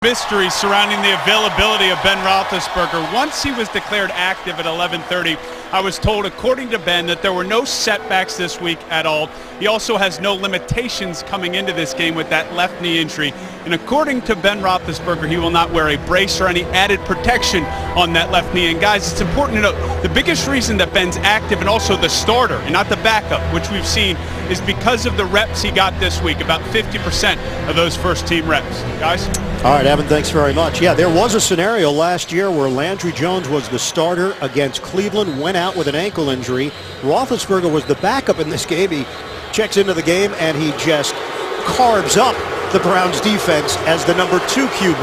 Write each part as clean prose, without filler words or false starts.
Mystery surrounding the availability of Ben Roethlisberger. Once he was declared active at 11:30, I was told, according to Ben, that there were no setbacks this week at all. He also has no limitations coming into this game with that left knee injury. And according to Ben Roethlisberger, he will not wear a brace or any added protection on that left knee. And guys, it's important to note, the biggest reason that Ben's active and also the starter and not the backup, which we've seen, is because of the reps he got this week, about 50% of those first team reps. Guys? All right, Evan, thanks very much. Yeah, there was a scenario last year where Landry Jones was the starter against Cleveland, went out with an ankle injury. Roethlisberger was the backup in this game. He checks into the game, and he just carves up the Browns defense as the number 2 QB.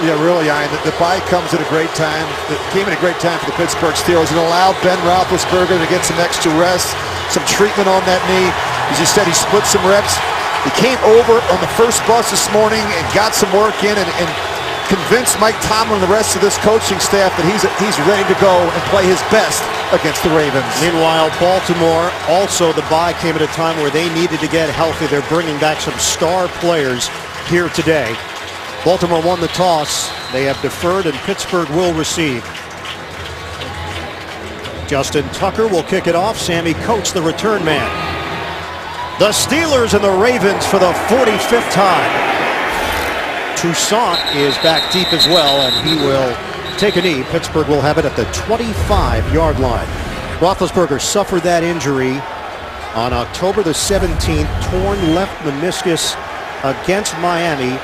Yeah, really, Ian. The bye comes at a great time. It came at a great time for the Pittsburgh Steelers. It allowed Ben Roethlisberger to get some extra rest, some treatment on that knee. As you said, he split some reps. He came over on the first bus this morning and got some work in and convinced Mike Tomlin and the rest of this coaching staff that he's ready to go and play his best against the Ravens. Meanwhile, Baltimore, also the bye came at a time where they needed to get healthy. They're bringing back some star players here today. Baltimore won the toss. They have deferred, and Pittsburgh will receive. Justin Tucker will kick it off. Sammy Coates, the return man. The Steelers and the Ravens for the 45th time. Toussaint is back deep as well, and he will take a knee. Pittsburgh will have it at the 25-yard line. Roethlisberger suffered that injury on October the 17th, torn left meniscus against Miami.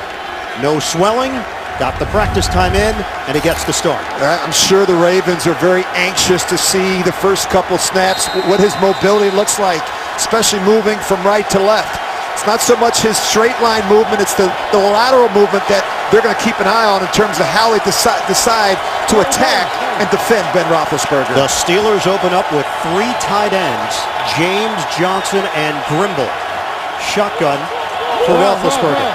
No swelling, got the practice time in, and he gets the start. I'm sure the Ravens are very anxious to see the first couple snaps, what his mobility looks like, especially moving from right to left. It's not so much his straight line movement, it's the lateral movement that they're going to keep an eye on in terms of how they decide to attack and defend Ben Roethlisberger. The Steelers open up with 3 tight ends, James, Johnson, and Grimble. Shotgun for Roethlisberger.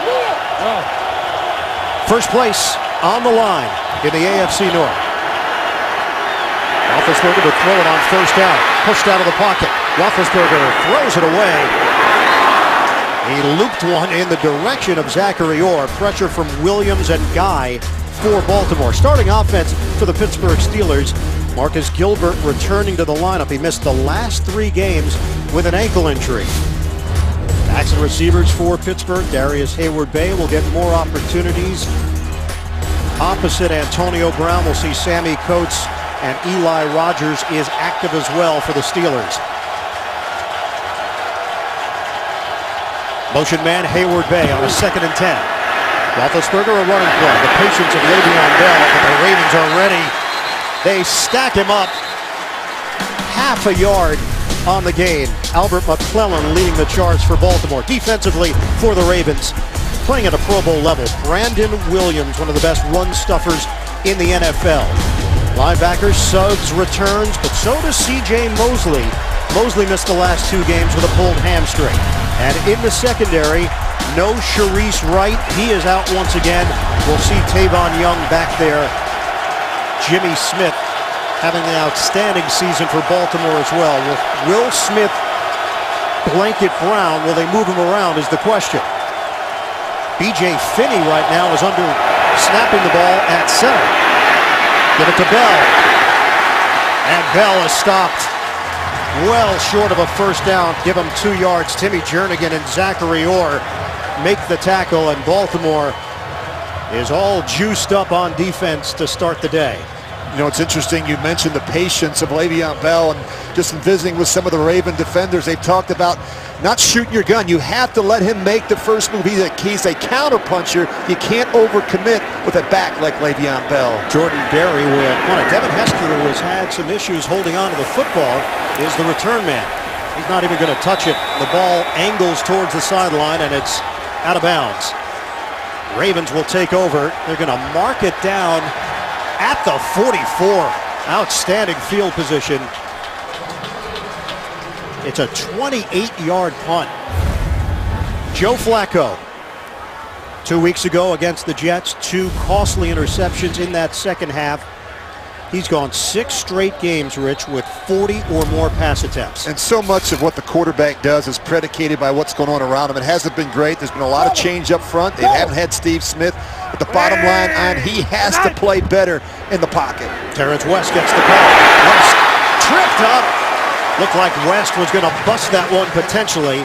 First place on the line in the AFC North. Roethlisberger to throw it on first down. Pushed out of the pocket. Roethlisberger throws it away. He looped one in the direction of Zachary Orr. Pressure from Williams and Guy for Baltimore. Starting offense for the Pittsburgh Steelers. Marcus Gilbert returning to the lineup. He missed the last 3 games with an ankle injury. Backs and receivers for Pittsburgh. Darius Hayward-Bay will get more opportunities. Opposite Antonio Brown, we'll see Sammy Coates, and Eli Rogers is active as well for the Steelers. Motion man Hayward-Bay on a 2nd and 10. Roethlisberger a running play. The patience of Le'Veon Bell, but the Ravens are ready. They stack him up half a yard on the gain. Albert McClellan leading the charge for Baltimore. Defensively for the Ravens, playing at a Pro Bowl level, Brandon Williams, one of the best run stuffers in the NFL. Linebacker Suggs returns, but so does C.J. Mosley. Mosley missed the last 2 games with a pulled hamstring. And in the secondary, no Sharice Wright. He is out once again. We'll see Tavon Young back there. Jimmy Smith having an outstanding season for Baltimore as well. With Will Smith blanket Brown, will they move him around is the question. B.J. Finney right now is under snapping the ball at center. Give it to Bell. And Bell is stopped well short of a first down. Give him 2 yards. Timmy Jernigan and Zachary Orr make the tackle, and Baltimore is all juiced up on defense to start the day. You know, it's interesting you mentioned the patience of Le'Veon Bell, and just in visiting with some of the Raven defenders, they've talked about not shooting your gun. You have to let him make the first move. He's a counter-puncher. You can't overcommit with a back like Le'Veon Bell. Jordan Berry with one. Devin Hester, who has had some issues holding on to the football, is the return man. He's not even going to touch it. The ball angles towards the sideline, and it's out of bounds. Ravens will take over. They're going to mark it down at the 44. Outstanding field position. It's a 28-yard punt. Joe Flacco, 2 weeks ago against the Jets, 2 costly interceptions in that second half. He's gone 6 straight games, Rich, with 40 or more pass attempts. And so much of what the quarterback does is predicated by what's going on around him. It hasn't been great. There's been a lot of change up front. They haven't had Steve Smith. But the bottom line, he has to play better in the pocket. Terrence West gets the call. West tripped up. Looked like West was going to bust that one potentially.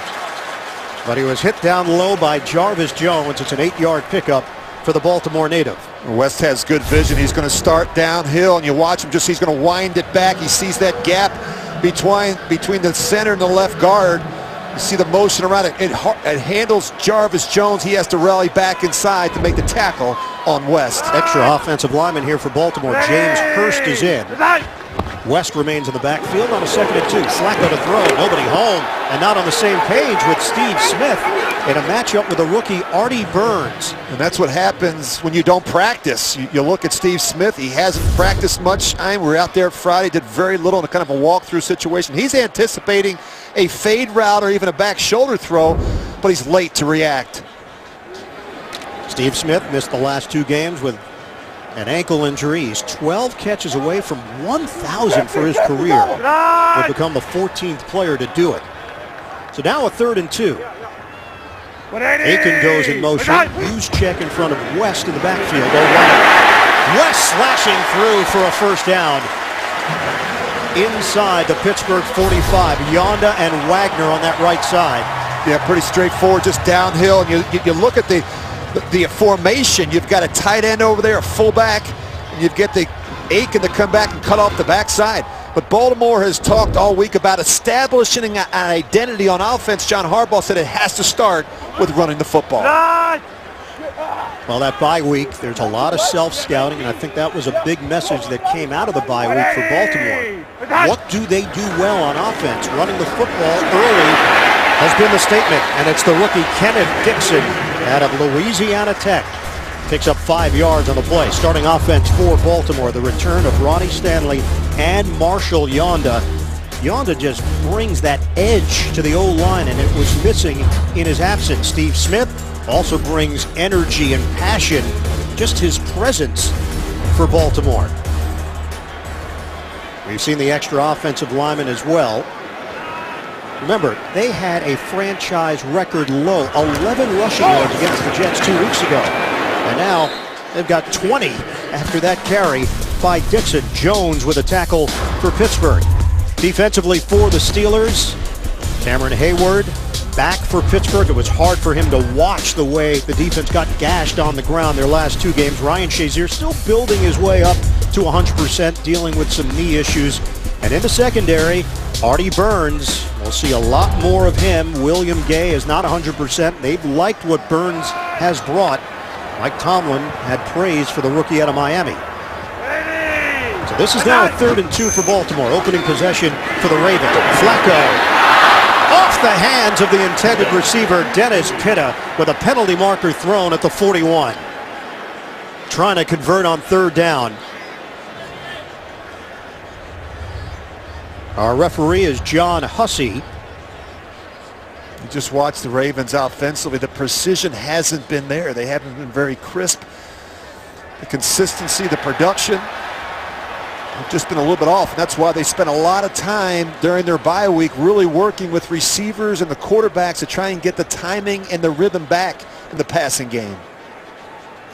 But he was hit down low by Jarvis Jones. It's an 8-yard pickup for the Baltimore native. West has good vision. He's going to start downhill, and you watch him he's going to wind it back. He sees that gap between the center and the left guard. You see the motion around it. It handles Jarvis Jones. He has to rally back inside to make the tackle on West. Extra offensive lineman here for Baltimore. James Hurst is in. West remains in the backfield on a 2nd and 2. Flacco to throw. Nobody home. And not on the same page with Steve Smith in a matchup with the rookie Artie Burns. And that's what happens when you don't practice. You look at Steve Smith. He hasn't practiced much time. We were out there Friday, did very little in a kind of a walkthrough situation. He's anticipating a fade route or even a back shoulder throw, but he's late to react. Steve Smith missed the last 2 games with an ankle injury. He's 12 catches away from 1,000 for his career. Will become the 14th player to do it. So now a 3rd and 2. Aiken goes in motion. Juszczyk in front of West in the backfield. West slashing through for a first down. Inside the Pittsburgh 45. Yonda and Wagner on that right side. Yeah, pretty straightforward, just downhill. And you look at the formation. You've got a tight end over there, a fullback, and you've got the Aiken to come back and cut off the backside. But Baltimore has talked all week about establishing an identity on offense. John Harbaugh said it has to start with running the football. Well, that bye week, there's a lot of self-scouting, and I think that was a big message that came out of the bye week for Baltimore. What do they do well on offense? Running the football early has been the statement, and it's the rookie Kenneth Dixon out of Louisiana Tech. Picks up 5 yards on the play. Starting offense for Baltimore, the return of Ronnie Stanley and Marshall Yonda. Yonda just brings that edge to the O-line, and it was missing in his absence. Steve Smith also brings energy and passion, just his presence for Baltimore. We've seen the extra offensive lineman as well. Remember, they had a franchise record low, 11 rushing yards against the Jets 2 weeks ago. And now they've got 20 after that carry by Dixon. Jones with a tackle for Pittsburgh. Defensively for the Steelers, Cameron Hayward back for Pittsburgh. It was hard for him to watch the way the defense got gashed on the ground their last 2 games. Ryan Shazier still building his way up to 100%, dealing with some knee issues. And in the secondary, Artie Burns, we'll see a lot more of him. William Gay is not 100%. They've liked what Burns has brought. Mike Tomlin had praise for the rookie out of Miami. So this is now a 3rd and 2 for Baltimore. Opening possession for the Ravens. Flacco off the hands of the intended receiver, Dennis Pitta, with a penalty marker thrown at the 41. Trying to convert on 3rd down. Our referee is John Hussey. You just watch the Ravens offensively. The precision hasn't been there. They haven't been very crisp. The consistency, the production have just been a little bit off. And that's why they spent a lot of time during their bye week really working with receivers and the quarterbacks to try and get the timing and the rhythm back in the passing game.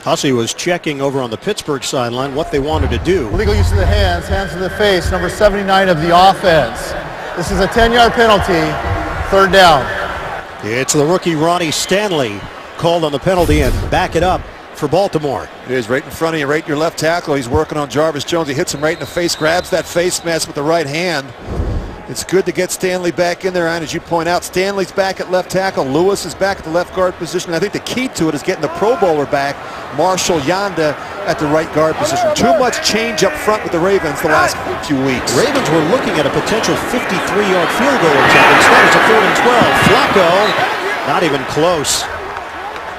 Hussey was checking over on the Pittsburgh sideline what they wanted to do. Illegal use of the hands to the face, number 79 of the offense. This is a 10-yard penalty, 3rd down. It's the rookie Ronnie Stanley called on the penalty and back it up for Baltimore. It is right in front of you, right in your left tackle. He's working on Jarvis Jones. He hits him right in the face, grabs that face mask with the right hand. It's good to get Stanley back in there, and as you point out, Stanley's back at left tackle. Lewis is back at the left guard position. I think the key to it is getting the Pro Bowler back, Marshall Yonda, at the right guard position. Too much change up front with the Ravens the last few weeks. Ravens were looking at a potential 53-yard field goal attempt. Instead, it's a 3rd and 12. Flacco, not even close.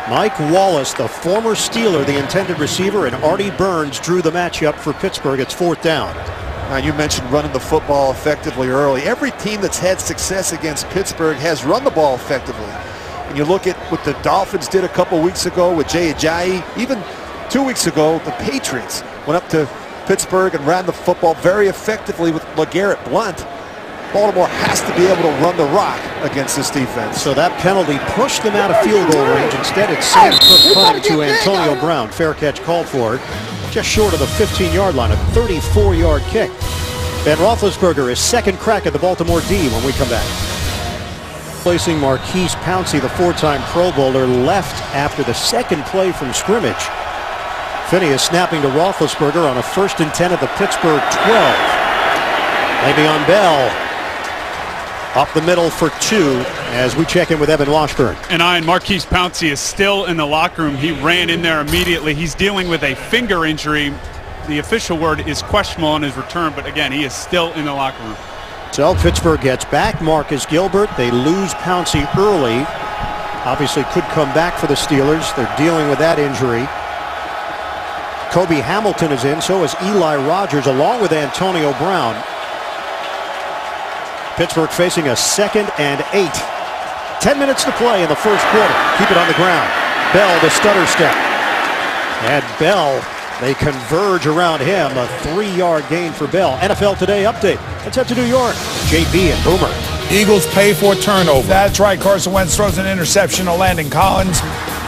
Mike Wallace, the former Steeler, the intended receiver, and Artie Burns drew the matchup for Pittsburgh. It's 4th down. Now, you mentioned running the football effectively early. Every team that's had success against Pittsburgh has run the ball effectively. And you look at what the Dolphins did a couple weeks ago with Jay Ajayi. Even 2 weeks ago, the Patriots went up to Pittsburgh and ran the football very effectively with LeGarrette Blount. Baltimore has to be able to run the rock against this defense. So that penalty pushed them out of field goal range. Instead, it's Sam Cook punting to Antonio Brown. Fair catch called for, just short of the 15-yard line, a 34-yard kick. Ben Roethlisberger, his second crack at the Baltimore D when we come back. Placing Maurkice Pouncey, the four-time Pro Bowler, left after the second play from scrimmage. Phineas snapping to Roethlisberger on a 1st and 10 at the Pittsburgh 12. Le'Veon Bell up the middle for 2 as we check in with Evan Washburn. And Maurkice Pouncey is still in the locker room. He ran in there immediately. He's dealing with a finger injury. The official word is questionable on his return, but again, he is still in the locker room. So Pittsburgh gets back Marcus Gilbert. They lose Pouncey early. Obviously could come back for the Steelers. They're dealing with that injury. Kobe Hamilton is in, so is Eli Rogers, along with Antonio Brown. Pittsburgh facing a 2nd and 8. 10 minutes to play in the first quarter. Keep it on the ground. Bell, the stutter step. And Bell, they converge around him. A 3-yard gain for Bell. NFL Today update. Let's head to New York. JB and Boomer. Eagles pay for a turnover. That's right. Carson Wentz throws an interception to Landon Collins.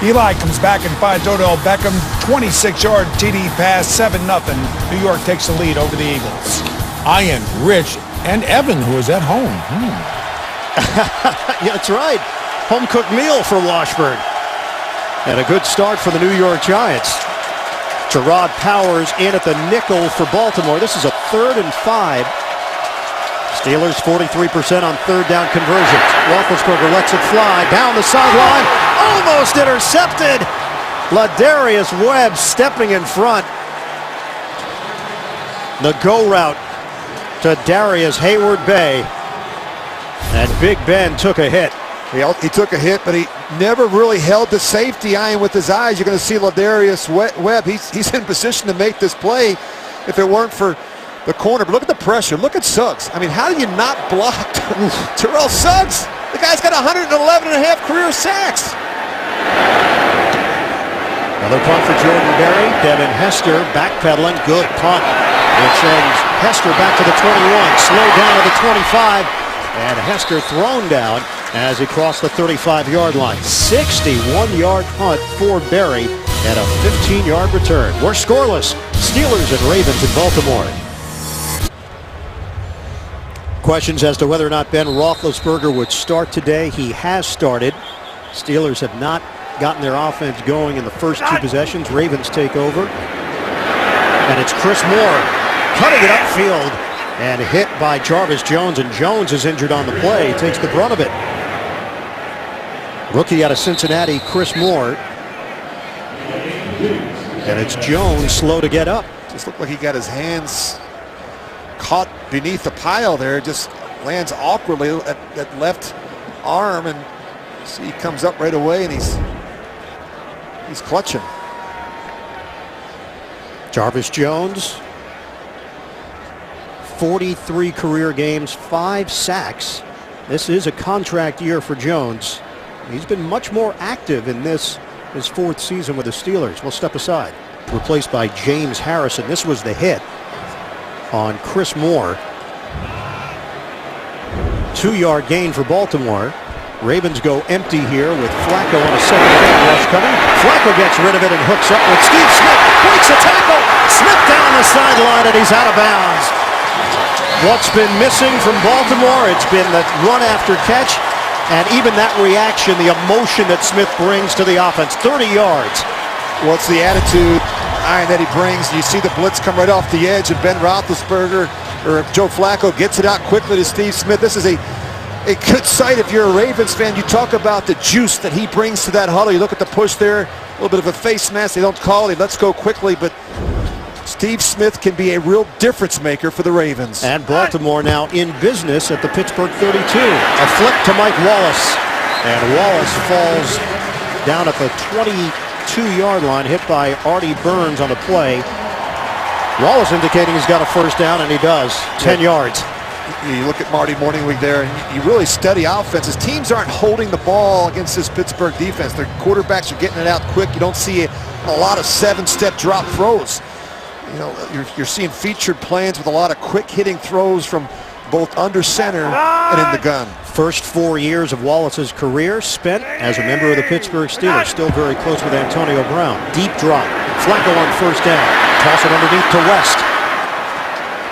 Eli comes back and finds Odell Beckham. 26-yard TD pass, 7-0. New York takes the lead over the Eagles. Ian, Rich, and Evan, who is at home. Yeah, that's right. Home-cooked meal for Washburn. And a good start for the New York Giants. Gerard Powers in at the nickel for Baltimore. This is a 3rd and 5. Steelers 43% on 3rd down conversions. Roethlisberger lets it fly down the sideline. Almost intercepted. Ladarius Webb stepping in front. The go route to Darius Hayward-Bay. And Big Ben took a hit. He took a hit, but he never really held the safety eyeing with his eyes. You're going to see Ladarius Webb. He's in position to make this play if it weren't for the corner. But look at the pressure. Look at Suggs. I mean, how do you not block Terrell Suggs? The guy's got 111.5 career sacks. Another punt for Jordan Berry. Devin Hester backpedaling. Good punt. It sends Hester back to the 21. Slow down to the 25. And Hester thrown down as he crossed the 35-yard line. 61-yard punt for Berry and a 15-yard return. We're scoreless. Steelers and Ravens in Baltimore. Questions as to whether or not Ben Roethlisberger would start today. He has started. Steelers have not gotten their offense going in the first 2 possessions. Ravens take over. And it's Chris Moore cutting it upfield and hit by Jarvis Jones. And Jones is injured on the play. He takes the brunt of it. Rookie out of Cincinnati, Chris Moore. And it's Jones slow to get up. Just looked like he got his hands caught beneath the pile there. Just lands awkwardly at that left arm, and see he comes up right away, and he's clutching. Jarvis Jones, 43 career games, 5 sacks. This is a contract year for Jones. He's been much more active in his 4th season with the Steelers. We'll step aside. Replaced by James Harrison. This was the hit on Chris Moore. 2-yard gain for Baltimore. Ravens go empty here with Flacco on a 2nd and 8 rush coming. Flacco gets rid of it and hooks up with Steve Smith. Breaks a tackle. Smith down the sideline, and he's out of bounds. What's been missing from Baltimore? It's been the run after catch, and even that reaction, the emotion that Smith brings to the offense. 30 yards. Well, it's the attitude that he brings. You see the blitz come right off the edge, and Ben Roethlisberger, or Joe Flacco, gets it out quickly to Steve Smith. This is a good sight if you're a Ravens fan. You talk about the juice that he brings to that huddle. You look at the push there, a little bit of a face mask. They don't call it. He lets go quickly, but Steve Smith can be a real difference maker for the Ravens. And Baltimore now in business at the Pittsburgh 32. A flick to Mike Wallace. And Wallace falls down at the 22-yard line, hit by Artie Burns on the play. Wallace indicating he's got a first down, and he does. 10 yards. You look at Marty Morningweg there, and you really study offenses. Teams aren't holding the ball against this Pittsburgh defense. Their quarterbacks are getting it out quick. You don't see a lot of 7-step drop throws. You know, you're seeing featured plans with a lot of quick hitting throws from both under center and in the gun. First 4 years of Wallace's career spent as a member of the Pittsburgh Steelers. Still very close with Antonio Brown. Deep drop. Flacco on first down. Toss it underneath to West.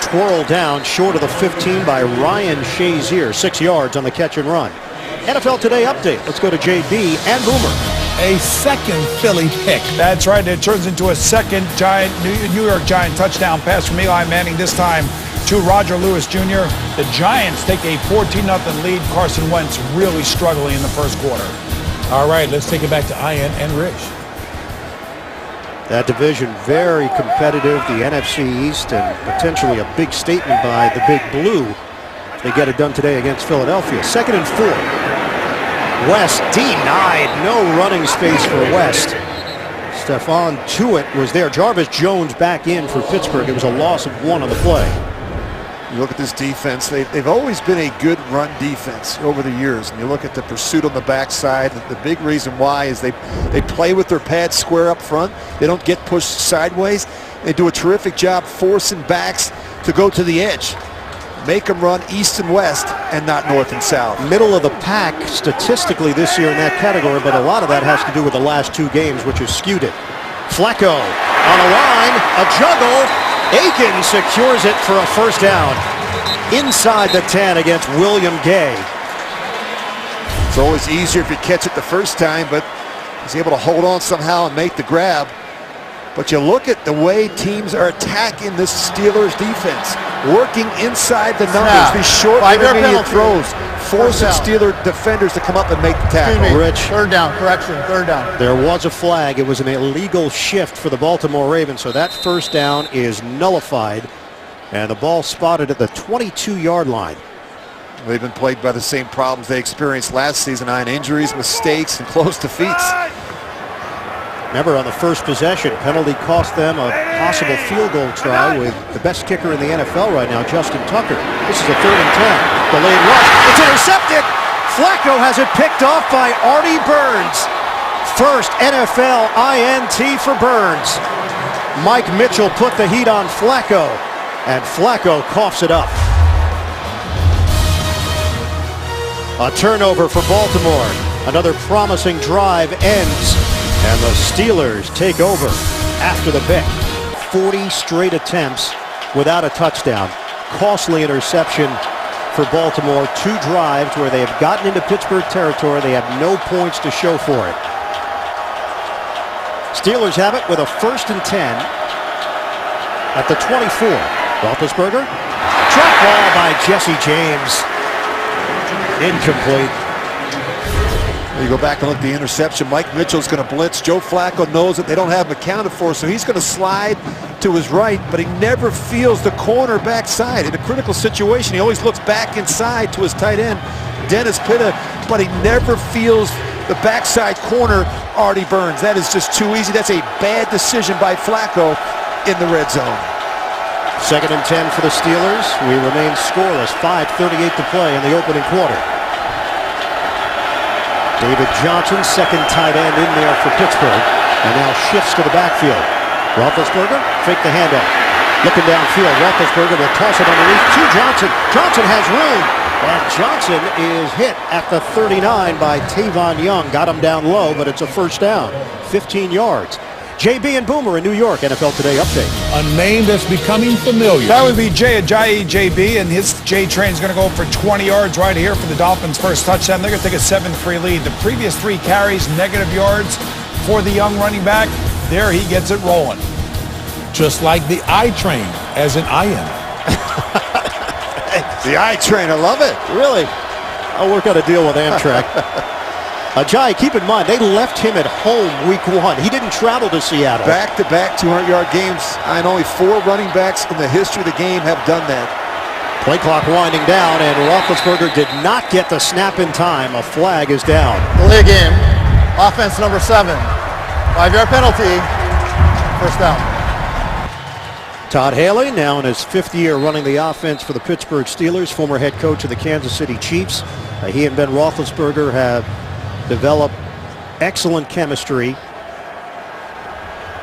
Twirl down short of the 15 by Ryan Shazier. 6 yards on the catch and run. NFL Today update. Let's go to JB and Boomer. A second Philly pick. That's right. It turns into a second New York Giant touchdown pass from Eli Manning, this time to Roger Lewis Jr. The Giants take a 14-0 lead. Carson Wentz really struggling in the first quarter. All right, let's take it back to Ian and Rich. That division very competitive. The NFC East, and potentially a big statement by the Big Blue. They get it done today against Philadelphia. 2nd and 4. West denied. No running space for West. Stephon Tuitt was there. Jarvis Jones back in for Pittsburgh. It was a loss of 1 on the play. You look at this defense, they've always been a good run defense over the years. And you look at the pursuit on the backside. The big reason why is they play with their pads square up front. They don't get pushed sideways. They do a terrific job forcing backs to go to the edge. Make them run east and west and not north and south. Middle of the pack statistically this year in that category, but a lot of that has to do with the last 2 games, which has skewed it. Flacco on a line, a juggle. Aiken secures it for a first down inside the 10 against William Gay. It's always easier if you catch it the first time, but he's able to hold on somehow and make the grab. But you look at the way teams are attacking this Steelers defense, working inside the numbers, these short intermediate throws, forcing Steeler defenders to come up and make the tackle. Rich. 3rd down, correction, 3rd down. There was a flag. It was an illegal shift for the Baltimore Ravens, so that first down is nullified, and the ball spotted at the 22-yard line. They've been plagued by the same problems they experienced last season, injuries, mistakes, and close defeats. Remember, on the first possession, penalty cost them a possible field goal try with the best kicker in the NFL right now, Justin Tucker. This is a 3rd and 10. Delayed rush. It's intercepted. Flacco has it picked off by Artie Burns. First NFL INT for Burns. Mike Mitchell put the heat on Flacco, and Flacco coughs it up. A turnover for Baltimore. Another promising drive ends, and the Steelers take over after the pick. 40 straight attempts without a touchdown. Costly interception for Baltimore. 2 drives where they have gotten into Pittsburgh territory. They have no points to show for it. Steelers have it with a 1st and 10 at the 24. Roethlisberger. Drop ball by Jesse James. Incomplete. You go back and look at the interception. Mike Mitchell's going to blitz. Joe Flacco knows that they don't have him accounted for, so he's going to slide to his right, but he never feels the corner backside. In a critical situation, he always looks back inside to his tight end, Dennis Pitta, but he never feels the backside corner, Artie Burns. That is just too easy. That's a bad decision by Flacco in the red zone. 2nd and 10 for the Steelers. We remain scoreless. 5:38 to play in the opening quarter. David Johnson, second tight end in there for Pittsburgh, and now shifts to the backfield. Roethlisberger, fake the handoff. Looking downfield, Roethlisberger will toss it underneath to Johnson. Johnson has room, and Johnson is hit at the 39 by Tavon Young. Got him down low, but it's a first down. 15 yards. JB and Boomer in New York, NFL Today update. A name that's becoming familiar. That would be Jay Ajayi, JB, and his J train is going to go for 20 yards right here for the Dolphins' first touchdown. They're going to take a 7-3 lead. The previous 3 carries, negative yards for the young running back. There he gets it rolling. Just like the I train, as in I am. The I train, I love it. Really? I'll work out a deal with Amtrak. Ajayi, keep in mind, they left him at home week 1. He didn't travel to Seattle. Back-to-back 200-yard games, and only 4 running backs in the history of the game have done that. Play clock winding down, and Roethlisberger did not get the snap in time. A flag is down. Delay game. Offense number 7. 5-yard penalty. First down. Todd Haley, now in his 5th year running the offense for the Pittsburgh Steelers, former head coach of the Kansas City Chiefs. He and Ben Roethlisberger have developed excellent chemistry.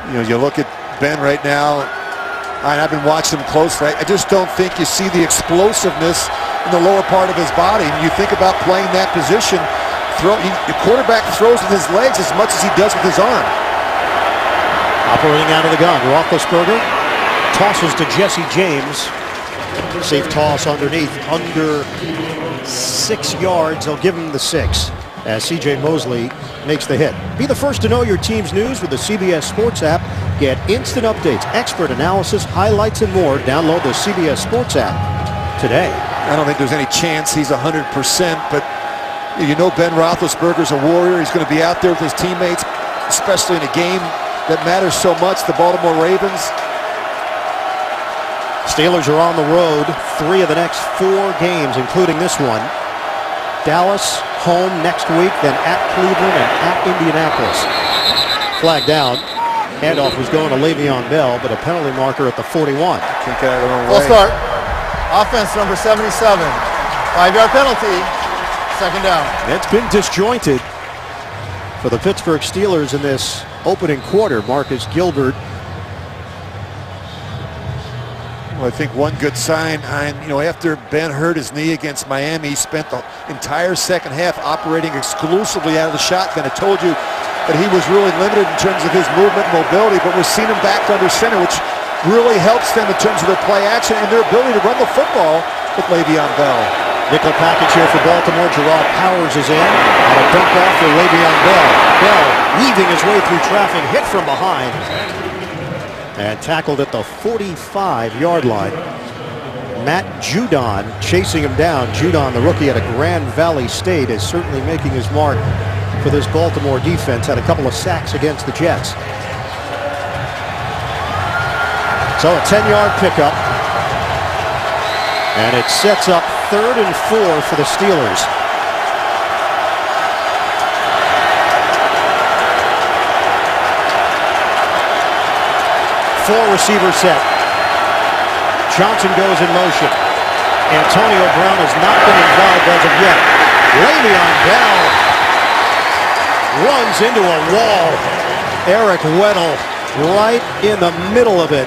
You know, you look at Ben right now, I've been watching him closely. I just don't think you see the explosiveness in the lower part of his body. And you think about playing that position, the quarterback throws with his legs as much as he does with his arm. Operating out of the gun, Roethlisberger tosses to Jesse James. Safe toss underneath, under 6 yards. They'll give him the 6 as C.J. Mosley makes the hit. Be the first to know your team's news with the CBS Sports app. Get instant updates, expert analysis, highlights, and more. Download the CBS Sports app today. I don't think there's any chance he's 100%, but you know Ben Roethlisberger's a warrior. He's going to be out there with his teammates, especially in a game that matters so much, the Baltimore Ravens. Steelers are on the road 3 of the next 4 games, including this one. Dallas home next week, then at Cleveland and at Indianapolis. Flag down. Handoff was going to Le'Veon Bell, but a penalty marker at the 41. Can't get out of their own way. Full start. Offense number 77. 5-yard penalty. Second down. It's been disjointed for the Pittsburgh Steelers in this opening quarter. Marcus Gilbert. Well, I think one good sign, after Ben hurt his knee against Miami, he spent the entire second half operating exclusively out of the shotgun. I told you that he was really limited in terms of his movement and mobility, but we're seeing him back under center, which really helps them in terms of their play action and their ability to run the football with Le'Veon Bell. Nickel package here for Baltimore. Gerard Powers is in. And a dump off for Le'Veon Bell. Bell weaving his way through traffic, hit from behind, and tackled at the 45-yard line. Matt Judon chasing him down. Judon, the rookie out of Grand Valley State, is certainly making his mark for this Baltimore defense. Had a couple of sacks against the Jets. So a 10-yard pickup. And it sets up 3rd and 4 for the Steelers. Four-receiver set. Johnson goes in motion. Antonio Brown has not been involved as of yet. Le'Veon Bell runs into a wall. Eric Weddle right in the middle of it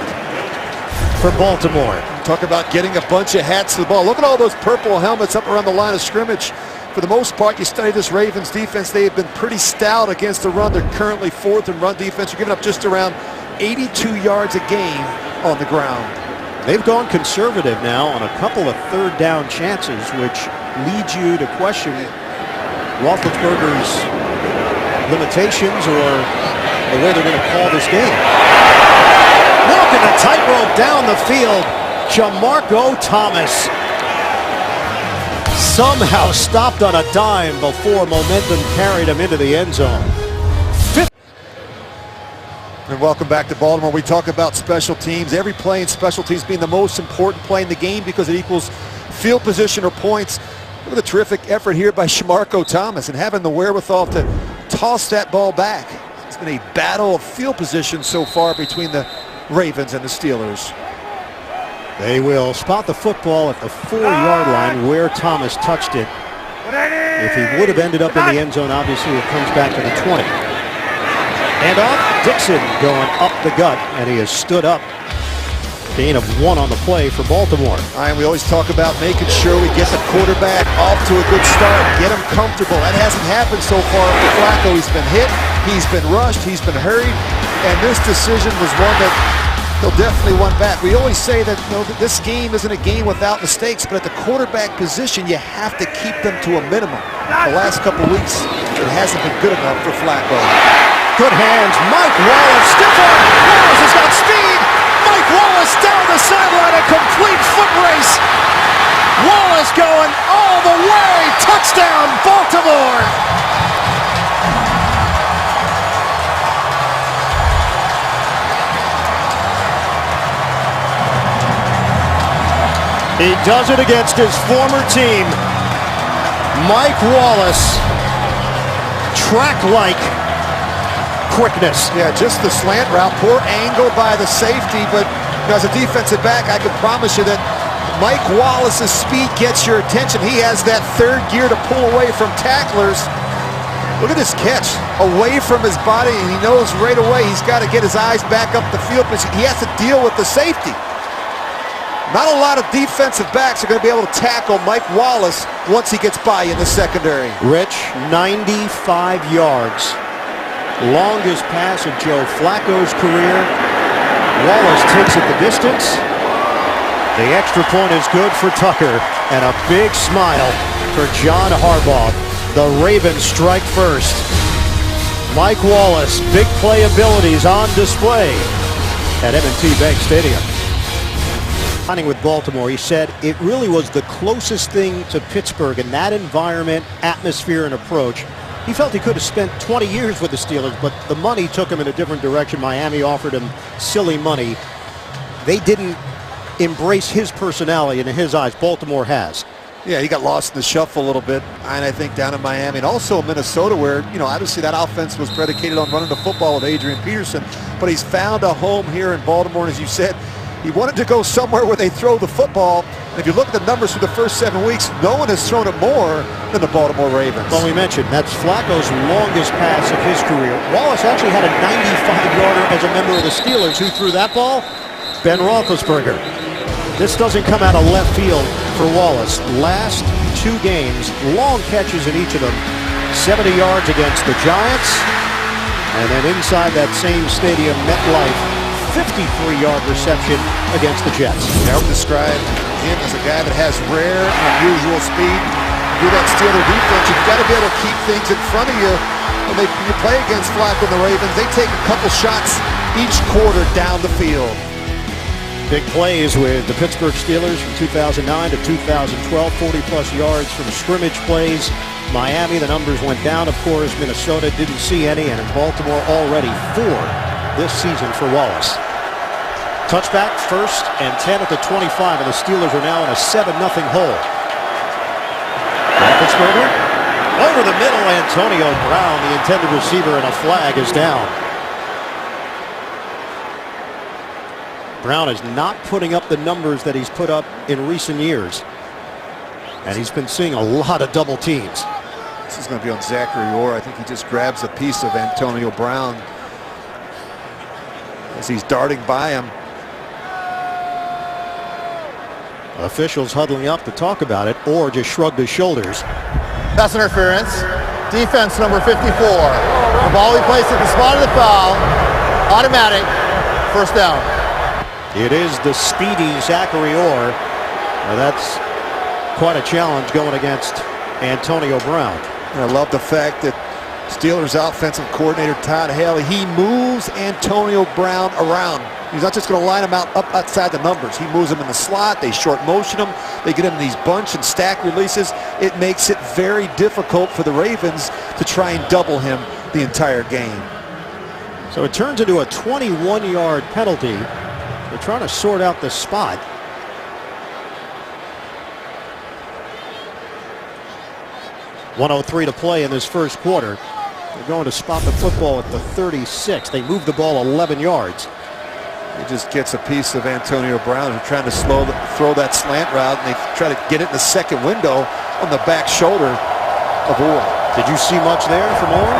for Baltimore. Talk about getting a bunch of hats to the ball. Look at all those purple helmets up around the line of scrimmage. For the most part, you study this Ravens defense, they have been pretty stout against the run. They're currently 4th in run defense. You're giving up just around 82 yards a game on the ground. They've gone conservative now on a couple of 3rd down chances, which leads you to question Roethlisberger's limitations or the way they're going to call this game. Walking the tightrope down the field, Jamarco Thomas somehow stopped on a dime before momentum carried him into the end zone. And welcome back to Baltimore. We talk about special teams. Every play in special teams being the most important play in the game because it equals field position or points. Look at the terrific effort here by Jamarco Thomas and having the wherewithal to toss that ball back. It's been a battle of field position so far between the Ravens and the Steelers. They will spot the football at the 4-yard line where Thomas touched it. If he would have ended up in the end zone, obviously it comes back to the 20. And off, Dixon going up the gut, and he has stood up. Gain of 1 on the play for Baltimore. And we always talk about making sure we get the quarterback off to a good start, get him comfortable. That hasn't happened so far for Flacco. He's been hit, he's been rushed, he's been hurried, and this decision was one that he'll definitely want back. We always say that this game isn't a game without mistakes, but at the quarterback position, you have to keep them to a minimum. The last couple weeks, it hasn't been good enough for Flacco. Good hands, Mike Wallace, stiff arm, Wallace has got speed, Mike Wallace down the sideline, a complete foot race. Wallace going all the way, touchdown Baltimore. He does it against his former team. Mike Wallace, track-like quickness. Yeah, just the slant route, poor angle by the safety, but as a defensive back, I can promise you that Mike Wallace's speed gets your attention. He has that 3rd gear to pull away from tacklers. Look at this catch away from his body, and he knows right away he's got to get his eyes back up the field because he has to deal with the safety. Not a lot of defensive backs are going to be able to tackle Mike Wallace once he gets by in the secondary. Rich, 95 yards. Longest pass of Joe Flacco's career. Wallace takes it the distance. The extra point is good for Tucker, and a big smile for John Harbaugh. The Ravens strike first. Mike Wallace, big play abilities on display at M&T Bank Stadium. Signing with Baltimore, he said it really was the closest thing to Pittsburgh in that environment, atmosphere, and approach. He felt he could have spent 20 years with the Steelers, but the money took him in a different direction. Miami offered him silly money. They didn't embrace his personality, and in his eyes, Baltimore has. Yeah, he got lost in the shuffle a little bit, and I think down in Miami, and also Minnesota, where, you know, obviously that offense was predicated on running the football with Adrian Peterson, but he's found a home here in Baltimore, and as you said, he wanted to go somewhere where they throw the football. And if you look at the numbers for the first 7 weeks, no one has thrown it more than the Baltimore Ravens. Well, we mentioned that's Flacco's longest pass of his career. Wallace actually had a 95-yarder as a member of the Steelers. Who threw that ball? Ben Roethlisberger. This doesn't come out of left field for Wallace. Last 2 games, long catches in each of them. 70 yards against the Giants. And then inside that same stadium, MetLife, 53-yard reception against the Jets. I would describe him as a guy that has rare, unusual speed. You're that Steeler defense, you've got to be able to keep things in front of you. When you play against Flacco and the Ravens, they take a couple shots each quarter down the field. Big plays with the Pittsburgh Steelers from 2009 to 2012, 40-plus yards from scrimmage plays. Miami, the numbers went down, of course. Minnesota didn't see any, and in Baltimore already 4 this season for Wallace. Touchback, 1st and 10 at the 25, and the Steelers are now in a 7-0 hole. Roethlisberger over the middle. Antonio Brown, the intended receiver, and a flag is down. Brown is not putting up the numbers that he's put up in recent years, and he's been seeing a lot of double teams. This is going to be on Zachary Orr. I think he just grabs a piece of Antonio Brown as he's darting by him. Officials huddling up to talk about it, or just shrugged his shoulders. Pass interference. Defense number 54. The ball we placed at the spot of the foul. Automatic. First down. It is the speedy Zachary Orr. Now that's quite a challenge going against Antonio Brown. And I love the fact that Steelers offensive coordinator Todd Haley, he moves Antonio Brown around. He's not just going to line him out up outside the numbers. He moves him in the slot. They short motion him. They get him in these bunch and stack releases. It makes it very difficult for the Ravens to try and double him the entire game. So it turns into a 21-yard penalty. They're trying to sort out the spot. .103 to play in this first quarter. They're going to spot the football at the 36. They move the ball 11 yards. He just gets a piece of Antonio Brown, who's trying to throw that slant route, and they try to get it in the second window on the back shoulder of Orr. Did you see much there from Orr?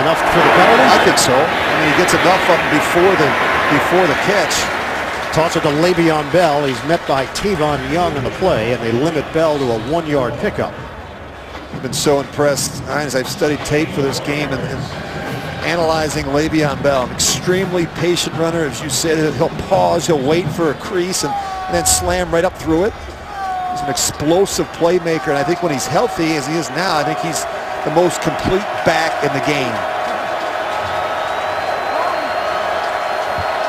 Enough for the penalty? I think so. I mean, he gets enough of them before the catch. Toss it to Le'Veon Bell. He's met by Tavon Young on the play, and they limit Bell to a 1-yard pickup. I've been so impressed as I've studied tape for this game and analyzing Le'Veon Bell. An extremely patient runner. As you said, he'll pause, he'll wait for a crease and then slam right up through it. He's an explosive playmaker, and I think when he's healthy, as he is now, I think he's the most complete back in the game.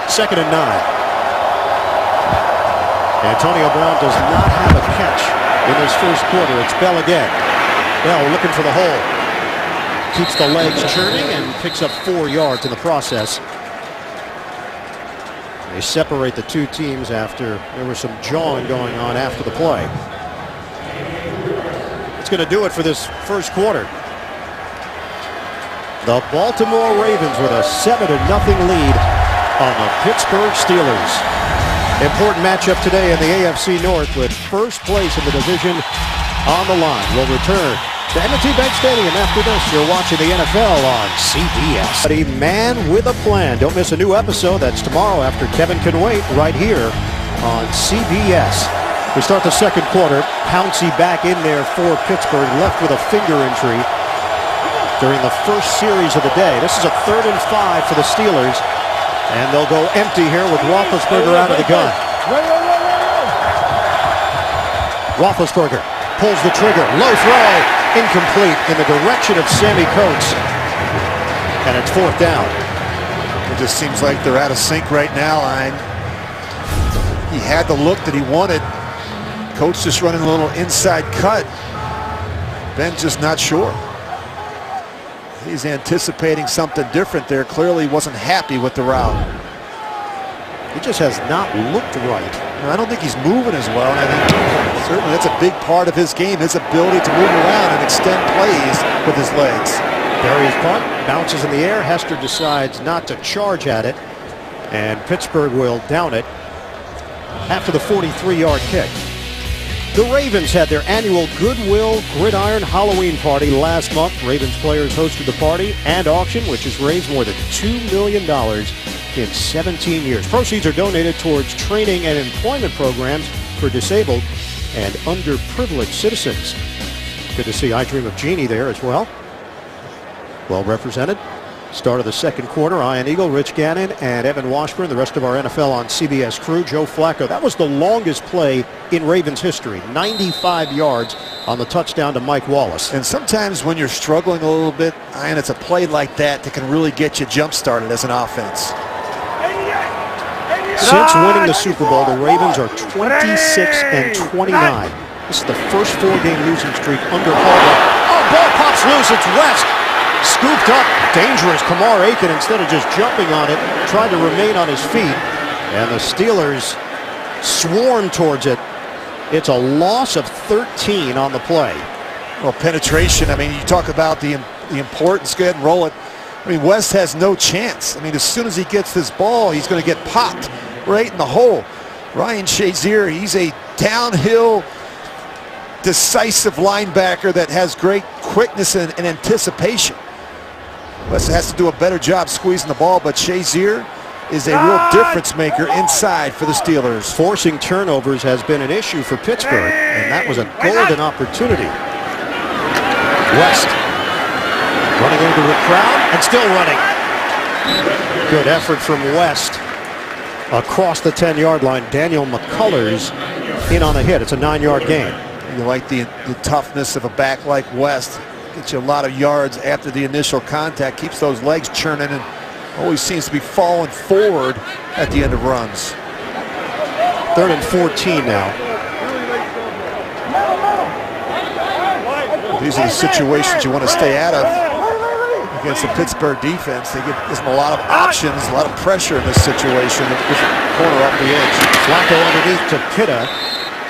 2nd and 9. Antonio Brown does not have a catch in this first quarter. It's Bell again. Bell looking for the hole. Keeps the legs churning and picks up 4 yards in the process. They separate the two teams after there was some jawing going on after the play. It's going to do it for this first quarter. The Baltimore Ravens with a 7-0 lead on the Pittsburgh Steelers. Important matchup today in the AFC North with first place in the division on the line. We'll return to M&T Bank Stadium. After this, you're watching the NFL on CBS. A man with a plan. Don't miss a new episode. That's tomorrow after Kevin Can Wait, right here on CBS. We start the second quarter. Pouncey back in there for Pittsburgh, left with a finger injury during the first series of the day. This is a 3rd and 5 for the Steelers, and they'll go empty here with Roethlisberger out of the gun. Roethlisberger pulls the trigger. Low throw. Incomplete in the direction of Sammy Coates. And it's 4th down. It just seems like they're out of sync right now. He had the look that he wanted. Coates just running a little inside cut. Ben's just not sure. He's anticipating something different there. Clearly wasn't happy with the route. He just has not looked right. I don't think he's moving as well. And I think certainly that's a big part of his game, his ability to move around and extend plays with his legs. Darius punt, bounces in the air. Hester decides not to charge at it, and Pittsburgh will down it after the 43-yard kick. The Ravens had their annual Goodwill Gridiron Halloween party last month. Ravens players hosted the party and auction, which has raised more than $2 million in 17 years. Proceeds are donated towards training and employment programs for disabled and underprivileged citizens. Good to see I Dream of Jeannie there as well. Well represented. Start of the second quarter. Ian Eagle, Rich Gannon, and Evan Washburn. The rest of our NFL on CBS crew. Joe Flacco. That was the longest play in Ravens history. 95 yards on the touchdown to Mike Wallace. And sometimes when you're struggling a little bit, Ian, it's a play like that that can really get you jump-started as an offense. Since winning the Super Bowl, the Ravens are 26-29. This is the first 4-game losing streak under Harbaugh. Oh, ball pops loose. It's West. Scooped up. Dangerous. Kamar Aiken, instead of just jumping on it, tried to remain on his feet. And the Steelers swarm towards it. It's a loss of 13 on the play. Well, penetration. I mean, you talk about the importance. Go ahead and roll it. I mean, West has no chance. I mean, as soon as he gets this ball, he's going to get popped right in the hole. Ryan Shazier, he's a downhill, decisive linebacker that has great quickness and anticipation. West has to do a better job squeezing the ball, but Shazier is a real difference maker inside for the Steelers. Forcing turnovers has been an issue for Pittsburgh, and that was a golden opportunity. West running into the crowd and still running. Good effort from West across the 10-yard line. Daniel McCullers in on the hit. It's a 9-yard gain. You like the toughness of a back like West. Gets you a lot of yards after the initial contact. Keeps those legs churning and always seems to be falling forward at the end of runs. 3rd and 14 now. These are the situations you want to stay out of against the Pittsburgh defense. They give them a lot of options, a lot of pressure in this situation with the corner off the edge. Flacco underneath to Pitta.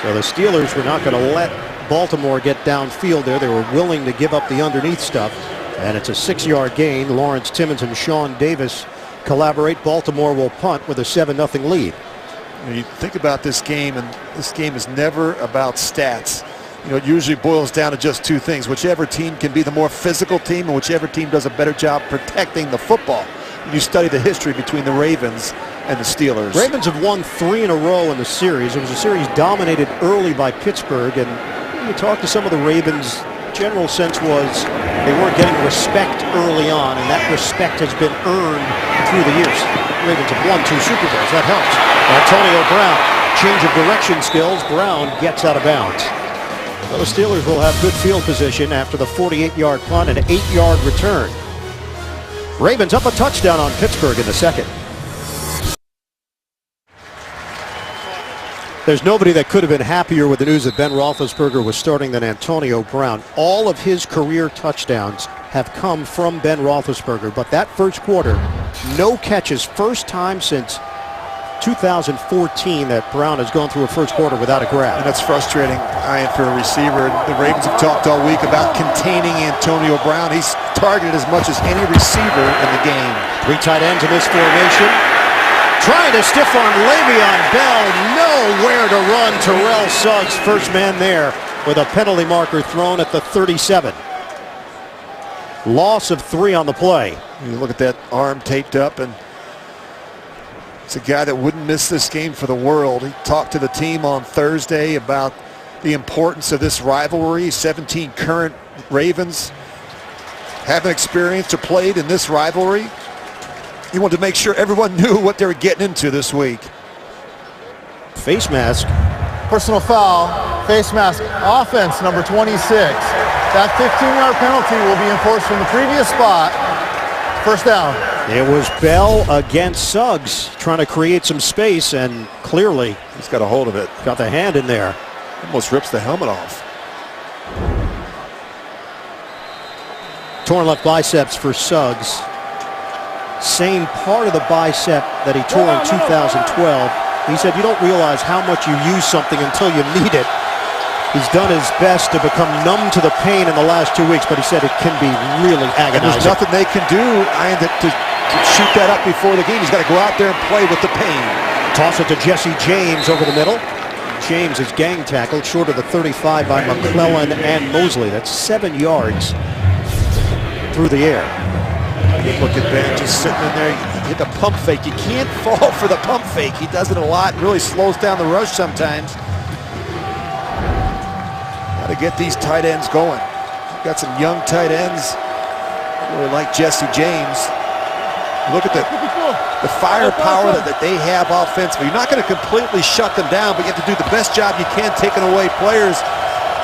So the Steelers were not going to let Baltimore get downfield there. They were willing to give up the underneath stuff. And it's a 6-yard gain. Lawrence Timmons and Sean Davis collaborate. Baltimore will punt with a 7-0 lead. You think about this game, and this game is never about stats. You know, it usually boils down to just two things. Whichever team can be the more physical team, and whichever team does a better job protecting the football. When you study the history between the Ravens and the Steelers. Ravens have won 3 in a row in the series. It was a series dominated early by Pittsburgh, and when you talk to some of the Ravens, general sense was they weren't getting respect early on, and that respect has been earned through the years. The Ravens have won 2 Super Bowls. That helps. Antonio Brown, change of direction skills. Brown gets out of bounds. Well, the Steelers will have good field position after the 48-yard punt and an 8-yard return. Ravens up a touchdown on Pittsburgh in the second. There's nobody that could have been happier with the news that Ben Roethlisberger was starting than Antonio Brown. All of his career touchdowns have come from Ben Roethlisberger, but that first quarter, no catches, first time since 2014 that Brown has gone through a first quarter without a grab. And that's frustrating, Ian, for a receiver. The Ravens have talked all week about containing Antonio Brown. He's targeted as much as any receiver in the game. 3 tight ends in this formation. Trying to stiff arm Le'Veon Bell. Nowhere to run. Terrell Suggs, first man there with a penalty marker thrown at the 37. Loss of 3 on the play. You look at that arm taped up, and it's a guy that wouldn't miss this game for the world. He talked to the team on Thursday about the importance of this rivalry. 17 current Ravens haven't experienced or played in this rivalry. He wanted to make sure everyone knew what they were getting into this week. Face mask. Personal foul, face mask, offense number 26. That 15-yard penalty will be enforced from the previous spot. First down. It was Bell against Suggs, trying to create some space, and clearly He's got a hold of it. got the hand in there. Almost rips the helmet off. Torn left biceps for Suggs. Same part of the bicep that he tore in 2012. He said you don't realize how much you use something until you need it. He's done his best to become numb to the pain in the last 2 weeks, but he said it can be really And there's agonizing. nothing they can do to shoot that up before the game. He's got to go out there and play with the pain. Toss it to Jesse James over the middle. James is gang tackled short of the 35 by McClellan and Mosley. That's 7 yards through the air. Good look at Ben just sitting in there. He hit the pump fake. You can't fall for the pump fake. He does it a lot. Really slows down the rush sometimes. Got to get these tight ends going. Got some young tight ends. Really like Jesse James. Look at the firepower that they have offensively. You're not going to completely shut them down, but you have to do the best job you can taking away players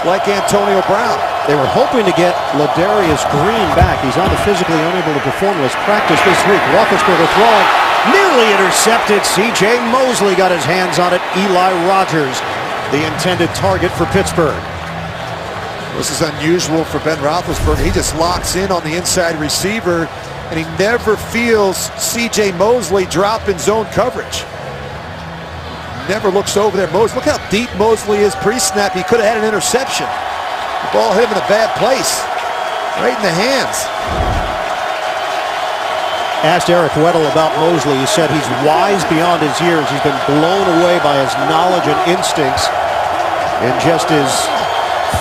like Antonio Brown. They were hoping to get Ladarius Green back. He's on the physically unable to perform in his practice this week. Roethlisberger throwing, nearly intercepted. C.J. Mosley got his hands on it. Eli Rogers, the intended target for Pittsburgh. This is unusual for Ben Roethlisberger. He just locks in on the inside receiver, and he never feels C.J. Mosley drop in zone coverage. Never looks over there. Mosley, look how deep Mosley is pre-snap. He could have had an interception. The ball hit him in a bad place, right in the hands. Asked Eric Weddle about Mosley. He said he's wise beyond his years. He's been blown away by his knowledge and instincts in just his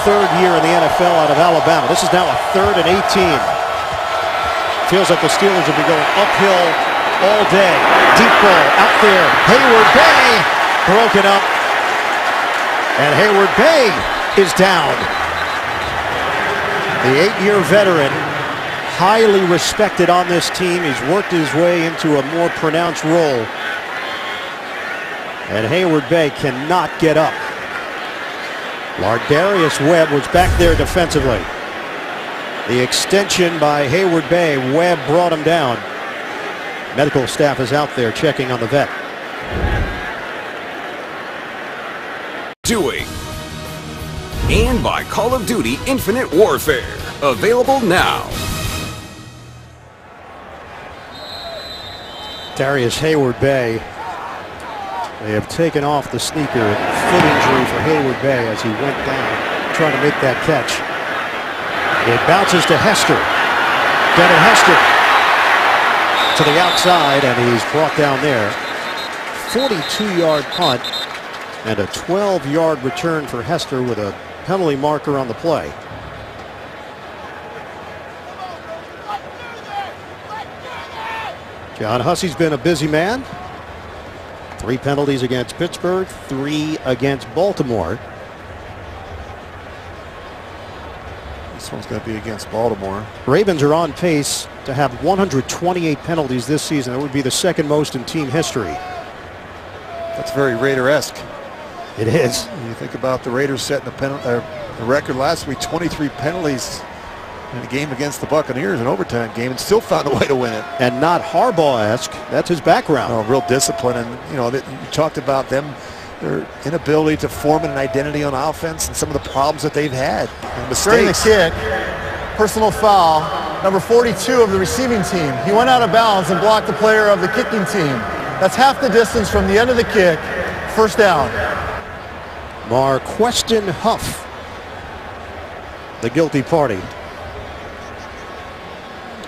3rd year in the NFL out of Alabama. This is now a 3rd and 18. Feels like the Steelers have been going uphill all day. Deep ball out there. Hayward Bay broken up. And Hayward Bay is down. The 8-year veteran, highly respected on this team. He's worked his way into a more pronounced role. And Hayward Bay cannot get up. Lardarius Webb was back there defensively. The extension by Hayward Bay. Webb brought him down. Medical staff is out there checking on the vet. Doing. And by Call of Duty Infinite Warfare. Available now. Darius Hayward Bay. They have taken off the sneaker. Foot injury for Hayward Bay as he went down trying to make that catch. It bounces to Hester. Devin Hester to the outside, and he's brought down there. 42-yard punt and a 12-yard return for Hester with a penalty marker on the play. John Hussey's been a busy man. 3 penalties against Pittsburgh, 3 against Baltimore. This one's going to be against Baltimore. Ravens are on pace to have 128 penalties this season. That would be the 2nd most in team history. That's very Raider-esque. It is. You think about the Raiders setting the record last week, 23 penalties in a game against the Buccaneers, an overtime game, and still found a way to win it. And not Harbaugh-esque. That's his background. Oh, real discipline, and you know, you talked about them, their inability to form an identity on offense, and some of the problems that they've had. And During the mistakes. kick, personal foul, number 42 of the receiving team. He went out of bounds and blocked the player of the kicking team. That's half the distance from the end of the kick. First down. Marquestin Huff, the guilty party.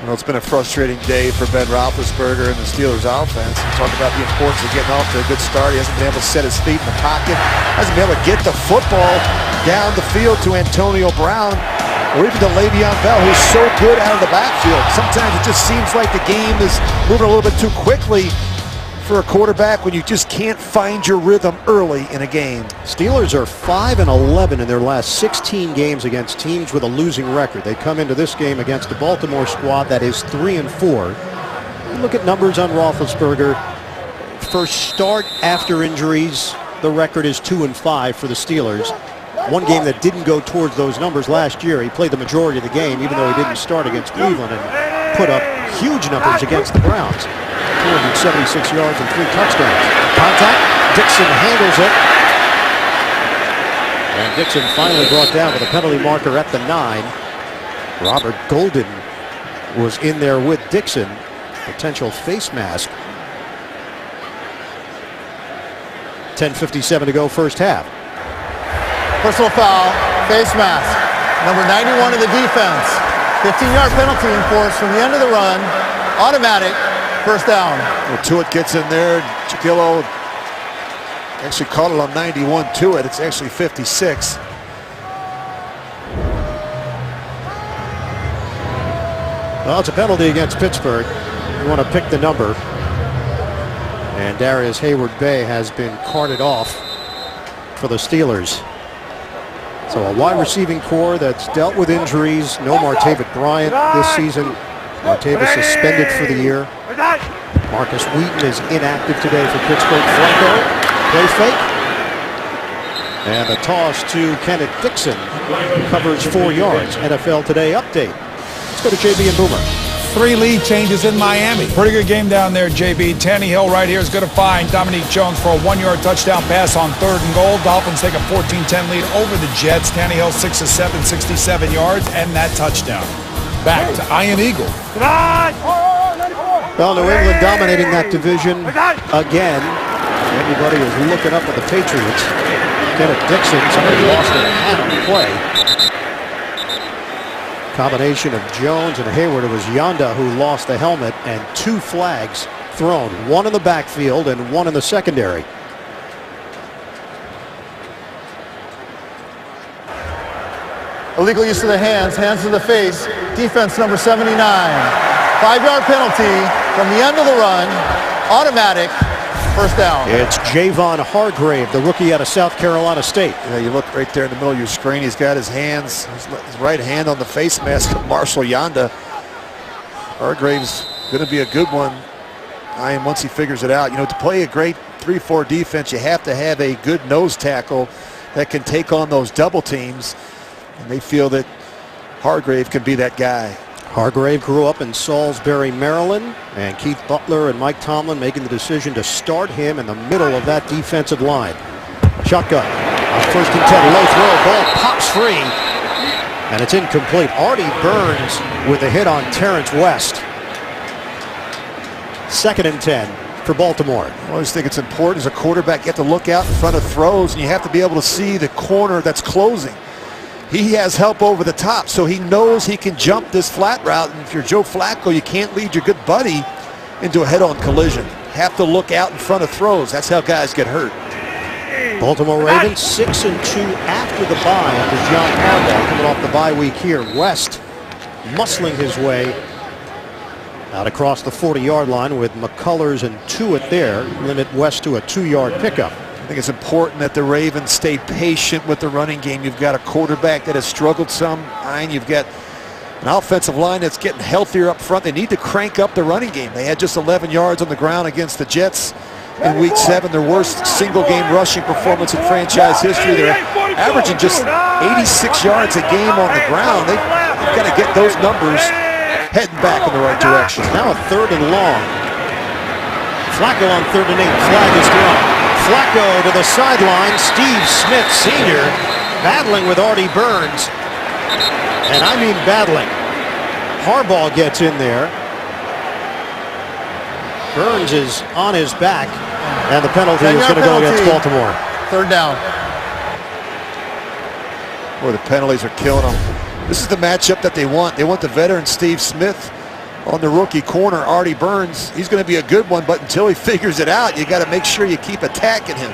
Well, it's been a frustrating day for Ben Roethlisberger and the Steelers offense. We talk about the importance of getting off to a good start. He hasn't been able to set his feet in the pocket. Hasn't been able to get the football down the field to Antonio Brown. or even to Le'Veon Bell, who's so good out of the backfield. Sometimes it just seems like the game is moving a little bit too quickly for a quarterback when you just can't find your rhythm early in a game. Steelers are 5-11 in their last 16 games against teams with a losing record. They come into this game against a Baltimore squad that is 3-4. Look at numbers on Roethlisberger. First start after injuries, the record is 2-5 for the Steelers. One game that didn't go towards those numbers last year. He played the majority of the game, even though he didn't start against Cleveland, and put up huge numbers against the Browns. 276 yards and 3 touchdowns. Contact. Dixon handles it. And Dixon finally brought down with a penalty marker at the 9. Robert Golden was in there with Dixon. Potential face mask. 10:57 to go first half. Personal foul, face mask. Number 91 of the defense. 15-yard penalty enforced from the end of the run. Automatic. First down. Well, Tuitt gets in there. Jaquillo actually caught it on 91 to it. It's actually 56. Well, it's a penalty against Pittsburgh. You want to pick the number. And Darius Hayward-Bay has been carted off for the Steelers. So a wide receiving core that's dealt with injuries. No Martavis Bryant this season. Martavis suspended for the year. Marcus Wheaton is inactive today for Pittsburgh. Flacco, play fake. And the toss to Kenneth Dixon, who covers 4 yards. NFL Today update. Let's go to JB and Boomer. 3 lead changes in Miami. Pretty good game down there, JB. Tannehill right here is going to find Dominique Jones for a 1-yard touchdown pass on 3rd and goal. Dolphins take a 14-10 lead over the Jets. Tannehill 6 of 7, 67 yards, and that touchdown. Back to Ian Eagle. Well, New England dominating that division again. Everybody is looking up at the Patriots. Kenneth Dixon, somebody lost a hat on the play. Combination of Jones and Hayward. It was Yanda who lost the helmet, and 2 flags thrown. 1 in the backfield and 1 in the secondary. Illegal use of the hands, hands to the face. Defense number 79. 5-yard penalty from the end of the run. Automatic. First down. It's Javon Hargrave, the rookie out of South Carolina State. Yeah, you look right there in the middle of your screen. He's got his hands, his right hand on the face mask of Marshall Yanda. Hargrave's going to be a good one. Once he figures it out. You know, to play a great 3-4 defense, you have to have a good nose tackle that can take on those double teams. And they feel that Hargrave can be that guy. Hargrave grew up in Salisbury, Maryland, and Keith Butler and Mike Tomlin making the decision to start him in the middle of that defensive line. Shotgun. First and 10, low throw, ball pops free, and it's incomplete. Artie Burns with a hit on Terrence West. 2nd and 10 for Baltimore. I always think it's important as a quarterback, you have to look out in front of throws, and you have to be able to see the corner that's closing. He has help over the top, so he knows he can jump this flat route. And if you're Joe Flacco, you can't lead your good buddy into a head-on collision. Have to look out in front of throws. That's how guys get hurt. Baltimore Ravens 6-2 after the bye after John Harbaugh coming off the bye week here. West muscling his way out across the 40-yard line with McCullers and Tuitt there. Limit West to a 2-yard pickup. I think it's important that the Ravens stay patient with the running game. You've got a quarterback that has struggled some, and you've got an offensive line that's getting healthier up front. They need to crank up the running game. They had just 11 yards on the ground against the Jets in Week 7, their worst single-game rushing performance in franchise history. They're averaging just 86 yards a game on the ground. They've got to get those numbers heading back in the right direction. Now a 3rd and long. Flacco on 3rd and 8. Flag is thrown. Flacco to the sideline. Steve Smith Sr. battling with Artie Burns. And I mean battling. Harbaugh gets in there. Burns is on his back. And the penalty is going to go against Baltimore. 3rd down. Boy, the penalties are killing them. This is the matchup that they want. They want the veteran Steve Smith on the rookie corner, Artie Burns. He's going to be a good one, but until he figures it out, you got to make sure you keep attacking him.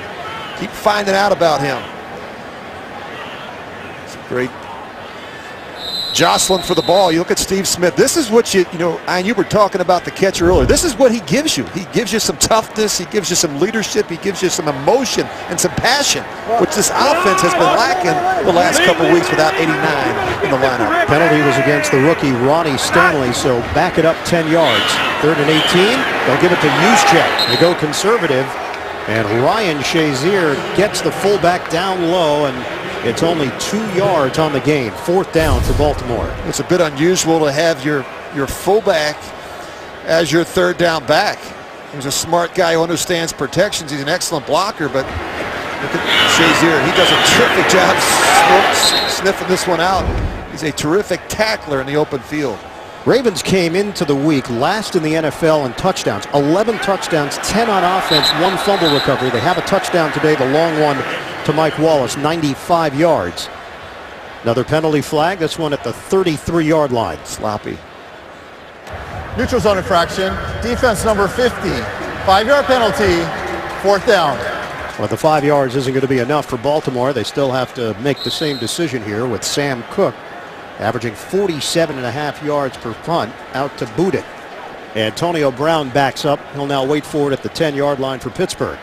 Keep finding out about him. It's a great jostling for the ball. You look at Steve Smith. This is what you know, and you were talking about the catcher earlier. This is what he gives you. He gives you some toughness. He gives you some leadership. He gives you some emotion and some passion, which this offense has been lacking the last couple of weeks without 89 in the lineup. Penalty was against the rookie Ronnie Stanley, so back it up 10 yards. 3rd and 18. They'll give it to Juszczyk. They go conservative, and Ryan Shazier gets the fullback down low, and it's only 2 yards on the gain. 4th down for Baltimore. It's a bit unusual to have your fullback as your 3rd down back. He's a smart guy who understands protections. He's an excellent blocker, but look at Shazier. He does a terrific job sniffing this one out. He's a terrific tackler in the open field. Ravens came into the week last in the NFL in touchdowns. 11 touchdowns, 10 on offense, 1 fumble recovery. They have a touchdown today, the long one to Mike Wallace, 95 yards. Another penalty flag, this one at the 33-yard line. Sloppy. Neutral zone infraction. Defense number 50. 5-yard penalty. 4th down. Well, the 5 yards isn't going to be enough for Baltimore. They still have to make the same decision here with Sam Cook averaging 47.5 yards per punt out to boot it. Antonio Brown backs up. He'll now wait for it at the 10-yard line for Pittsburgh.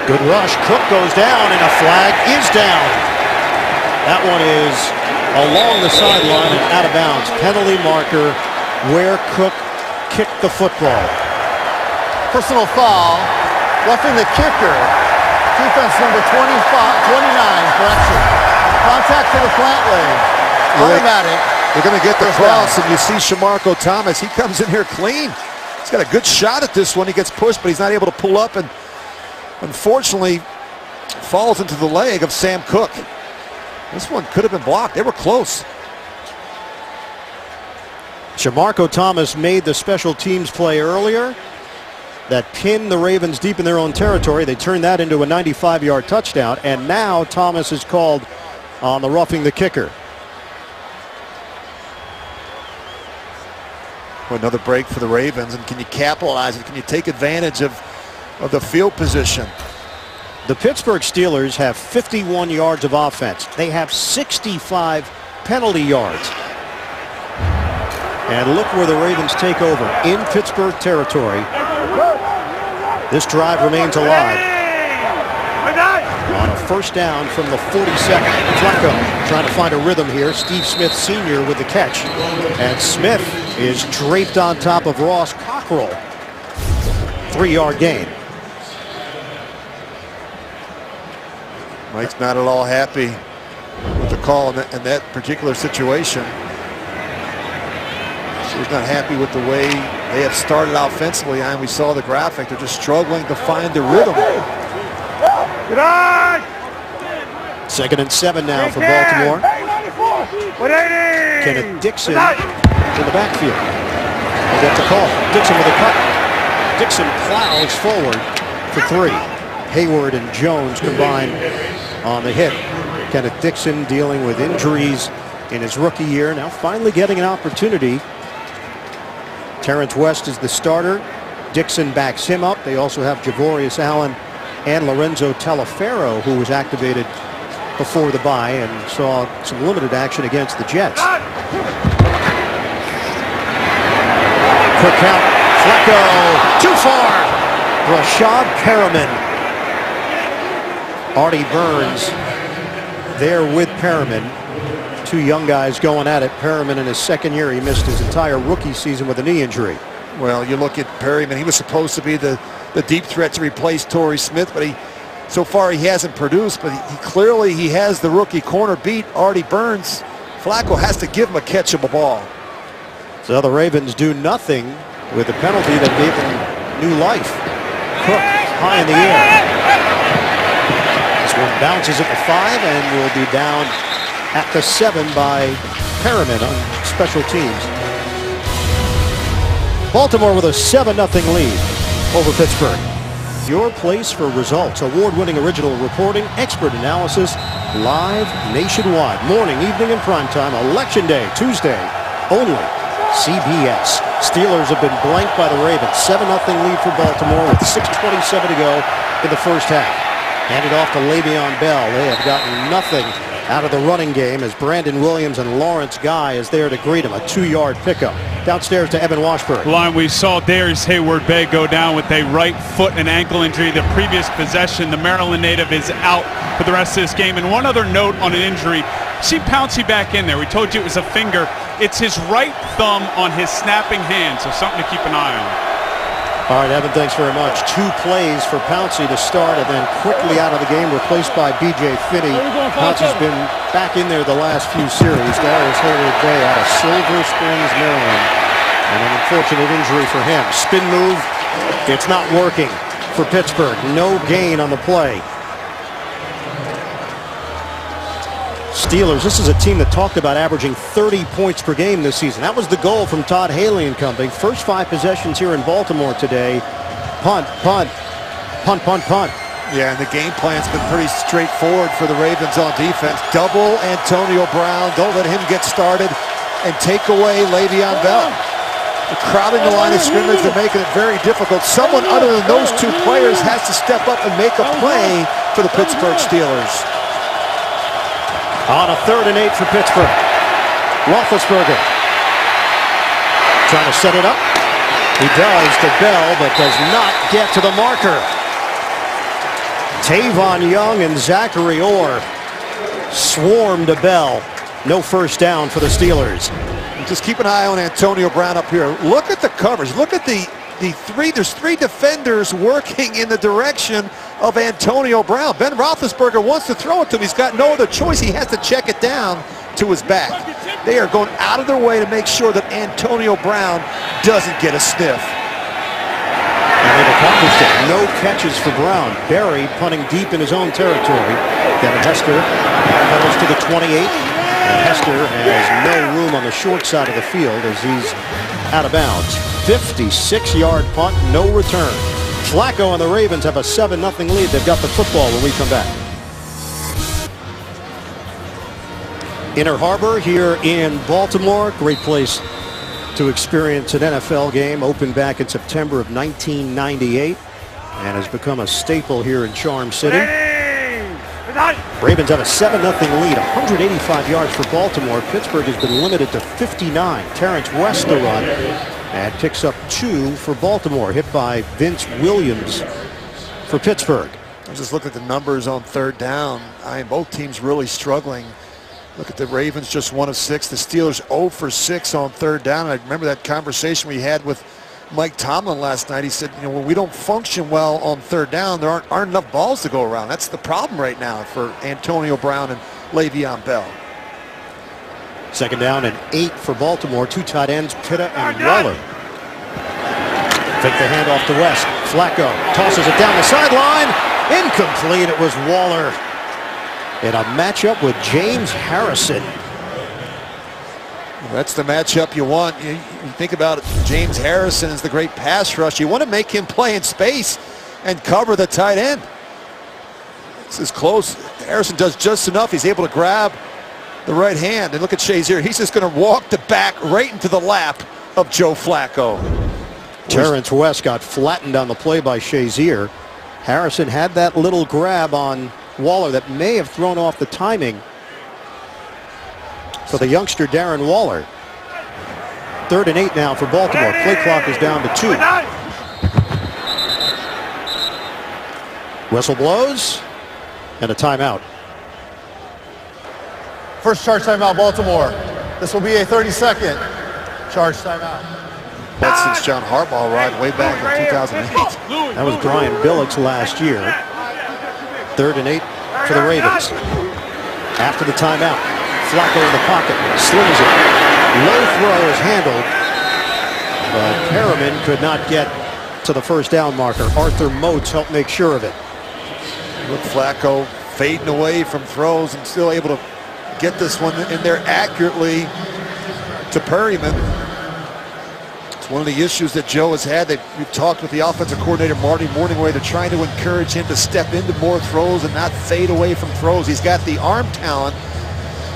Good rush. Cook goes down, and a flag is down. That one is along the sideline and out of bounds. Penalty marker where Cook kicked the football. Personal foul. Roughing the kicker. Defense number 29, correction. Contact to the plant leg. Automatic. They're going to get the cross, and you see Shamarko Thomas. He comes in here clean. He's got a good shot at this one. He gets pushed, but he's not able to pull up, and unfortunately falls into the leg of Sam Cook. This one could have been blocked. They were close. Shamarko Thomas made the special teams play earlier that pinned the Ravens deep in their own territory. They turned that into a 95-yard touchdown, and now Thomas is called on the roughing the kicker. Well, another break for the Ravens, and can you capitalize it? Can you take advantage of the field position? The Pittsburgh Steelers have 51 yards of offense. They have 65 penalty yards. And look where the Ravens take over in Pittsburgh territory. This drive remains alive. On a 1st down from the 42nd. Flacco trying to find a rhythm here. Steve Smith Sr. with the catch. And Smith is draped on top of Ross Cockrell. 3-yard gain. Mike's not at all happy with the call in that particular situation. He's not happy with the way they have started offensively, and we saw the graphic. They're just struggling to find the rhythm. 2nd and 7 now for Baltimore. Kenneth Dixon in the backfield. They get the call. Dixon with a cut. Dixon plows forward for 3. Hayward and Jones combined on the hit. Kenneth Dixon dealing with injuries in his rookie year, now finally getting an opportunity. Terrence West is the starter. Dixon backs him up. They also have Javorius Allen and Lorenzo Taliaferro, who was activated before the bye and saw some limited action against the Jets. Quick count. Flacco too far. Rashad Perriman. Artie Burns there with Perriman. 2 young guys going at it. Perriman in his 2nd year. He missed his entire rookie season with a knee injury. Well, you look at Perriman. He was supposed to be the deep threat to replace Torrey Smith, but so far he hasn't produced. But he clearly has the rookie corner beat. Artie Burns. Flacco has to give him a catchable ball. So the Ravens do nothing with the penalty that gave them new life. Cook high in the air. This one bounces at the 5 and will be down at the 7 by Perriman on special teams. Baltimore with a 7-0 lead over Pittsburgh. Your place for results, award-winning original reporting, expert analysis, live nationwide, morning, evening, and primetime, Election Day, Tuesday, only CBS. Steelers have been blanked by the Ravens. 7-0 lead for Baltimore with 6:27 to go in the 1st half. Handed off to Le'Veon Bell. They have gotten nothing out of the running game as Brandon Williams and Lawrence Guy is there to greet him. A 2-yard pickup. Downstairs to Evan Washburn. Line, we saw Darius Hayward-Bay go down with a right foot and ankle injury the previous possession. The Maryland native is out for the rest of this game. And one other note on an injury. See Pouncey back in there. We told you it was a finger. It's his right thumb on his snapping hand, so something to keep an eye on. All right, Evan, thanks very much. 2 plays for Pouncey to start and then quickly out of the game, replaced by B.J. Finney. Pouncey's been back in there the last few series. Darius Hayward-Bay out of Silver Springs, Maryland. And an unfortunate injury for him. Spin move, it's not working for Pittsburgh. No gain on the play. Steelers, this is a team that talked about averaging 30 points per game this season. That was the goal from Todd Haley and company. First 5 possessions here in Baltimore today. Punt, punt, punt, punt, punt. Yeah, and the game plan's been pretty straightforward for the Ravens on defense. Double Antonio Brown. Don't let him get started. And take away Le'Veon Bell. They're crowding the line of scrimmage. They're making it very difficult. Someone other than those 2 players has to step up and make a play for the Pittsburgh Steelers. On a 3rd and 8 for Pittsburgh. Roethlisberger trying to set it up. He does to Bell, but does not get to the marker. Tavon Young and Zachary Orr swarm to Bell. No first down for the Steelers. Just keep an eye on Antonio Brown up here. Look at the coverage. Look at the 3. There's 3 defenders working in the direction of Antonio Brown. Ben Roethlisberger wants to throw it to him. He's got no other choice. He has to check it down to his back. They are going out of their way to make sure that Antonio Brown doesn't get a sniff. And they've accomplished it. No catches for Brown. Barry punting deep in his own territory. Devin Hester puddles to the 28. And Hester has no room on the short side of the field as he's out of bounds. 56-yard punt, no return. Flacco and the Ravens have a 7-0 lead. They've got the football when we come back. Inner Harbor here in Baltimore. Great place to experience an NFL game. Opened back in September of 1998 and has become a staple here in Charm City. Ravens have a 7-0 lead. 185 yards for Baltimore. Pittsburgh has been limited to 59. Terrence West the run. And picks up 2 for Baltimore, hit by Vince Williams for Pittsburgh. I just look at the numbers on 3rd down. Both teams really struggling. Look at the Ravens, just 1 of 6. The Steelers 0 for 6 on 3rd down. I remember that conversation we had with Mike Tomlin last night. He said, when we don't function well on 3rd down, there aren't enough balls to go around. That's the problem right now for Antonio Brown and Le'Veon Bell. 2nd down and 8 for Baltimore. 2 tight ends, Pitta and Waller. Take the handoff to West. Flacco tosses it down the sideline. Incomplete. It was Waller in a matchup with James Harrison. That's the matchup you want. You think about it, James Harrison is the great pass rush. You want to make him play in space and cover the tight end. This is close. Harrison does just enough. He's able to grab the right hand. And look at Shazier. He's just going to walk the back right into the lap of Joe Flacco. Terrence West got flattened on the play by Shazier. Harrison had that little grab on Waller that may have thrown off the timing for the youngster Darren Waller. 3rd and 8 now for Baltimore. Play clock is down to 2. Whistle blows and a timeout. First charge timeout, Baltimore. This will be a 30-second charge timeout. That's since John Harbaugh arrived way back in 2008. That was Brian Billick's last year. 3rd and 8 for the Ravens. After the timeout, Flacco in the pocket, slings it. Low throw is handled, but Perriman could not get to the first down marker. Arthur Moats helped make sure of it. Look, Flacco fading away from throws and still able to get this one in there accurately to Perriman. It's one of the issues that Joe has had. We've talked with the offensive coordinator, Marty Morningway. They're trying to encourage him to step into more throws and not fade away from throws. He's got the arm talent.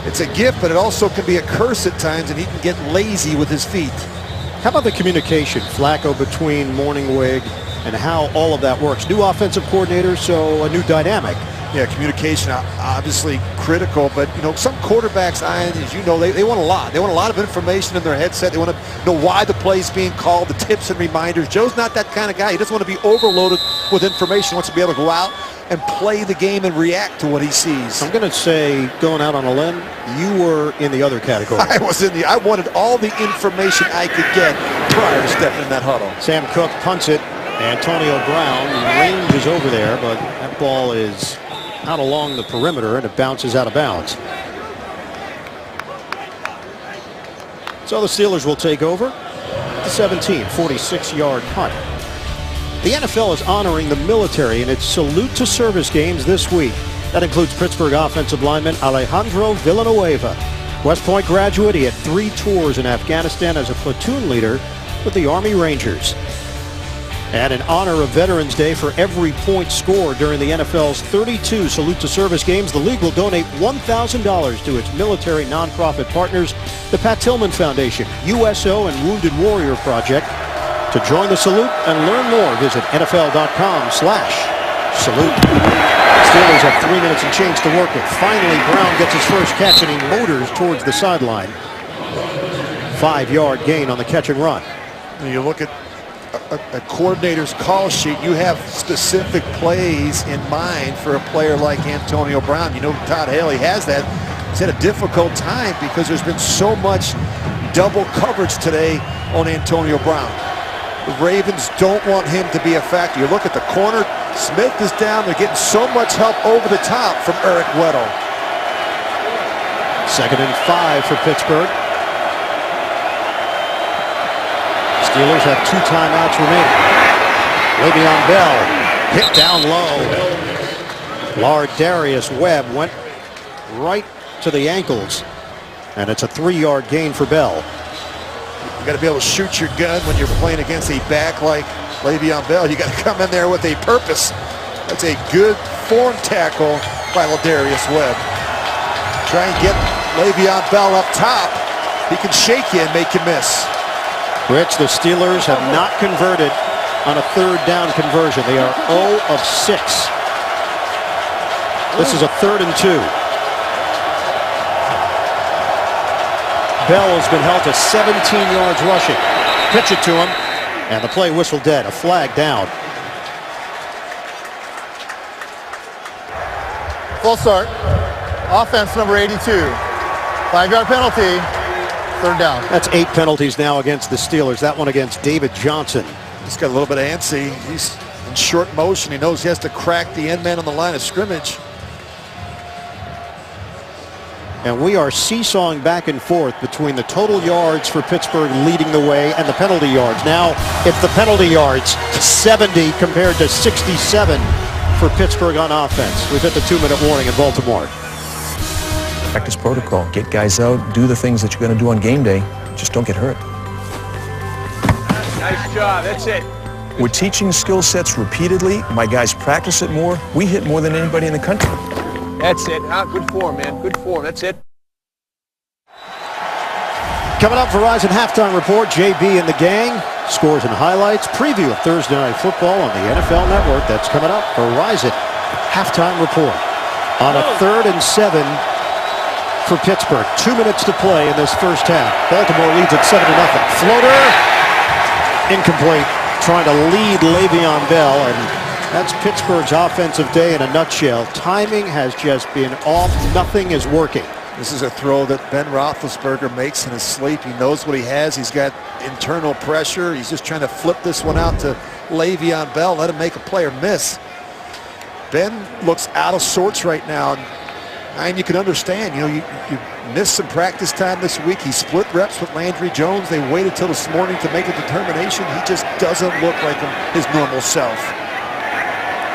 It's a gift, but it also can be a curse at times, and he can get lazy with his feet. How about the communication, Flacco, between Morningwig and how all of that works. New offensive coordinator, so a new dynamic. Yeah, communication obviously critical, but some quarterbacks, as you know, they want a lot. They want a lot of information in their headset. They want to know why the play's being called, the tips and reminders. Joe's not that kind of guy. He doesn't want to be overloaded with information. He wants to be able to go out and play the game and react to what he sees. I'm going to say, going out on a limb, you were in the other category. I wanted all the information I could get prior to stepping in that huddle. Sam Cook punts it. Antonio Brown ranges over there, but that ball is out along the perimeter and it bounces out of bounds. So the Steelers will take over the 17, 46-yard punt. The NFL is honoring the military in its salute to service games this week. That includes Pittsburgh offensive lineman Alejandro Villanueva. West Point graduate, he had 3 tours in Afghanistan as a platoon leader with the Army Rangers. And in honor of Veterans Day, for every point scored during the NFL's 32 Salute to Service games, the league will donate $1,000 to its military nonprofit partners, the Pat Tillman Foundation, USO, and Wounded Warrior Project. To join the salute and learn more, visit NFL.com/salute. Steelers have 3 minutes and change to work with. Finally, Brown gets his first catch and he motors towards the sideline. 5-yard gain on the catch and run. When you look at a coordinator's call sheet, you have specific plays in mind for a player like Antonio Brown. Todd Haley has that. He's had a difficult time because there's been so much double coverage today on Antonio Brown. The Ravens don't want him to be a factor. You look at the corner, Smith is down. They're getting so much help over the top from Eric Weddle. 2nd and 5 for Pittsburgh. Steelers have 2 timeouts remaining. Le'Veon Bell hit down low. Lardarius Webb went right to the ankles, and it's a 3-yard gain for Bell. You got to be able to shoot your gun when you're playing against a back like Le'Veon Bell. You got to come in there with a purpose. That's a good form tackle by Lardarius Webb. Try and get Le'Veon Bell up top. He can shake you and make you miss. Rich, the Steelers have not converted on a 3rd down conversion. They are 0 of 6. This is a 3rd and 2. Bell has been held to 17 yards rushing. Pitch it to him, and the play whistle dead. A flag down. Full start. Offense number 82. 5-yard penalty. 3rd down. That's 8 penalties now against the Steelers. That one against David Johnson. He's got a little bit of antsy. He's in short motion. He knows he has to crack the end man on the line of scrimmage. And we are seesawing back and forth between the total yards for Pittsburgh leading the way and the penalty yards. Now it's the penalty yards, 70 compared to 67 for Pittsburgh on offense. We've hit the 2-minute warning in Baltimore. Practice protocol. Get guys out, do the things that you're going to do on game day. Just don't get hurt. Nice job. That's it. We're teaching skill sets repeatedly. My guys practice it more. We hit more than anybody in the country. That's it. Good form, man. Good form. That's it. Coming up, Verizon Halftime Report, JB and the gang. Scores and highlights. Preview of Thursday Night Football on the NFL Network. That's coming up. Verizon Halftime Report. On a 3rd and 7 for Pittsburgh. 2 minutes to play in this first half. Baltimore leads at 7-0. Floater. Incomplete. Trying to lead Le'Veon Bell, and that's Pittsburgh's offensive day in a nutshell. Timing has just been off. Nothing is working. This is a throw that Ben Roethlisberger makes in his sleep. He knows what he has. He's got internal pressure. He's just trying to flip this one out to Le'Veon Bell, let him make a play or miss. Ben looks out of sorts right now. And you can understand, you missed some practice time this week. He split reps with Landry Jones. They waited till this morning to make a determination. He just doesn't look like his normal self.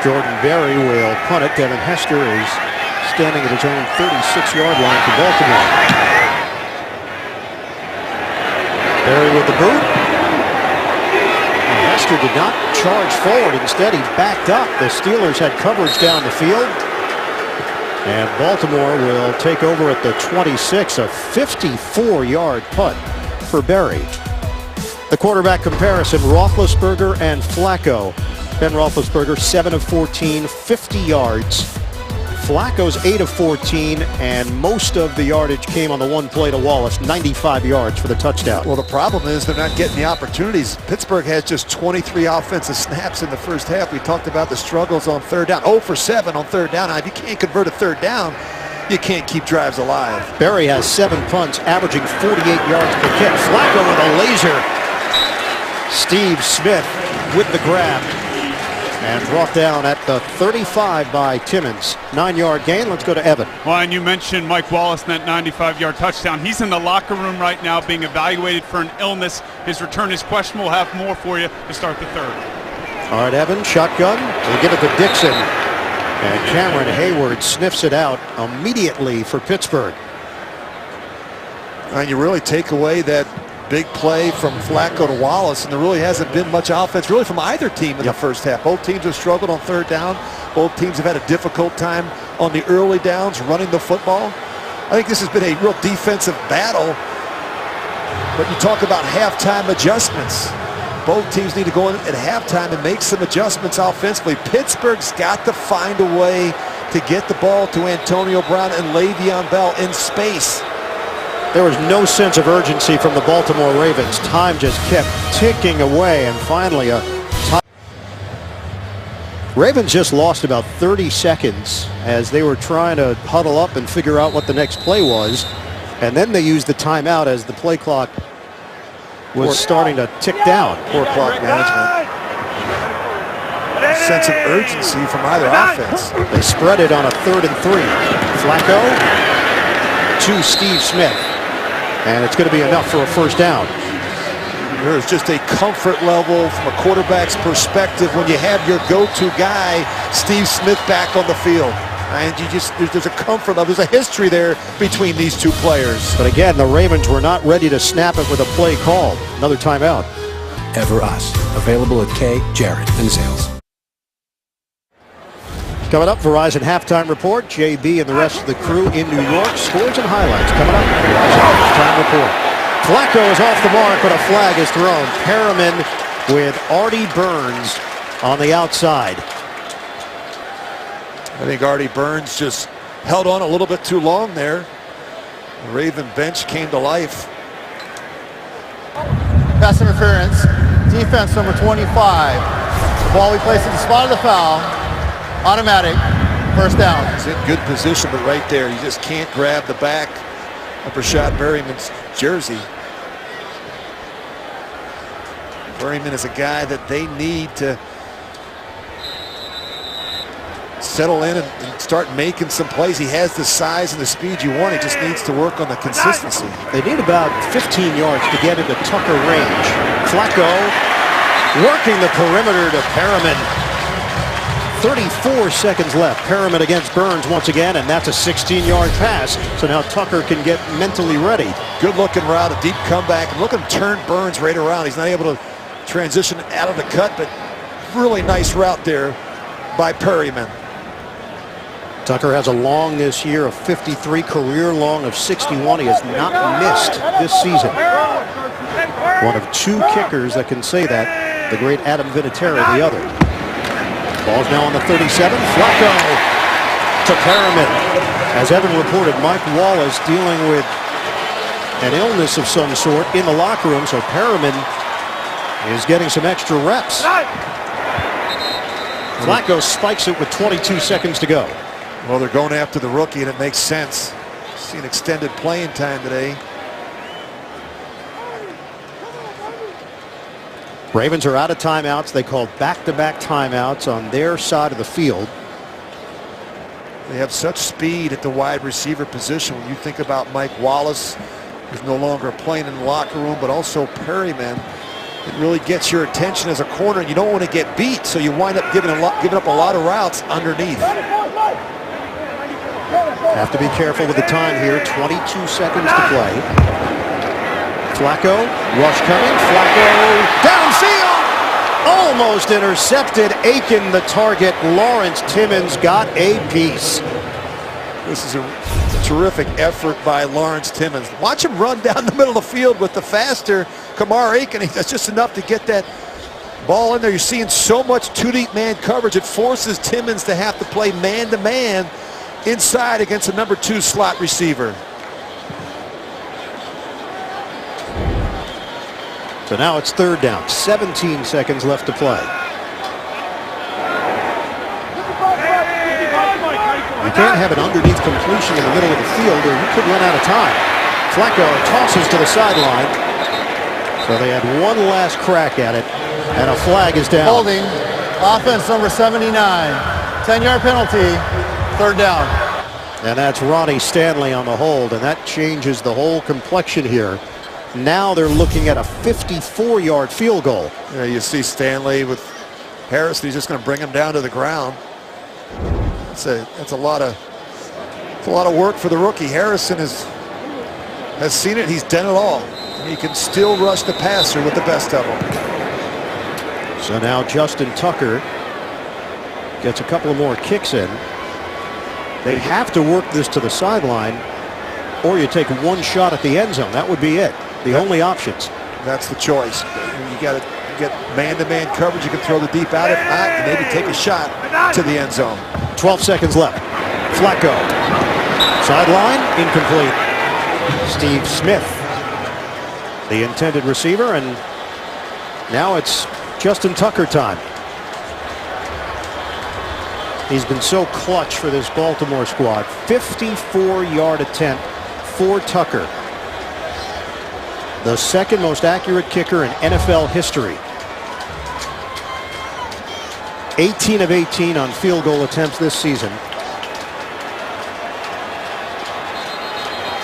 Jordan Berry will punt it. Devin Hester is standing at his own 36-yard line for Baltimore. Berry with the boot. And Hester did not charge forward. Instead, he backed up. The Steelers had coverage down the field. And Baltimore will take over at the 26, a 54-yard punt for Berry. The quarterback comparison, Roethlisberger and Flacco. Ben Roethlisberger, 7 of 14, 50 yards. Flacco's 8 of 14, and most of the yardage came on the one play to Wallace, 95 yards for the touchdown. Well, the problem is they're not getting the opportunities. Pittsburgh has just 23 offensive snaps in the first half. We talked about the struggles on third down. 0 for 7 on third down. Now, if you can't convert a third down, you can't keep drives alive. Berry has 7 punts, averaging 48 yards per kick. Flacco with a laser. Steve Smith with the grab. And brought down at the 35 by Timmons. 9-yard gain. Let's go to Evan. Well, and you mentioned Mike Wallace and that 95-yard touchdown. He's in the locker room right now being evaluated for an illness. His return is questionable. We'll have more for you to start the third. All right, Evan, shotgun. They give it to Dixon. And Cameron Hayward sniffs it out immediately for Pittsburgh. And you really take away that big play from Flacco to Wallace, and there really hasn't been much offense really from either team in the first half. Both teams have struggled on third down. Both teams have had a difficult time on the early downs running the football. I think this has been a real defensive battle. But you talk about halftime adjustments. Both teams need to go in at halftime and make some adjustments offensively. Pittsburgh's got to find a way to get the ball to Antonio Brown and Le'Veon Bell in space. There was no sense of urgency from the Baltimore Ravens. Time just kept ticking away, and finally a tie. Ravens just lost about 30 seconds as they were trying to huddle up and figure out what the next play was. And then they used the timeout as the play clock was starting to tick down. Poor clock management. Sense of urgency from either offense. They spread it on a 3rd and 3. Flacco to Steve Smith. And it's going to be enough for a first down. There's just a comfort level from a quarterback's perspective when you have your go-to guy, Steve Smith, back on the field. And there's a comfort level. There's a history there between these two players. But again, the Ravens were not ready to snap it with a play called. Another timeout. Ever Us. Available at Kay, Jarrett, and Zales. Coming up, Verizon halftime report. JB and the rest of the crew in New York. Scores and highlights coming up. Verizon halftime report. Flacco is off the mark, but a flag is thrown. Perriman with Artie Burns on the outside. I think Artie Burns just held on a little bit too long there. The Raven bench came to life. Pass interference. Defense number 25. The ball we placed at the spot of the foul. Automatic. First down. He's in good position, but right there, you just can't grab the back of Rashad Berryman's jersey. Berryman is a guy that they need to settle in and start making some plays. He has the size and the speed you want. He just needs to work on the consistency. They need about 15 yards to get into Tucker range. Flacco working the perimeter to Perriman. 34 seconds left. Perriman against Burns once again, and that's a 16-yard pass. So now Tucker can get mentally ready. Good looking route, a deep comeback. And look at him turn Burns right around. He's not able to transition out of the cut, but really nice route there by Perriman. Tucker has a long this year of 53, career long of 61. He has not missed this season. One of 2 kickers that can say that. The great Adam Vinatieri, the other. Ball's now on the 37. Flacco to Perriman. As Evan reported, Mike Wallace dealing with an illness of some sort in the locker room, so Perriman is getting some extra reps. Flacco spikes it with 22 seconds to go. Well, they're going after the rookie, and it makes sense. Seen extended playing time today. Ravens are out of timeouts. They called back-to-back timeouts on their side of the field. They have such speed at the wide receiver position. When you think about Mike Wallace, who's no longer playing in the locker room, but also Perriman, it really gets your attention as a corner, and you don't want to get beat, so you wind up giving up a lot of routes underneath. Have to be careful with the time here. 22 seconds to play. Flacco, rush coming. Flacco downfield, almost intercepted. Aiken the target. Lawrence Timmons got a piece. This is a terrific effort by Lawrence Timmons. Watch him run down the middle of the field with the faster Kamar Aiken. That's just enough to get that Ball in there. You're seeing so much two-deep man coverage. It forces Timmons to have to play man-to-man inside against a number 2 slot receiver. So now it's 3rd down. 17 seconds left to play. You can't have an underneath completion in the middle of the field or you could run out of time. Flacco tosses to the sideline. So they had one last crack at it, and a flag is down. Holding. Offense number 79. 10-yard penalty. 3rd down. And that's Ronnie Stanley on the hold, and that changes the whole complexion here. Now they're looking at a 54-yard field goal. Yeah, you see Stanley with Harrison. He's just going to bring him down to the ground. That's a lot of work for the rookie. Harrison has seen it. He's done it all. And he can still rush the passer with the best of them. So now Justin Tucker gets a couple of more kicks in. They have to work this to the sideline, or you take one shot at the end zone. That would be it. The only options. That's the choice. You got to get man-to-man coverage. You can throw the deep out. If not, and maybe take a shot to the end zone. 12 seconds left. Flacco. Sideline, incomplete. Steve Smith, the intended receiver, and now it's Justin Tucker time. He's been so clutch for this Baltimore squad. 54-yard attempt for Tucker. The second most accurate kicker in NFL history. 18 of 18 on field goal attempts this season.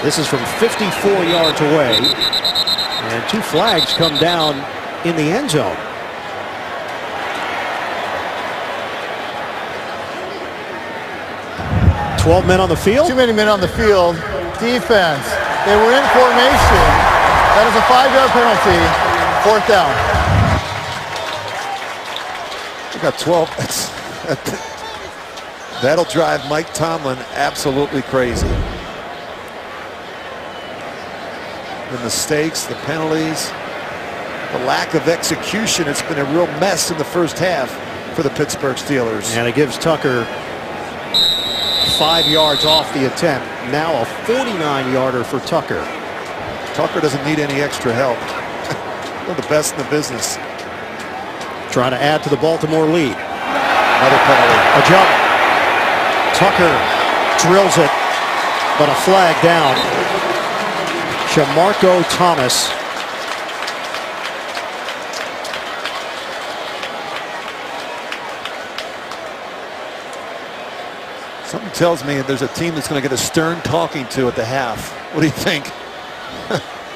This is from 54 yards away. And 2 flags come down in the end zone. "12 men on the field." Too many men on the field. Defense. They were in formation. That is a 5-yard penalty. 4th down. We got 12. That'll drive Mike Tomlin absolutely crazy. The mistakes, the penalties, the lack of execution. It's been a real mess in the first half for the Pittsburgh Steelers. And it gives Tucker 5 yards off the attempt. Now a 49-yarder for Tucker. Tucker doesn't need any extra help. One of the best in the business. Trying to add to the Baltimore lead. Another penalty. A jump. Tucker drills it, but a flag down. Shamarko Thomas. Something tells me there's a team that's going to get a stern talking to at the half. What do you think?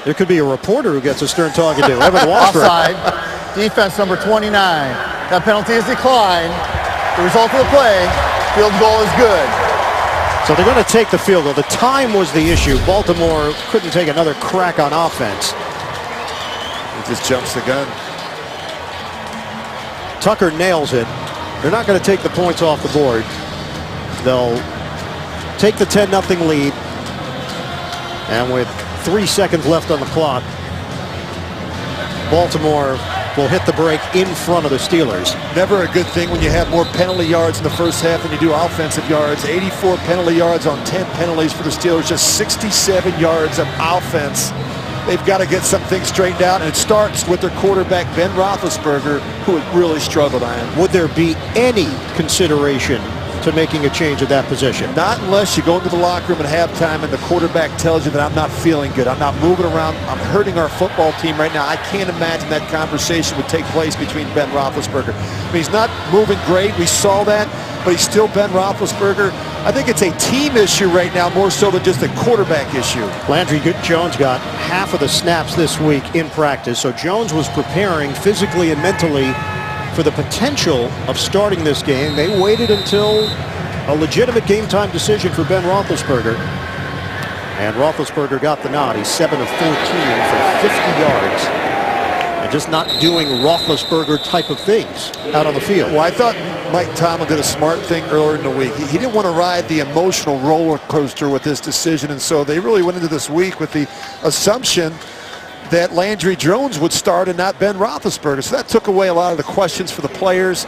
There could be a reporter who gets a stern talking to. Evan Wallstrom. Offside. Defense number 29. That penalty is declined. The result of the play, field goal is good. So they're going to take the field goal. The time was the issue. Baltimore couldn't take another crack on offense. He just jumps the gun. Tucker nails it. They're not going to take the points off the board. They'll take the 10-0 lead. And with 3 seconds left on the clock, Baltimore will hit the break in front of the Steelers. Never a good thing when you have more penalty yards in the first half than you do offensive yards. 84 penalty yards on 10 penalties for the Steelers, just 67 yards of offense. They've got to get some things straightened out, and it starts with their quarterback, Ben Roethlisberger, who had really struggled on. Would there be any consideration to making a change at that position? Not unless you go into the locker room at halftime and the quarterback tells you that I'm not feeling good. I'm not moving around. I'm hurting our football team right now. I can't imagine that conversation would take place between Ben Roethlisberger. I mean, he's not moving great. We saw that, but he's still Ben Roethlisberger. I think it's a team issue right now, more so than just a quarterback issue. Landry Jones got half of the snaps this week in practice, so Jones was preparing physically and mentally for the potential of starting this game. They waited until a legitimate game-time decision for Ben Roethlisberger. And Roethlisberger got the nod. He's 7 of 14 for 50 yards. And just not doing Roethlisberger type of things out on the field. Well, I thought Mike Tomlin did a smart thing earlier in the week. He didn't want to ride the emotional roller coaster with this decision, and so they really went into this week with the assumption that Landry Jones would start and not Ben Roethlisberger. So that took away a lot of the questions for the players.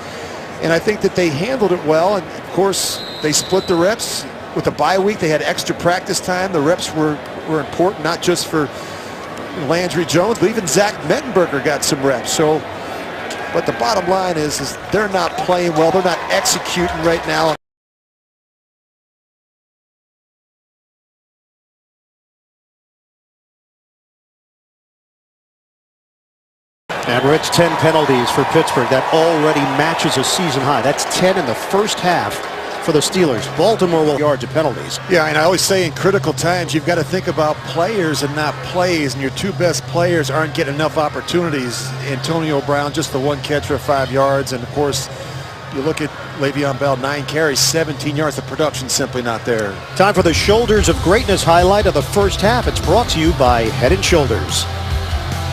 And I think that they handled it well. And of course, they split the reps. With the bye week, they had extra practice time. The reps were important, not just for Landry Jones, but even Zach Mettenberger got some reps. So, but the bottom line is they're not playing well. They're not executing right now. And Rich, 10 penalties for Pittsburgh. That already matches a season high. That's 10 in the first half for the Steelers. Baltimore will yards of penalties. Yeah, and I always say in critical times, you've got to think about players and not plays, and your two best players aren't getting enough opportunities. Antonio Brown, just the one catch for 5 yards, and of course, you look at Le'Veon Bell, 9 carries, 17 yards. The production's simply not there. Time for the Shoulders of Greatness highlight of the first half. It's brought to you by Head & Shoulders.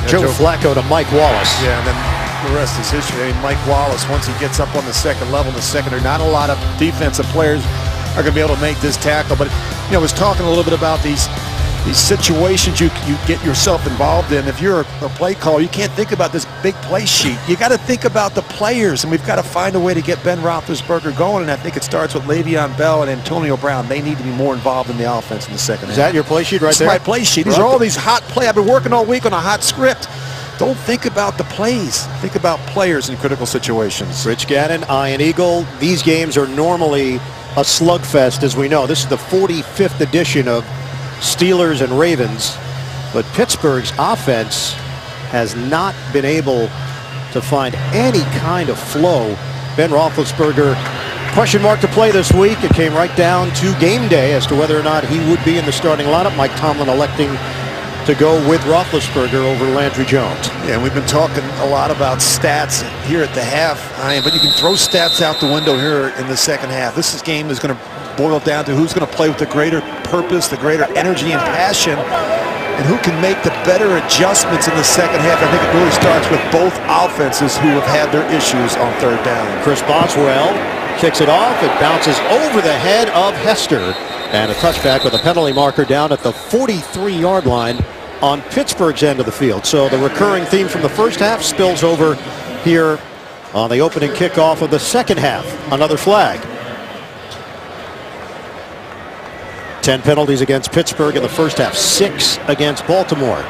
Joe Flacco to Mike Wallace. Yeah, and then the rest is history. I mean, Mike Wallace, once he gets up on the second level in the secondary, not a lot of defensive players are going to be able to make this tackle. But, you know, I was talking a little bit about these situations you get yourself involved in. If you're a play caller, you can't think about this big play sheet. You got to think about the players, and we've got to find a way to get Ben Roethlisberger going, and I think it starts with Le'Veon Bell and Antonio Brown. They need to be more involved in the offense in the second half. Is that your play sheet right there? That's my play sheet. These are all these hot plays. I've been working all week on a hot script. Don't think about the plays. Think about players in critical situations. Rich Gannon, Iron Eagle. These games are normally a slugfest, as we know. This is the 45th edition of Steelers and Ravens, but Pittsburgh's offense has not been able to find any kind of flow. Ben Roethlisberger, question mark to play this week. It came right down to game day as to whether or not he would be in the starting lineup. Mike Tomlin electing to go with Roethlisberger over Landry Jones. Yeah, and we've been talking a lot about stats here at the half, but you can throw stats out the window here in the second half. This game is going to boil down to who's going to play with the greater purpose, the greater energy and passion, and who can make the better adjustments in the second half. I think it really starts with both offenses who have had their issues on third down. Chris Boswell kicks it off. It bounces over the head of Hester. And a touchback with a penalty marker down at the 43-yard line on Pittsburgh's end of the field. So the recurring theme from the first half spills over here on the opening kickoff of the second half. Another flag. 10 penalties against Pittsburgh in the first half, 6 against Baltimore.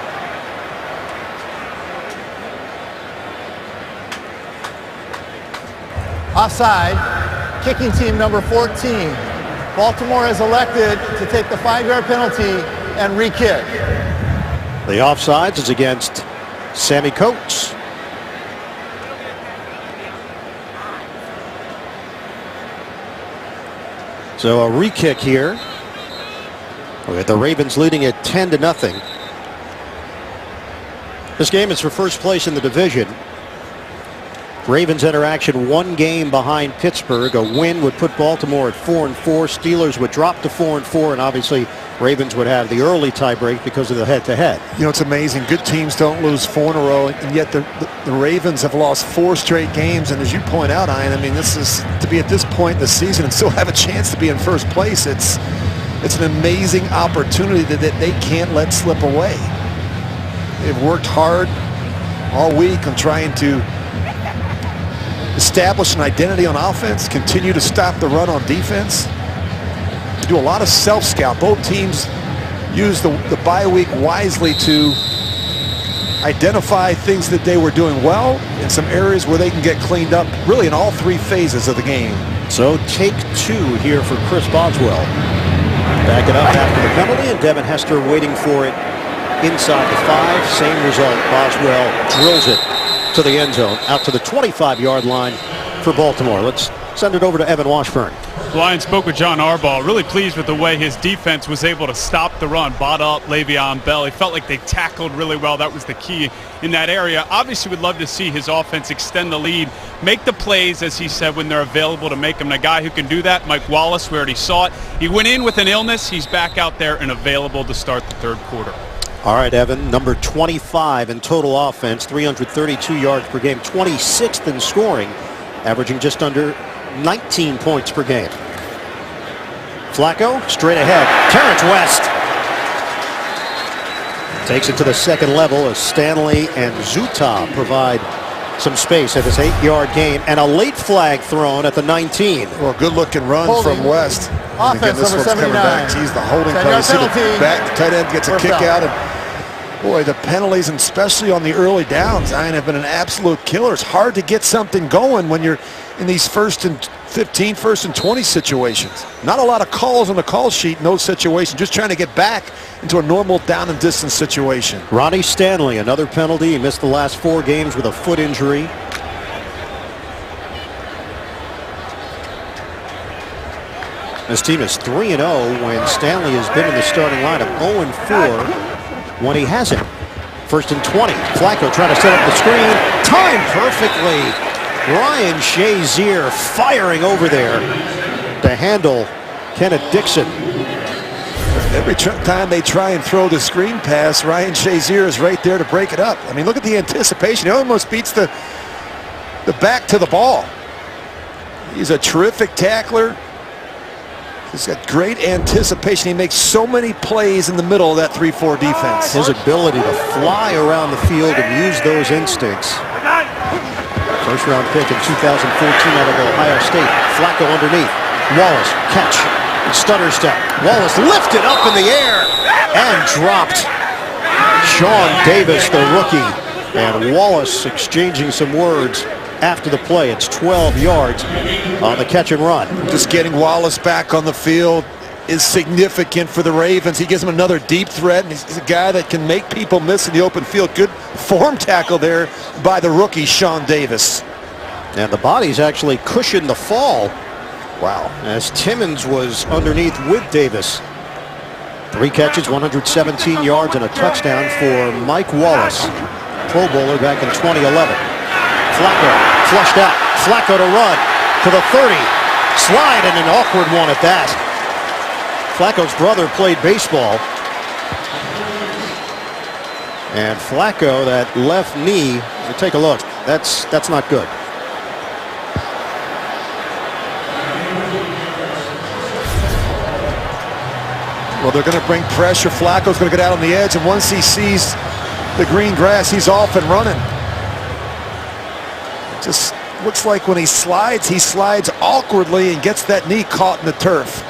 Offside, kicking team number 14. Baltimore has elected to take the 5-yard penalty and re-kick. The offsides is against Sammy Coates. So a re-kick here. With the Ravens leading at 10-0. This game is for first place in the division. Ravens interaction 1 game behind Pittsburgh. A win would put Baltimore at 4-4. Steelers would drop to 4-4, and obviously Ravens would have the early tiebreak because of the head-to-head. You know, it's amazing. Good teams don't lose 4 in a row, and yet the Ravens have lost 4 straight games. And as you point out, Ian, I mean, this is to be at this point in the season and still have a chance to be in first place. It's an amazing opportunity that they can't let slip away. They've worked hard all week on trying to establish an identity on offense, continue to stop the run on defense, do a lot of self-scout. Both teams use the bye week wisely to identify things that they were doing well and some areas where they can get cleaned up, really in all 3 phases of the game. So take 2 here for Chris Boswell. Back it up after the penalty, and Devin Hester waiting for it inside the 5. Same result. Boswell drills it to the end zone, out to the 25-yard line for Baltimore. Let's send it over to Evan Washburn. Lions spoke with John Harbaugh, really pleased with the way his defense was able to stop the run, bought up Le'Veon Bell. He felt like they tackled really well. That was the key in that area. Obviously, would love to see his offense extend the lead, make the plays, as he said, when they're available to make them. The guy who can do that, Mike Wallace, we already saw it. He went in with an illness. He's back out there and available to start the third quarter. All right, Evan, number 25 in total offense, 332 yards per game, 26th in scoring, averaging just under 19 points per game. Flacco straight ahead. Terrence West. Takes it to the second level as Stanley and Zuta provide some space at this 8-yard gain, and a late flag thrown at the 19. Well, good looking run Holding. from West. And Offense, this number one's coming 79. back. Geez, the holding 10-yard play. You see the penalty. back, the tight end gets a First kick down. out. And boy, the penalties, and especially on the early downs, Zion, have been an absolute killer. It's hard to get something going when you're in these 1st and 15, 1st and 20 situations. Not a lot of calls on the call sheet in those situations. Just trying to get back into a normal down and distance situation. Ronnie Stanley, another penalty. He missed the last 4 games with a foot injury. This team is 3-0 when Stanley has been in the starting lineup, 0-4 when he hasn't. 1st and 20. Flacco trying to set up the screen. Timed perfectly. Ryan Shazier firing over there to handle Kenneth Dixon. Every time they try and throw the screen pass, Ryan Shazier is right there to break it up. I mean, look at the anticipation. He almost beats the back to the ball. He's a terrific tackler. He's got great anticipation. He makes so many plays in the middle of that 3-4 defense. His ability to fly around the field and use those instincts. First round pick in 2014 out of Ohio State. Flacco underneath. Wallace, catch. Stutter step. Wallace lifted up in the air and dropped. Sean Davis, the rookie, and Wallace exchanging some words after the play. It's 12 yards on the catch and run. Just getting Wallace back on the field is significant for the Ravens. He gives them another deep threat, and he's a guy that can make people miss in the open field. Good form tackle there by the rookie, Sean Davis. And the bodies actually cushioned the fall. Wow. As Timmons was underneath with Davis. 3 catches, 117 yards, and a touchdown for Mike Wallace, Pro Bowler back in 2011. Flacco flushed out. Flacco to run to the 30. Slide, and an awkward one at that. Flacco's brother played baseball. And Flacco, that left knee, take a look. That's not good. Well, they're going to bring pressure. Flacco's going to get out on the edge, and once he sees the green grass, he's off and running. Just looks like when he slides awkwardly and gets that knee caught in the turf.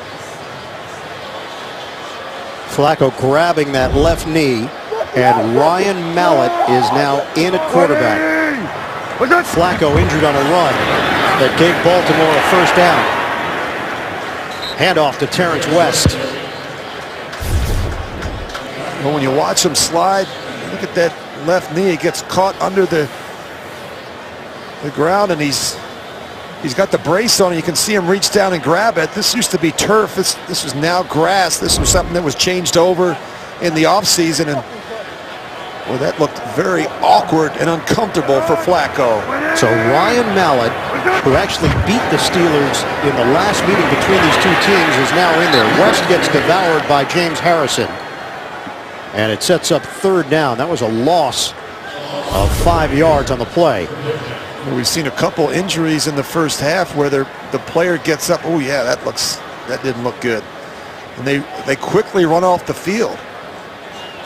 Flacco grabbing that left knee, and Ryan Mallett is now in at quarterback. Flacco injured on a run that gave Baltimore a first down. Handoff to Terrence West. Well, when you watch him slide, look at that left knee. He gets caught under the ground, and he's got the brace on. You can see him reach down and grab it. This used to be turf. This is now grass. This was something that was changed over in the offseason, and well, that looked very awkward and uncomfortable for Flacco. So Ryan Mallett, who actually beat the Steelers in the last meeting between these two teams, is now in there. West gets devoured by James Harrison, and it sets up 3rd down. That was a loss of 5 yards on the play. We've seen a couple injuries in the first half where the player gets up. Oh yeah, that didn't look good, and they quickly run off the field.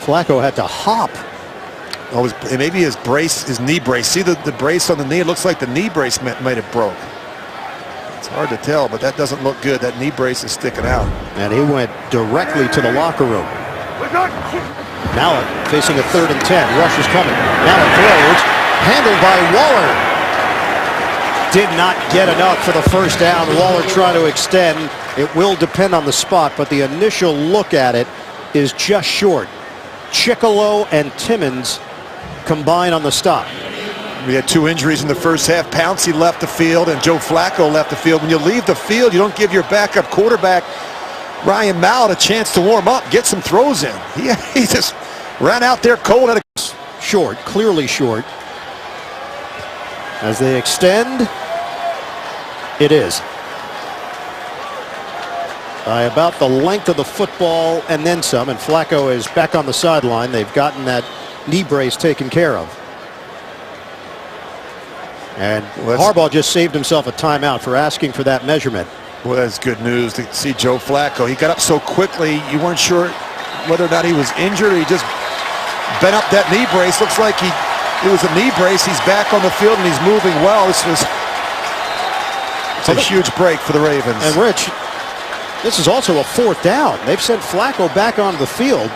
Flacco had to hop. Oh, maybe his knee brace. See the brace on the knee? It looks like the knee brace might have broke. It's hard to tell, but that doesn't look good. That knee brace is sticking out. And he went directly to the locker room. Mallett facing a 3rd and 10. Rush is coming. Mallett throws. Handled by Waller. Did not get enough for the first down. Waller trying to extend. It will depend on the spot, but the initial look at it is just short. Chickalo and Timmons combine on the stop. We had 2 injuries in the first half. Pouncey left the field and Joe Flacco left the field. When you leave the field, you don't give your backup quarterback Ryan Mallett a chance to warm up, get some throws in. He just ran out there cold. Short, clearly short. As they extend, it is. By about the length of the football and then some, and Flacco is back on the sideline. They've gotten that knee brace taken care of. And Harbaugh just saved himself a timeout for asking for that measurement. Well, that's good news to see Joe Flacco. He got up so quickly, you weren't sure whether or not he was injured or he just bent up that knee brace. Looks like it was a knee brace. He's back on the field and he's moving well. It's a huge break for the Ravens. And Rich, this is also a 4th down. They've sent Flacco back onto the field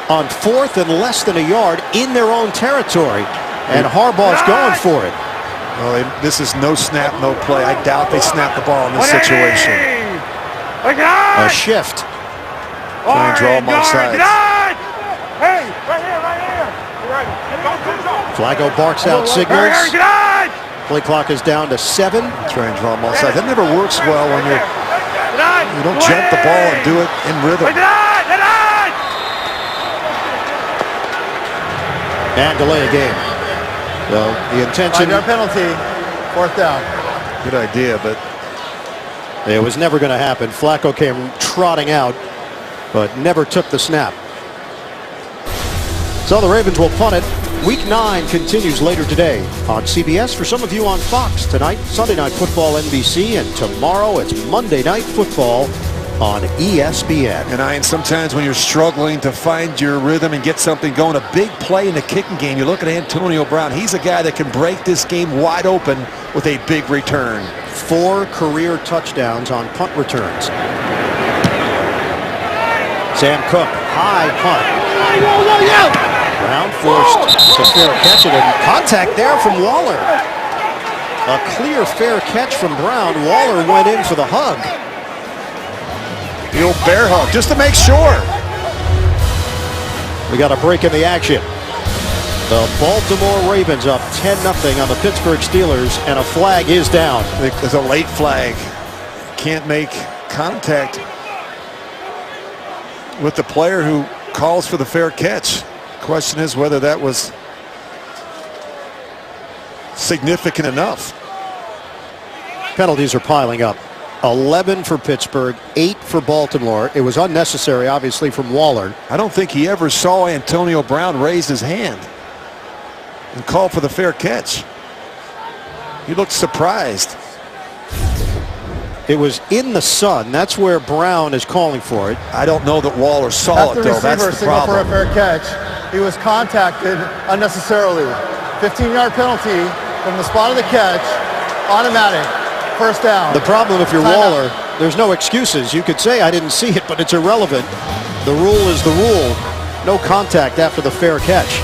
on 4th and less than a yard in their own territory. And Harbaugh's going for it. Well, this is no snap, no play. I doubt they snap the ball in this situation. A shift. Try and draw them off sides. Hey, right here. Flacco barks out signals. Play clock is down to 7. Try and draw them off sides. That never works well when you don't jump the ball and do it in rhythm. And delay a game. So the intention. Penalty, 4th down. Good idea, but it was never going to happen. Flacco came trotting out, but never took the snap. So the Ravens will punt it. Week 9 continues later today on CBS. For some of you on Fox tonight, Sunday Night Football NBC, and tomorrow it's Monday Night Football on ESPN. And sometimes when you're struggling to find your rhythm and get something going, a big play in the kicking game, you look at Antonio Brown. He's a guy that can break this game wide open with a big return. 4 career touchdowns on punt returns. Sam Cook, high punt. Brown forced to fair catch it, and contact there from Waller. A clear fair catch from Brown. Waller went in for the hug. The old bear hug, just to make sure. We got a break in the action. The Baltimore Ravens up 10-0 on the Pittsburgh Steelers, and a flag is down. There's a late flag. Can't make contact with the player who calls for the fair catch. Question is whether that was significant enough. Penalties are piling up. 11 for Pittsburgh, 8 for Baltimore. It was unnecessary, obviously, from Waller. I don't think he ever saw Antonio Brown raise his hand and call for the fair catch. He looked surprised. It was in the sun. That's where Brown is calling for it. I don't know that Waller saw it, though. That's the problem. For a fair catch. He was contacted unnecessarily. 15-yard penalty from the spot of the catch. Automatic. 1st down. The problem, if you're Waller, there's no excuses. You could say, I didn't see it, but it's irrelevant. The rule is the rule. No contact after the fair catch.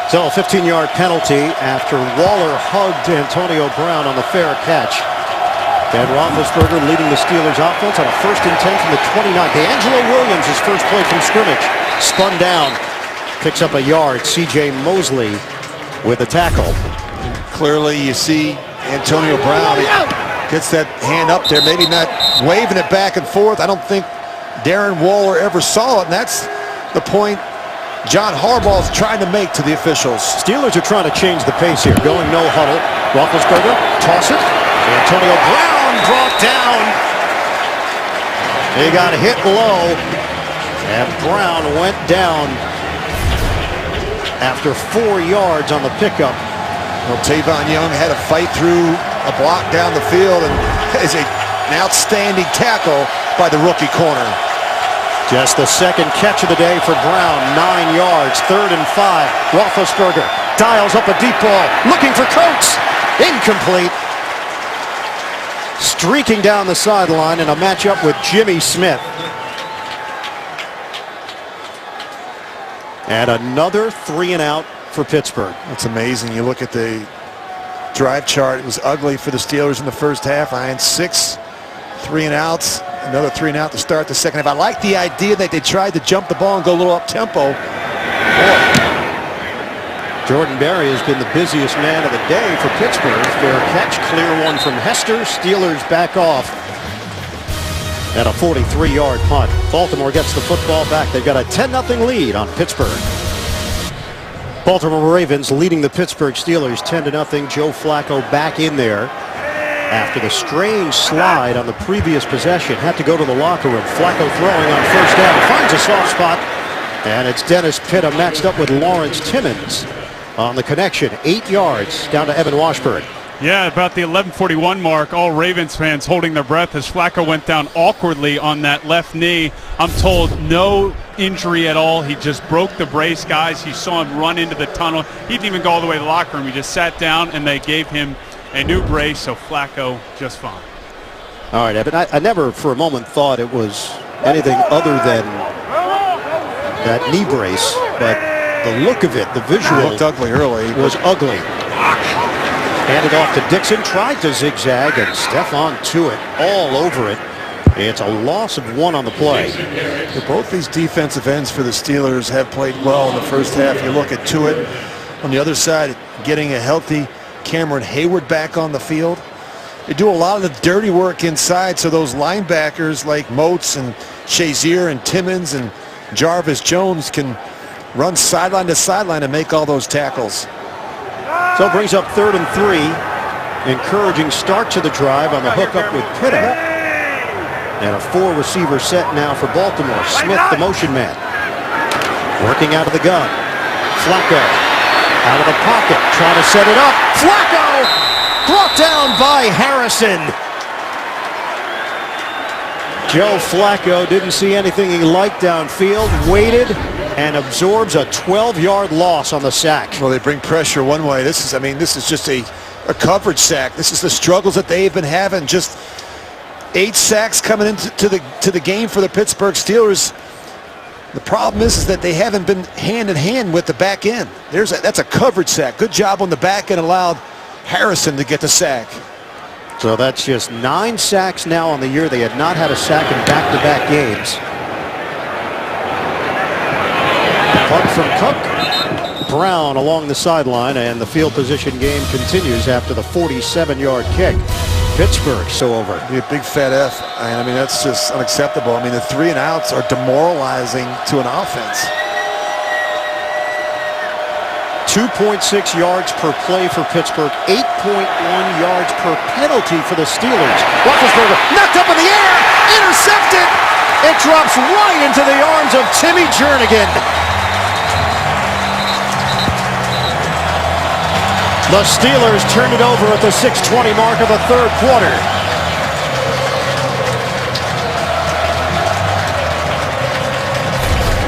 So a 15-yard penalty after Waller hugged Antonio Brown on the fair catch. Ben Roethlisberger leading the Steelers offense on a 1st and 10 from the 29. D'Angelo Williams, his first play from scrimmage, spun down, picks up a yard. C.J. Mosley with a tackle. Clearly you see Antonio Brown gets that hand up there, maybe not waving it back and forth. I don't think Darren Waller ever saw it, and that's the point John Harbaugh is trying to make to the officials. Steelers are trying to change the pace here, going no huddle. Roethlisberger, toss it. Antonio Brown brought down. He got hit low, and Brown went down after 4 yards on the pickup. Well, Tavon Young had to fight through a block down the field, and is an outstanding tackle by the rookie corner. Just the 2nd catch of the day for Brown. 9 yards, 3rd and 5. Roethlisberger dials up a deep ball, looking for Coates. Incomplete. Streaking down the sideline in a matchup with Jimmy Smith. And another 3 and out for Pittsburgh. That's amazing. You look at the drive chart. It was ugly for the Steelers in the first half. 6 3 and outs. Another 3 and out to start the second half. I like the idea that they tried to jump the ball and go a little up-tempo. Jordan Berry has been the busiest man of the day for Pittsburgh. Fair catch, clear one from Hester. Steelers back off at a 43-yard punt. Baltimore gets the football back. They've got a 10-0 lead on Pittsburgh. Baltimore Ravens leading the Pittsburgh Steelers 10-0. Joe Flacco back in there after the strange slide on the previous possession. Had to go to the locker room. Flacco throwing on 1st down. Finds a soft spot. And it's Dennis Pitta matched up with Lawrence Timmons on the connection. 8 yards down to Evan Washburn. Yeah, about the 11:41 mark, all Ravens fans holding their breath as Flacco went down awkwardly on that left knee. I'm told no injury at all. He just broke the brace, guys. You saw him run into the tunnel. He didn't even go all the way to the locker room. He just sat down, and they gave him a new brace, so Flacco just fine. All right, Evan, I never for a moment thought it was anything other than that knee brace, but the look of it, the visual, looked ugly early. Was ugly. Handed off to Dixon, tried to zigzag, and Stephon Tuitt all over it. It's a loss of 1 on the play. Both these defensive ends for the Steelers have played well in the first half. You look at Tuitt on the other side, getting a healthy Cameron Hayward back on the field. They do a lot of the dirty work inside, so those linebackers like Moats and Shazier and Timmons and Jarvis Jones can run sideline to sideline and make all those tackles. So it brings up 3rd and 3. Encouraging start to the drive on the hookup with Pittem. And a 4-receiver set now for Baltimore. Smith, the motion man. Working out of the gun. Flacco out of the pocket, trying to set it up. Flacco brought down by Harrison. Joe Flacco didn't see anything he liked downfield, waited, and absorbs a 12-yard loss on the sack. Well, they bring pressure one way. This is just a coverage sack. This is the struggles that they've been having. Just 8 sacks coming into the game for the Pittsburgh Steelers. The problem is that they haven't been hand in hand with the back end. That's a coverage sack. Good job on the back end, allowed Harrison to get the sack. So that's just 9 sacks now on the year. They had not had a sack in back-to-back games. Punt from Cook. Brown along the sideline, and the field position game continues after the 47-yard kick. Pittsburgh so over. Be a big fat F. I mean, that's just unacceptable. I mean, the 3 and outs are demoralizing to an offense. 2.6 yards per play for Pittsburgh, 8.1 yards per penalty for the Steelers. Roethlisberger knocked up in the air, intercepted. It drops right into the arms of Timmy Jernigan. The Steelers turned it over at the 6:20 mark of the 3rd quarter.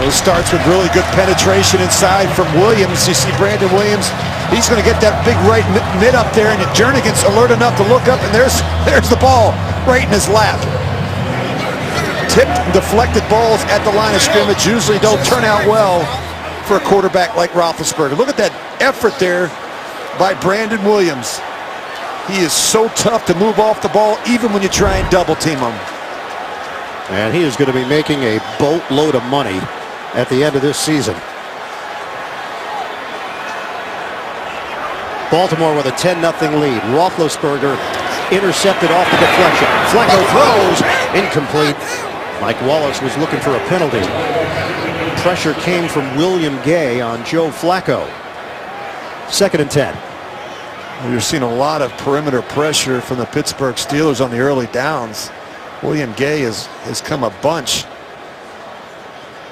It starts with really good penetration inside from Williams. You see Brandon Williams. He's going to get that big right mid up there, and Jernigan's alert enough to look up, and there's the ball right in his lap. Tipped, deflected balls at the line of scrimmage usually don't turn out well for a quarterback like Roethlisberger. Look at that effort there by Brandon Williams. He is so tough to move off the ball even when you try and double team him. And he is going to be making a boatload of money at the end of this season. Baltimore with a 10-0 lead. Roethlisberger intercepted off the deflection. Flacco throws, incomplete. Mike Wallace was looking for a penalty. Pressure came from William Gay on Joe Flacco. 2nd and 10. You're seeing a lot of perimeter pressure from the Pittsburgh Steelers on the early downs. William Gay has come a bunch.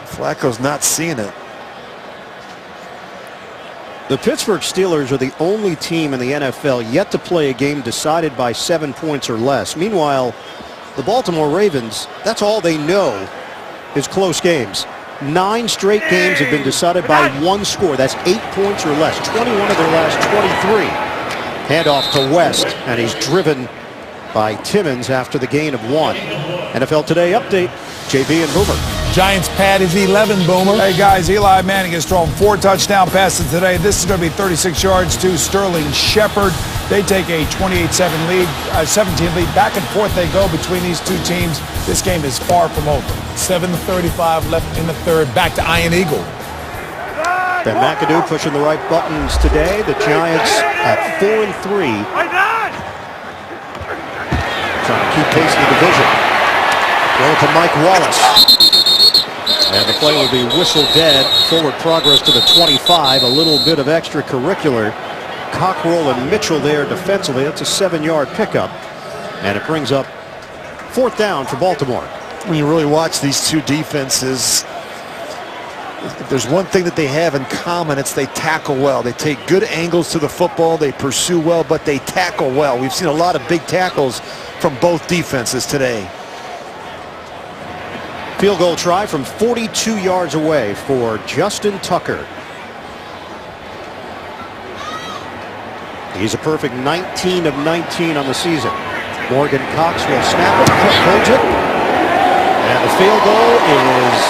Flacco's not seeing it. The Pittsburgh Steelers are the only team in the NFL yet to play a game decided by 7 points or less. Meanwhile, the Baltimore Ravens, that's all they know is close games. 9 straight games have been decided by 1 score. That's 8 points or less. 21 of their last 23. Handoff to West, and he's driven by Timmons after the gain of 1. NFL Today update, JB and Boomer. Giants pad is 11, Boomer. Hey, guys, Eli Manning has thrown 4 touchdown passes today. This is going to be 36 yards to Sterling Shepard. They take a 28-17 lead. Back and forth they go between these two teams. This game is far from over. 7:35 left in the 3rd. Back to Iron Eagle. Ben McAdoo pushing the right buttons today. The Giants at 4-3. Trying to keep pace in the division. Going to Mike Wallace. And the play will be whistled dead. Forward progress to the 25. A little bit of extracurricular. Cockrell and Mitchell there defensively. That's a 7-yard pickup. And it brings up 4th down for Baltimore. When you really watch these two defenses, If there's one thing that they have in common, it's they tackle well. They take good angles to the football. They pursue well, but they tackle well. We've seen a lot of big tackles from both defenses today. Field goal try from 42 yards away for Justin Tucker. He's a perfect 19 of 19 on the season. Morgan Cox will snap it, holds it, and the field goal is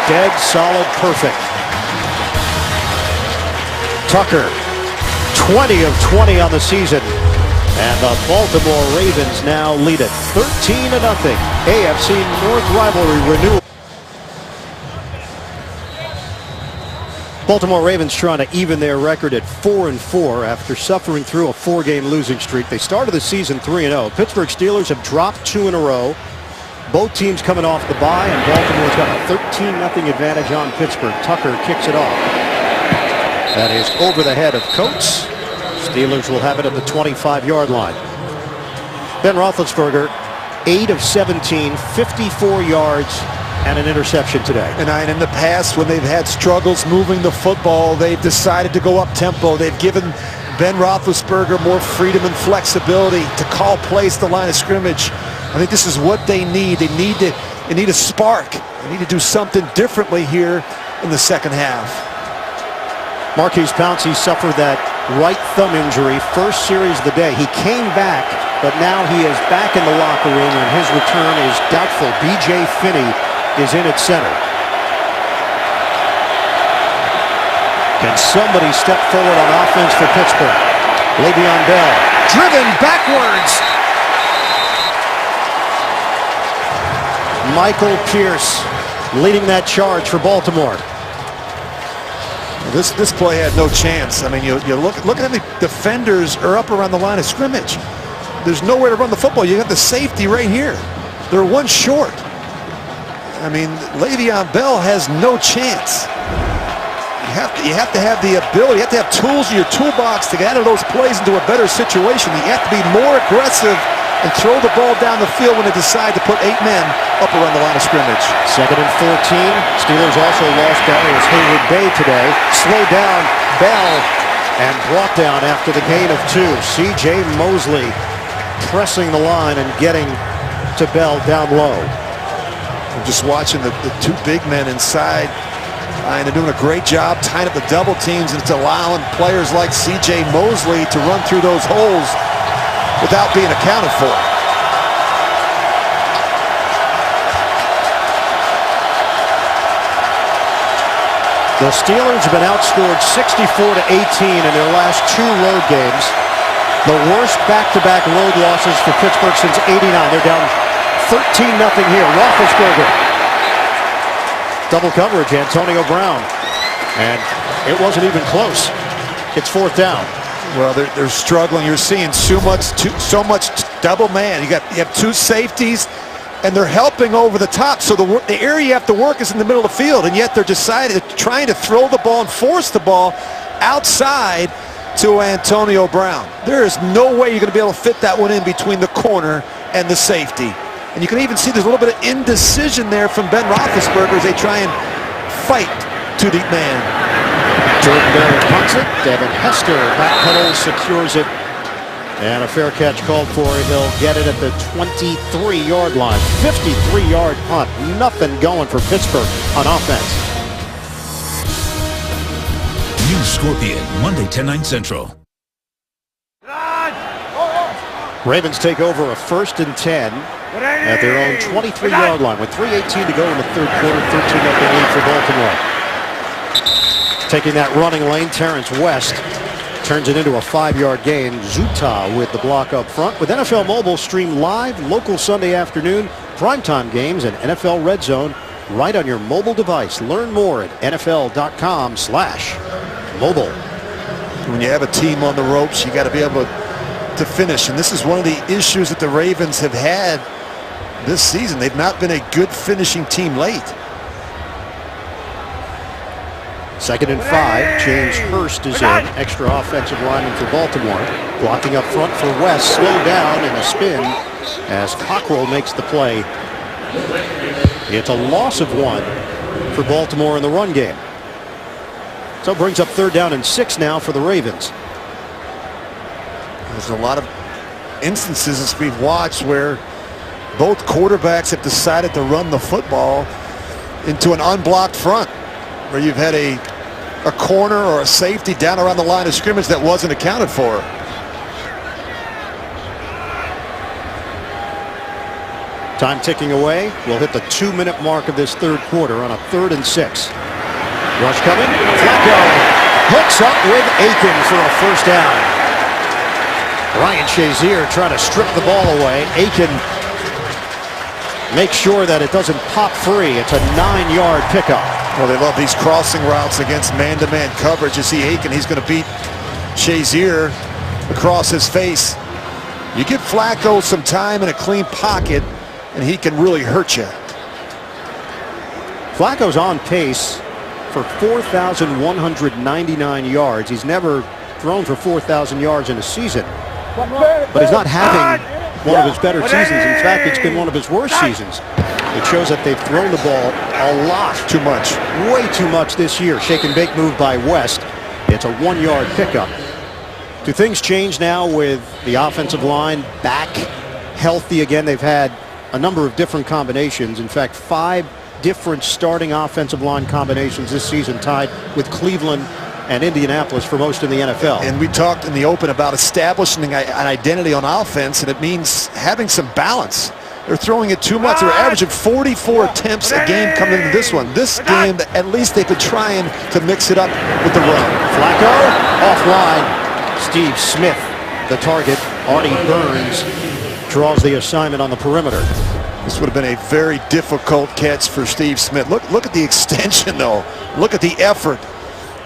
dead solid perfect. Tucker, 20 of 20 on the season, and the Baltimore Ravens now lead it 13-0. AFC North rivalry renewal. Baltimore Ravens trying to even their record at 4-4 after suffering through a 4-game losing streak. They started the season 3-0. Pittsburgh Steelers have dropped 2 in a row. Both teams coming off the bye, and Baltimore's got a 13-0 advantage on Pittsburgh. Tucker kicks it off. That is over the head of Coates. Steelers will have it at the 25-yard line. Ben Roethlisberger, 8 of 17, 54 yards, and an interception today. And in the past, when they've had struggles moving the football, they've decided to go up tempo. They've given Ben Roethlisberger more freedom and flexibility to call plays at the line of scrimmage. I think this is what they need. They need a spark. They need to do something differently here in the second half. Marquise Pouncey suffered that right thumb injury first series of the day. He came back, but now he is back in the locker room, and his return is doubtful. B.J. Finney is in at center. Can somebody step forward on offense for Pittsburgh? Le'Veon Bell, driven backwards. Michael Pierce leading that charge for Baltimore. This play had no chance. I mean, you look at how the defenders are up around the line of scrimmage. There's nowhere to run the football. You got the safety right here. They're one short. I mean, Le'Veon Bell has no chance. You have to have the ability, you have to have tools in your toolbox to get out of those plays into a better situation. You have to be more aggressive and throw the ball down the field when they decide to put 8 men up around the line of scrimmage. 2nd and 14. Steelers also lost Darius Hayward Bay today. Slowed down Bell and brought down after the gain of 2. C.J. Mosley pressing the line and getting to Bell down low. I'm just watching the 2 big men inside. And they're doing a great job tying up the double teams, and it's allowing players like C.J. Mosley to run through those holes without being accounted for. The Steelers have been outscored 64-18 in their last 2 road games. The worst back-to-back road losses for Pittsburgh since '89. They're down 13-0 here. Roethlisberger. Double coverage, Antonio Brown. And it wasn't even close. It's 4th down. Well, they're struggling. You're seeing so much double man. You have 2 safeties, and they're helping over the top. So the area you have to work is in the middle of the field, and yet they're trying to throw the ball and force the ball outside to Antonio Brown. There is no way you're going to be able to fit that one in between the corner and the safety. And you can even see there's a little bit of indecision there from Ben Roethlisberger as they try and fight to the man. Jordan Berry punts it. Devin Hester backpedals, secures it. And a fair catch called for. He'll get it at the 23-yard line. 53-yard punt. Nothing going for Pittsburgh on offense. New Scorpion, Monday, 10/9 Central. Ravens take over a 1st and 10 at their own 23-yard line with 3:18 to go in the 3rd quarter. 13-0 lead for Baltimore. Taking that running lane, Terrence West turns it into a 5-yard gain. Zuta with the block up front. With NFL Mobile, stream live local Sunday afternoon primetime games and NFL Red Zone right on your mobile device. Learn more at NFL.com/mobile. When you have a team on the ropes, you got to be able to finish, and this is one of the issues that the Ravens have had this season. They've not been a good finishing team late. 2nd and 5. James Hurst is in. Extra offensive lineman for Baltimore. Blocking up front for West. Slowed down in a spin as Cockrell makes the play. It's a loss of 1. for Baltimore in the run game. So it brings up 3rd down and 6 now for the Ravens. There's a lot of instances as we've watched where both quarterbacks have decided to run the football into an unblocked front, where you've had a corner or a safety down around the line of scrimmage that wasn't accounted for. Time ticking away. We'll hit the 2-minute mark of this 3rd quarter on a 3rd and 6. Rush coming. Flacco hooks up with Aiken for a 1st down. Ryan Shazier trying to strip the ball away. Aiken makes sure that it doesn't pop free. It's a 9-yard pickup. Well, they love these crossing routes against man-to-man coverage. You see Aiken, he's going to beat Shazier across his face. You give Flacco some time in a clean pocket, and he can really hurt you. Flacco's on pace for 4,199 yards. He's never thrown for 4,000 yards in a season. But he's not having one of his better seasons. In fact, it's been one of his worst seasons. It shows that they've thrown the ball a lot. Too much. Way too much this year. Shake and bake move by West. It's a 1-yard pickup. Do things change now with the offensive line back healthy again? They've had a number of different combinations. In fact, 5 different starting offensive line combinations this season, tied with Cleveland and Indianapolis for most in the NFL. And we talked in the open about establishing an identity on offense, and it means having some balance. They're throwing it too much. They're averaging 44 attempts a game coming into this one. This game, at least they could try to mix it up with the run. Flacco offline. Steve Smith, the target. Artie Burns draws the assignment on the perimeter. This would have been a very difficult catch for Steve Smith. Look at the extension, though. Look at the effort.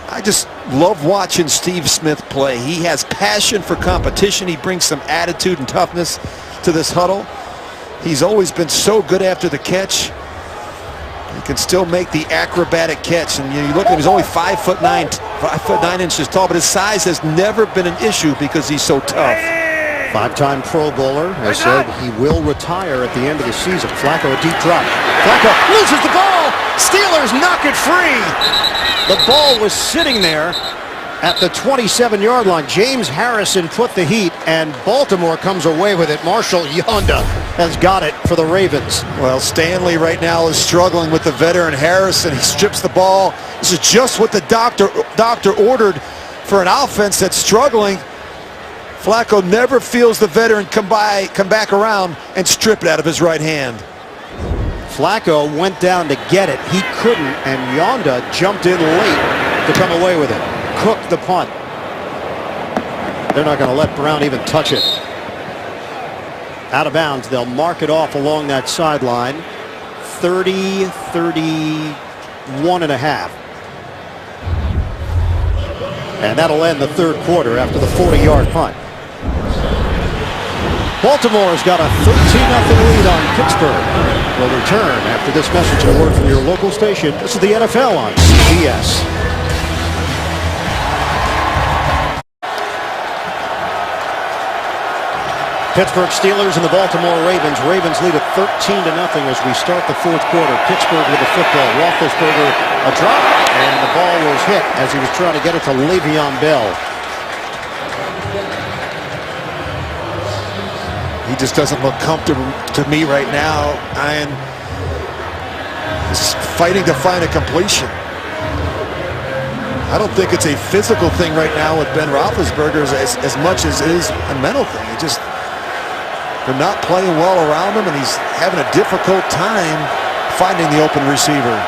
I just love watching Steve Smith play. He has passion for competition. He brings some attitude and toughness to this huddle. He's always been so good after the catch. He can still make the acrobatic catch. And you look at him, he's only 5'9", 5'9" inches tall, but his size has never been an issue because he's so tough. 5-time Pro Bowler has said he will retire at the end of the season. Flacco, a deep drop. Flacco loses the ball. Steelers knock it free. The ball was sitting there at the 27-yard line. James Harrison put the heat, and Baltimore comes away with it. Marshall Yonda has got it for the Ravens. Well, Stanley right now is struggling with the veteran Harrison. He strips the ball. This is just what the doctor ordered for an offense that's struggling. Flacco never feels the veteran come back around and strip it out of his right hand. Flacco went down to get it. He couldn't, and Yonda jumped in late to come away with it. Cooked the punt. They're not going to let Brown even touch it. Out of bounds. They'll mark it off along that sideline. 30-31.5. And that'll end the 3rd quarter after the 40-yard punt. Baltimore's got a 13-0 lead on Pittsburgh. We'll return after this message and a word from your local station. This is the NFL on CBS. Pittsburgh Steelers and the Baltimore Ravens. Ravens lead at 13-0 as we start the 4th quarter. Pittsburgh with the football. Roethlisberger a drop, and the ball was hit as he was trying to get it to Le'Veon Bell. He just doesn't look comfortable to me right now. And he's fighting to find a completion. I don't think it's a physical thing right now with Ben Roethlisberger as much as it is a mental thing. They're not playing well around him, and he's having a difficult time finding the open receiver.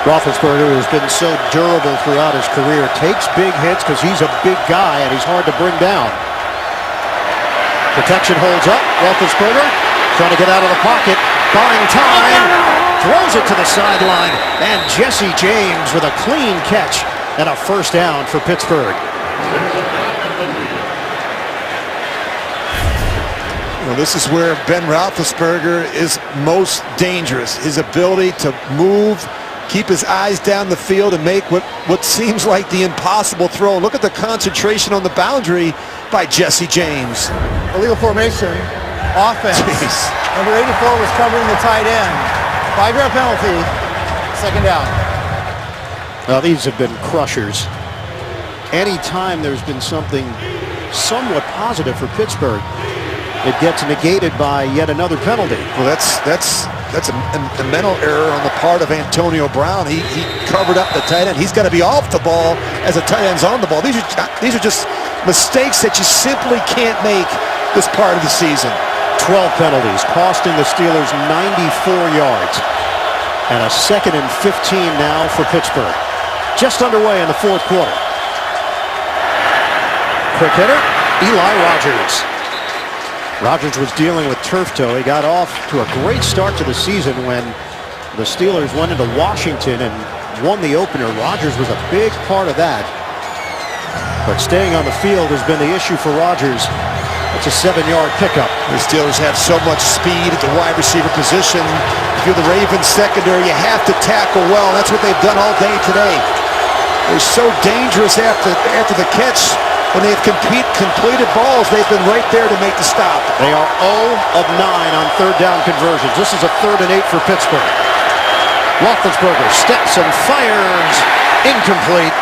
Roethlisberger has been so durable throughout his career. Takes big hits because he's a big guy and he's hard to bring down. Protection holds up. Roethlisberger trying to get out of the pocket. Buying time. Throws it to the sideline. And Jesse James with a clean catch and a 1st down for Pittsburgh. Well, this is where Ben Roethlisberger is most dangerous. His ability to move, keep his eyes down the field, and make what seems like the impossible throw. Look at the concentration on the boundary by Jesse James. Illegal formation, offense. Jeez. Number 84 was covering the tight end. 5-yard penalty, second down. Now these have been crushers. Anytime there's been something somewhat positive for Pittsburgh, it gets negated by yet another penalty. Well, that's a mental error on the part of Antonio Brown. He covered up the tight end. He's got to be off the ball as the tight end's on the ball. These are just mistakes that you simply can't make this part of the season. 12 penalties, costing the Steelers 94 yards. And a 2nd and 15 now for Pittsburgh. Just underway in the fourth quarter. Quick hitter, Eli Rogers. Rogers was dealing with turf toe. He got off to a great start to the season when the Steelers went into Washington and won the opener. Rogers was a big part of that. But staying on the field has been the issue for Rogers. It's a 7-yard pickup. The Steelers have so much speed at the wide receiver position. If you're the Ravens secondary, you have to tackle well. That's what they've done all day today. They're so dangerous after the catch. When they've completed balls, they've been right there to make the stop. They are 0 of 9 on third down conversions. This is a 3rd and 8 for Pittsburgh. Roethlisberger steps and fires. Incomplete.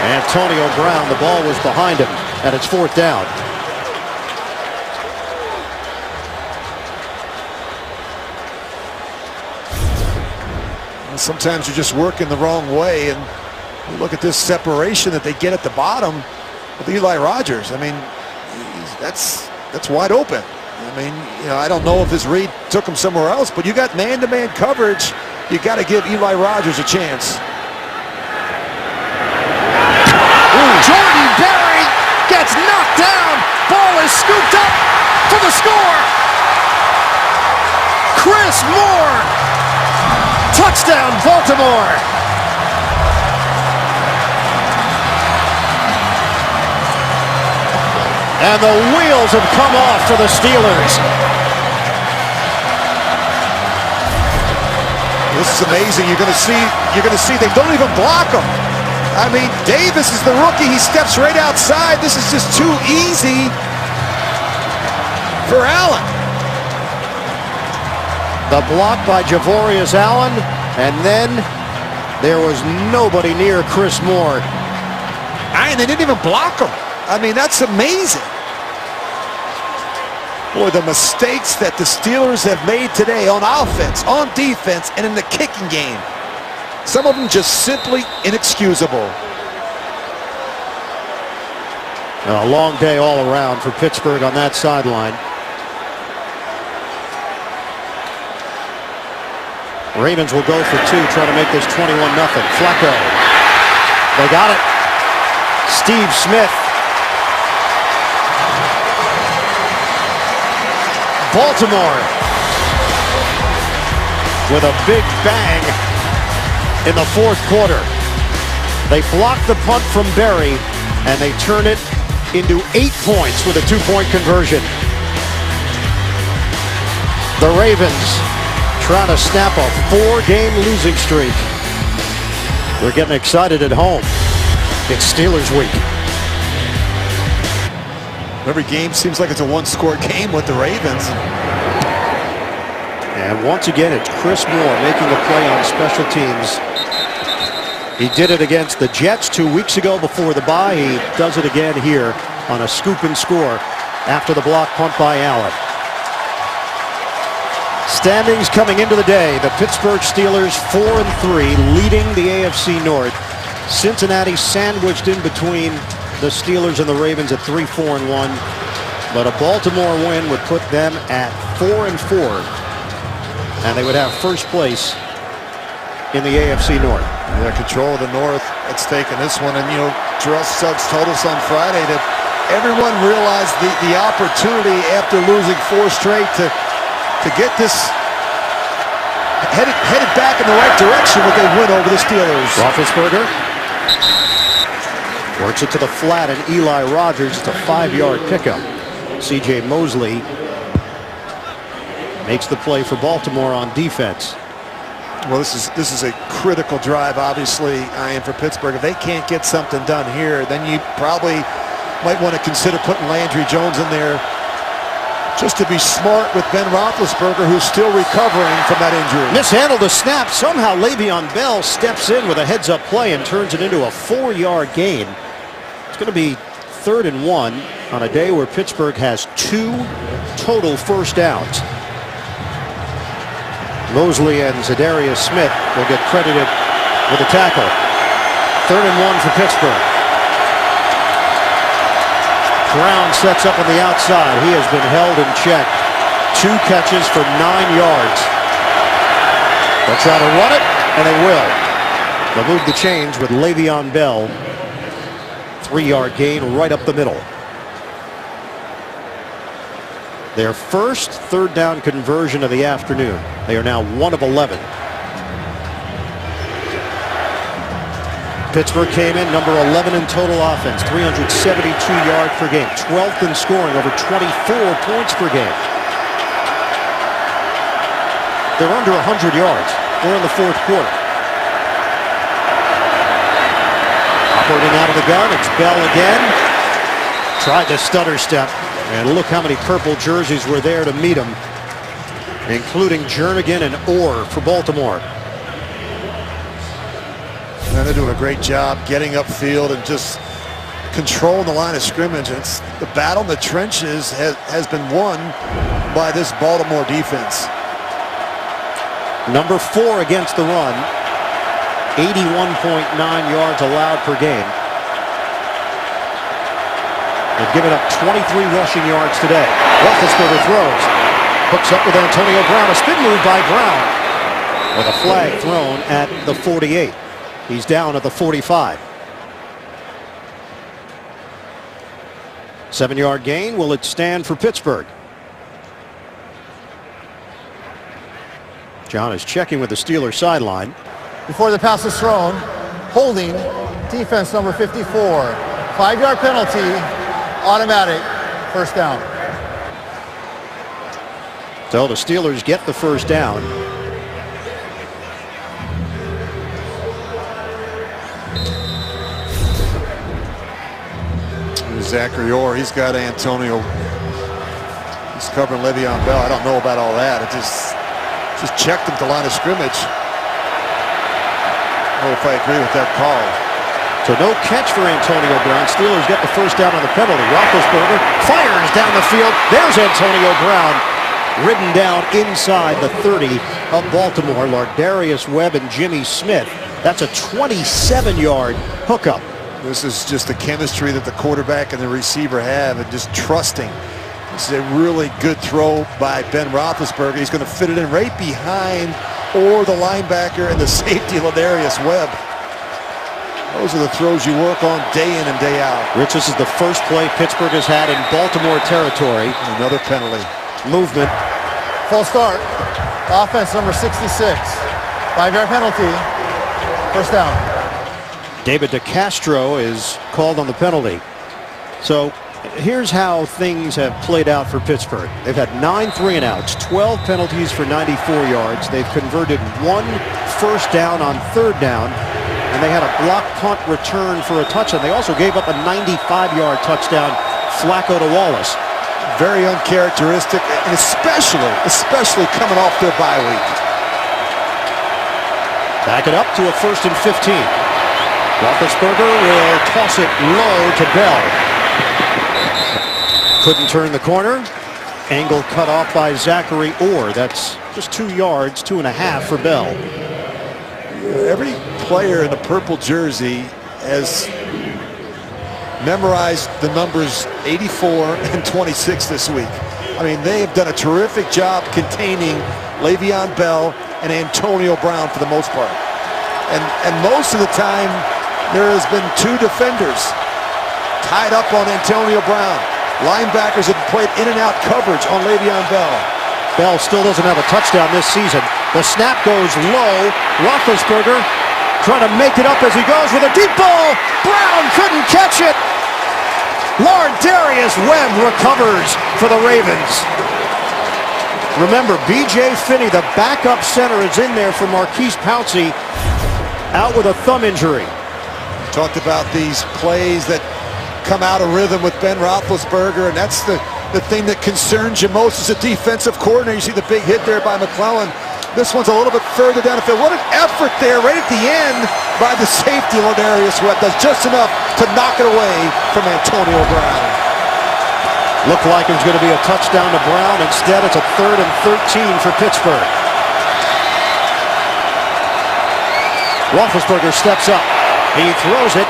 Antonio Brown, the ball was behind him, and it's 4th down. Sometimes you're just working the wrong way, and you look at this separation that they get at the bottom with Eli Rogers. I mean, that's wide open. I mean, I don't know if his read took him somewhere else, but you got man-to-man coverage. You got to give Eli Rogers a chance. Jordan Berry gets knocked down. Ball is scooped up for the score. Chris Moore. Touchdown, Baltimore. And the wheels have come off for the Steelers. This is amazing. You're going to see they don't even block him. I mean, Davis is the rookie. He steps right outside. This is just too easy for Allen. The block by Javorius Allen, and then there was nobody near Chris Moore. And they didn't even block him. I mean, that's amazing. Boy, the mistakes that the Steelers have made today on offense, on defense, and in the kicking game. Some of them just simply inexcusable. A long day all around for Pittsburgh on that sideline. Ravens will go for 2, trying to make this 21-0. Flacco. They got it. Steve Smith. Baltimore with a big bang in the fourth quarter. They block the punt from Berry, and they turn it into 8 points with a 2-point conversion. The Ravens trying to snap a 4-game losing streak. They're getting excited at home. It's Steelers week. Every game seems like it's a one-score game with the Ravens. And once again, it's Chris Moore making a play on special teams. He did it against the Jets 2 weeks ago before the bye. He does it again here on a scoop and score after the block punt by Allen. Standings coming into the day, the Pittsburgh Steelers 4-3, leading the AFC North. Cincinnati sandwiched in between the Steelers and the Ravens at 3-4-1. But a Baltimore win would put them at 4-4. And they would have first place in the AFC North. Yeah, control of the North at stake in this one. And, Terrell Suggs told us on Friday that everyone realized the opportunity after losing 4 straight to get this headed back in the right direction with a win over the Steelers. Roethlisberger works it to the flat, and Eli Rogers. It's a 5-yard pickup. C.J. Mosley makes the play for Baltimore on defense. Well, this is a critical drive, obviously, for Pittsburgh. If they can't get something done here, then you probably might want to consider putting Landry Jones in there Just to be smart with Ben Roethlisberger, who's still recovering from that injury. Mishandled the snap. Somehow Le'Veon Bell steps in with a heads-up play and turns it into a 4-yard gain. It's going to be 3rd and 1 on a day where Pittsburgh has 2 total first downs. Mosley and Zadarius Smith will get credited with a tackle. 3rd and 1 for Pittsburgh. Brown sets up on the outside. He has been held in check. 2 catches for 9 yards. They'll try to run it, and they will. They'll move the change with Le'Veon Bell. 3-yard gain right up the middle. Their first 3rd down conversion of the afternoon. They are now 1 of 11. Pittsburgh came in number 11 in total offense, 372 yards per game, 12th in scoring, over 24 points per game. They're under 100 yards. We're in the 4th quarter. Operating out of the gun, it's Bell again. Tried the stutter step, and look how many purple jerseys were there to meet him, including Jernigan and Orr for Baltimore. And they're doing a great job getting upfield and just controlling the line of scrimmage. It's the battle in the trenches has been won by this Baltimore defense. Number 4 against the run. 81.9 yards allowed per game. They've given up 23 rushing yards today. Roethlisberger throws. Hooks up with Antonio Brown. A spin move by Brown. With a flag thrown at the 48. He's down at the 45. 7-yard gain. Will it stand for Pittsburgh? John is checking with the Steelers sideline. Before the pass is thrown, holding defense number 54. 5-yard penalty, automatic, 1st down. So the Steelers get the 1st down. Zachary Orr, he's got Antonio. He's covering Le'Veon Bell. I don't know about all that. It just checked him to line of scrimmage. I don't know if I agree with that call. So no catch for Antonio Brown. Steelers get the 1st down on the penalty. Roethlisberger fires down the field. There's Antonio Brown, ridden down inside the 30 of Baltimore. Lardarius Webb and Jimmy Smith. That's a 27-yard hookup. This is just the chemistry that the quarterback and the receiver have, and just trusting. This is a really good throw by Ben Roethlisberger. He's going to fit it in right behind or the linebacker and the safety Lardarius Webb. Those are the throws you work on day in and day out. Rich, this is the first play Pittsburgh has had in Baltimore territory. Another penalty. Movement. Full start. Offense number 66. 5-yard penalty. 1st down. David DeCastro is called on the penalty. So here's how things have played out for Pittsburgh. They've had 9 3-and-outs, 12 penalties for 94 yards. They've converted 1 first down on 3rd down, and they had a block punt return for a touchdown. They also gave up a 95-yard touchdown, Flacco to Wallace. Very uncharacteristic, and especially coming off their bye week. Back it up to a 1st and 15. Roethlisberger will toss it low to Bell. Couldn't turn the corner. Angle cut off by Zachary Orr. That's just 2 yards, 2.5 for Bell. Every player in the purple jersey has memorized the numbers 84 and 26 this week. I mean, they have done a terrific job containing Le'Veon Bell and Antonio Brown for the most part. And most of the time, there has been 2 defenders tied up on Antonio Brown. Linebackers have played in and out coverage on Le'Veon Bell. Bell still doesn't have a touchdown this season. The snap goes low. Roethlisberger trying to make it up as he goes with a deep ball. Brown couldn't catch it. Lardarius Webb recovers for the Ravens. Remember, B.J. Finney, the backup center, is in there for Marquise Pouncey, out with a thumb injury. Talked about these plays that come out of rhythm with Ben Roethlisberger, and that's the the thing that concerns you most as a defensive coordinator. You see the big hit there by McClellan. This one's a little bit further down the field. What an effort there right at the end by the safety, Ladarius Webb. Does just enough to knock it away from Antonio Brown. Looked like it was going to be a touchdown to Brown. Instead, it's a 3rd and 13 for Pittsburgh. Roethlisberger steps up. He throws it.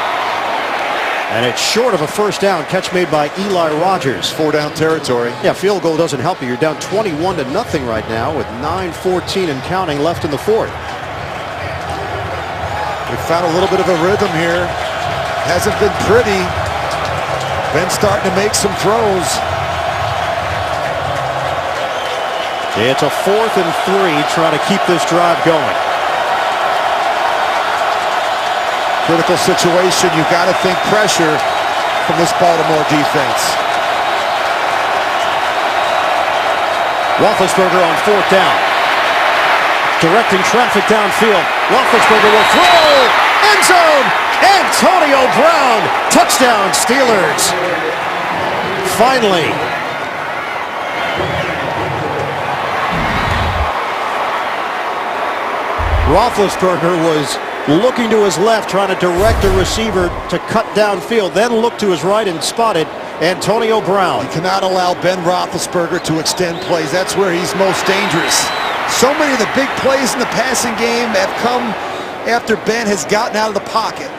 And it's short of a first down. Catch made by Eli Rogers. 4-down territory. Yeah, field goal doesn't help you. You're down 21-0 right now with 9:14 and counting left in the fourth. We found a little bit of a rhythm here. Hasn't been pretty. Been starting to make some throws. It's a 4th and 3 trying to keep this drive going. Critical situation. You've got to think pressure from this Baltimore defense. Roethlisberger on 4th down. Directing traffic downfield. Roethlisberger will throw. End zone. Antonio Brown. Touchdown Steelers. Finally. Roethlisberger was looking to his left, trying to direct the receiver to cut downfield, then looked to his right and spotted Antonio Brown. You cannot allow Ben Roethlisberger to extend plays. That's where he's most dangerous. So many of the big plays in the passing game have come after Ben has gotten out of the pocket.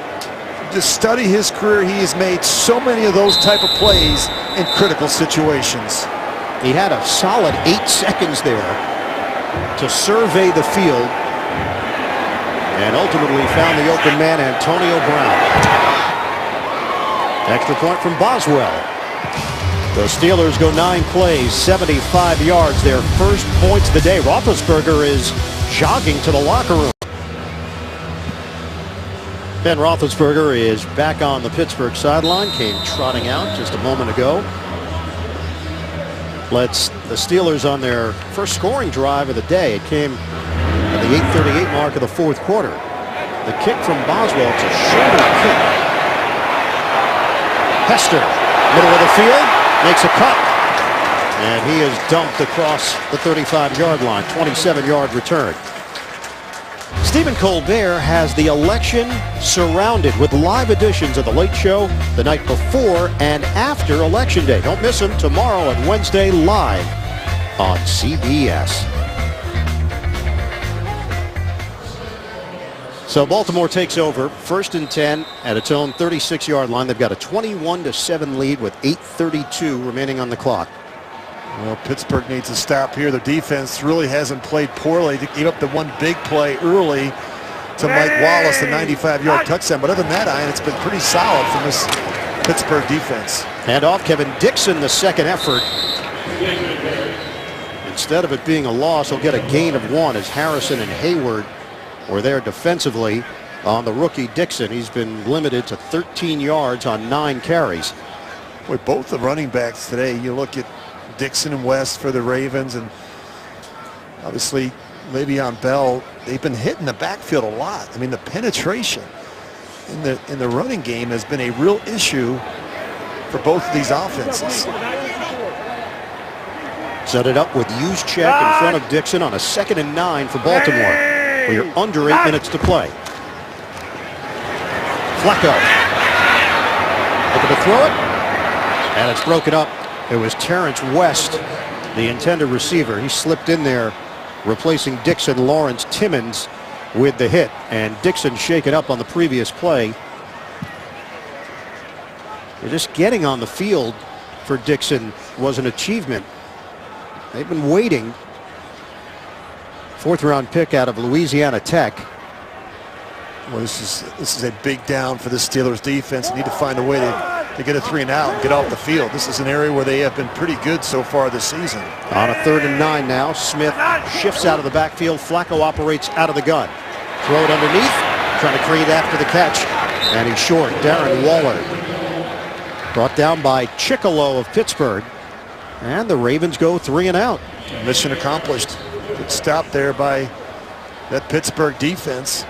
Just study his career. He has made so many of those type of plays in critical situations. He had a solid 8 seconds there to survey the field and ultimately found the open man, Antonio Brown. Extra point from Boswell. The Steelers go 9 plays, 75 yards, their first points of the day. Roethlisberger is jogging to the locker room. Ben Roethlisberger is back on the Pittsburgh sideline, came trotting out just a moment ago. Lets the Steelers on their first scoring drive of the day. It came at the 8:38 mark of the fourth quarter. The kick from Boswell, it's a shoulder kick. Hester, middle of the field, makes a cut. And he is dumped across the 35-yard line, 27-yard return. Stephen Colbert has the election surrounded with live editions of The Late Show the night before and after Election Day. Don't miss him tomorrow and Wednesday live on CBS. So Baltimore takes over, 1st and 10 at its own 36-yard line. They've got a 21-7 lead with 8:32 remaining on the clock. Well, Pittsburgh needs to stop here. The defense really hasn't played poorly. They gave up the one big play early to Mike Wallace, the 95-yard touchdown. But other than that, Ian, it's been pretty solid from this Pittsburgh defense. Hand off Kevin Dixon, the second effort. Instead of it being a loss, he'll get a gain of 1 as Harrison and Hayward were there defensively on the rookie Dixon. He's been limited to 13 yards on 9 carries. With both the running backs today, you look at Dixon and West for the Ravens, and obviously Le'Veon Bell, they've been hitting the backfield a lot. I mean, the penetration in the running game has been a real issue for both of these offenses. Set it up with Juszczyk in front of Dixon on a 2nd and 9 for Baltimore. We are under 8 minutes to play. Flacco looking to throw it, and it's broken up. It was Terrence West, the intended receiver. He slipped in there, replacing Dixon. Lawrence Timmons with the hit, and Dixon shaken up on the previous play. Just getting on the field for Dixon was an achievement. They've been waiting. 4th-round pick out of Louisiana Tech. Well, this is a big down for the Steelers defense. They need to find a way to get a 3 and out and get off the field. This is an area where they have been pretty good so far this season. On a 3rd and 9 now, Smith shifts out of the backfield. Flacco operates out of the gun. Throw it underneath, trying to create after the catch, and he's short. Darren Waller brought down by Chickalo of Pittsburgh, and the Ravens go 3 and out. Mission accomplished. Good stop there by that Pittsburgh defense.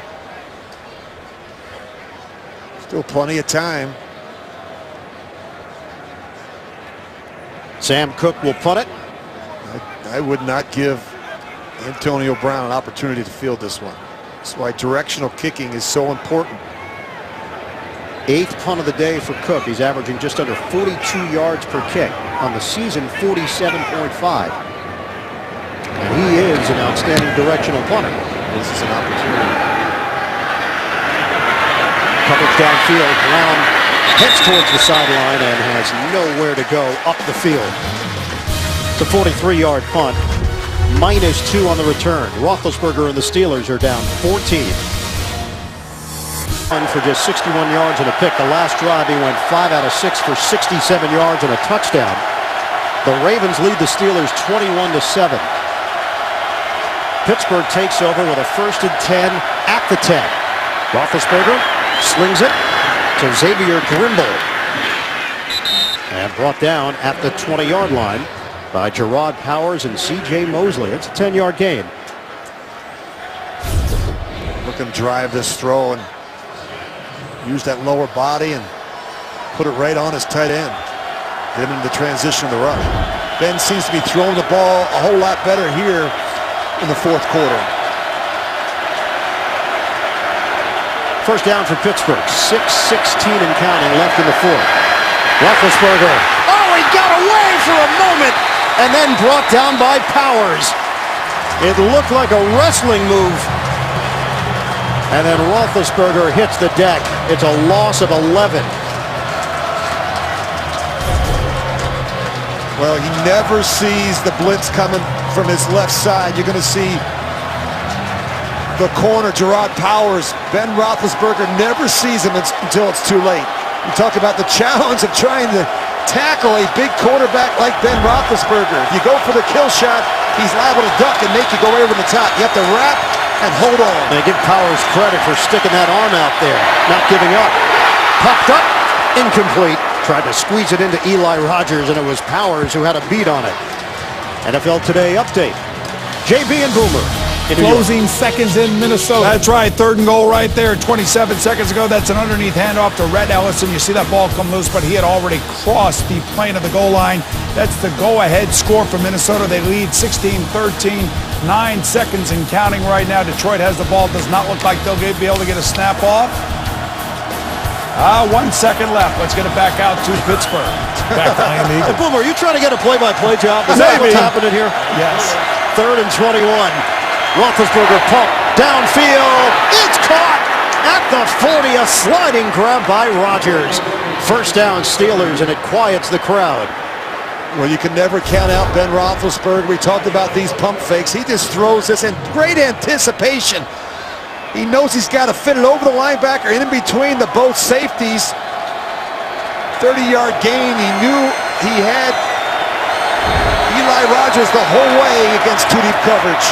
Still plenty of time. Sam Cook will punt it. I would not give Antonio Brown an opportunity to field this one. That's why directional kicking is so important. 8th punt of the day for Cook. He's averaging just under 42 yards per kick. On the season, 47.5. And he is an outstanding directional punter. This is an opportunity. Coverage downfield. Brown heads towards the sideline and has nowhere to go up the field. It's a 43-yard punt. -2 on the return. Roethlisberger and the Steelers are down 14. For just 61 yards and a pick. The last drive he went 5 out of 6 for 67 yards and a touchdown. The Ravens lead the Steelers 21-7. Pittsburgh takes over with a 1st and 10 at the 10. Roethlisberger slings it to Xavier Grimble. And brought down at the 20-yard line by Gerard Powers and C.J. Mosley. It's a 10-yard gain. Look him drive this throw and use that lower body and put it right on his tight end. Get him into the transition of the rush. Ben seems to be throwing the ball a whole lot better here in the 4th quarter. First down for Pittsburgh. 6:16 and counting left in the 4th. Roethlisberger. Oh, he got away for a moment and then brought down by Powers. It looked like a wrestling move. And then Roethlisberger hits the deck. It's a loss of 11. Well, he never sees the blitz coming from his left side. You're going to see the corner, Gerard Powers. Ben Roethlisberger never sees him until it's too late. You talk about the challenge of trying to tackle a big quarterback like Ben Roethlisberger. If you go for the kill shot, he's liable to duck and make you go over the top. You have to wrap and hold on. And give Powers credit for sticking that arm out there, not giving up. Popped up, incomplete. Tried to squeeze it into Eli Rogers, and it was Powers who had a beat on it. NFL Today update. JB and Boomer. Closing seconds in Minnesota. That's right, 3rd and goal right there. 27 seconds ago, that's an underneath handoff to Rhett Ellison. You see that ball come loose, but he had already crossed the plane of the goal line. That's the go-ahead score for Minnesota. They lead 16-13, 9 seconds and counting right now. Detroit has the ball. Does not look like they'll be able to get a snap off. 1 second left. Let's get it back out to Pittsburgh. Back to Ian Eagle. Hey, Boomer, are you trying to get a play-by-play job? Is that what's happening here? Yes. 3rd and 21. Roethlisberger pump downfield. It's caught at the 40. A sliding grab by Rodgers. First down Steelers, and it quiets the crowd. Well, you can never count out Ben Roethlisberger. We talked about these pump fakes. He just throws this in great anticipation. He knows he's got to fit it over the linebacker and in between the both safeties. 30-yard gain. He knew he had Eli Rogers the whole way against 2 deep coverage.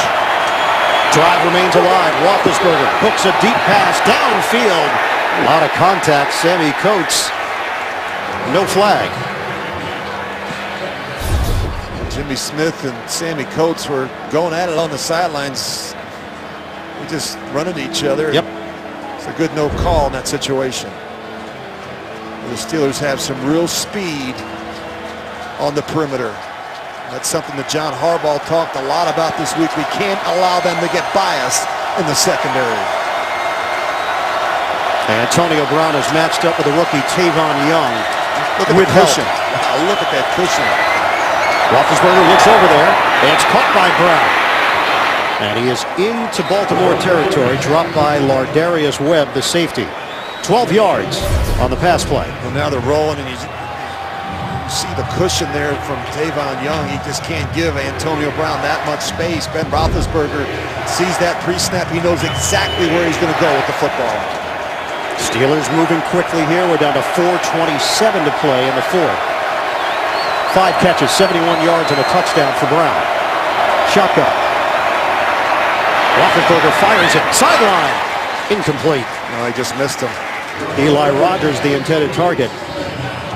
Drive remains alive. Roethlisberger hooks a deep pass downfield. A lot of contact. Sammy Coates. No flag. Jimmy Smith and Sammy Coates were going at it on the sidelines. They just run into each other. Yep. It's a good no call in that situation. The Steelers have some real speed on the perimeter. That's something that John Harbaugh talked a lot about this week. We can't allow them to get biased in the secondary. Antonio Brown is matched up with the rookie Tavon Young. Look at the cushion. Oh, look at that cushion. Roethlisberger looks over there. It's caught by Brown. And he is into Baltimore territory, dropped by Lardarius Webb, the safety. 12 yards on the pass play. Well, now they're rolling, and you see the cushion there from Tavon Young. He just can't give Antonio Brown that much space. Ben Roethlisberger sees that pre-snap. He knows exactly where he's going to go with the football. Steelers moving quickly here. We're down to 4:27 to play in the 4th. 5 catches, 71 yards, and a touchdown for Brown. Shotgun. Roethlisberger fires it. Sideline. Incomplete. No, he just missed him. Eli Rogers, the intended target.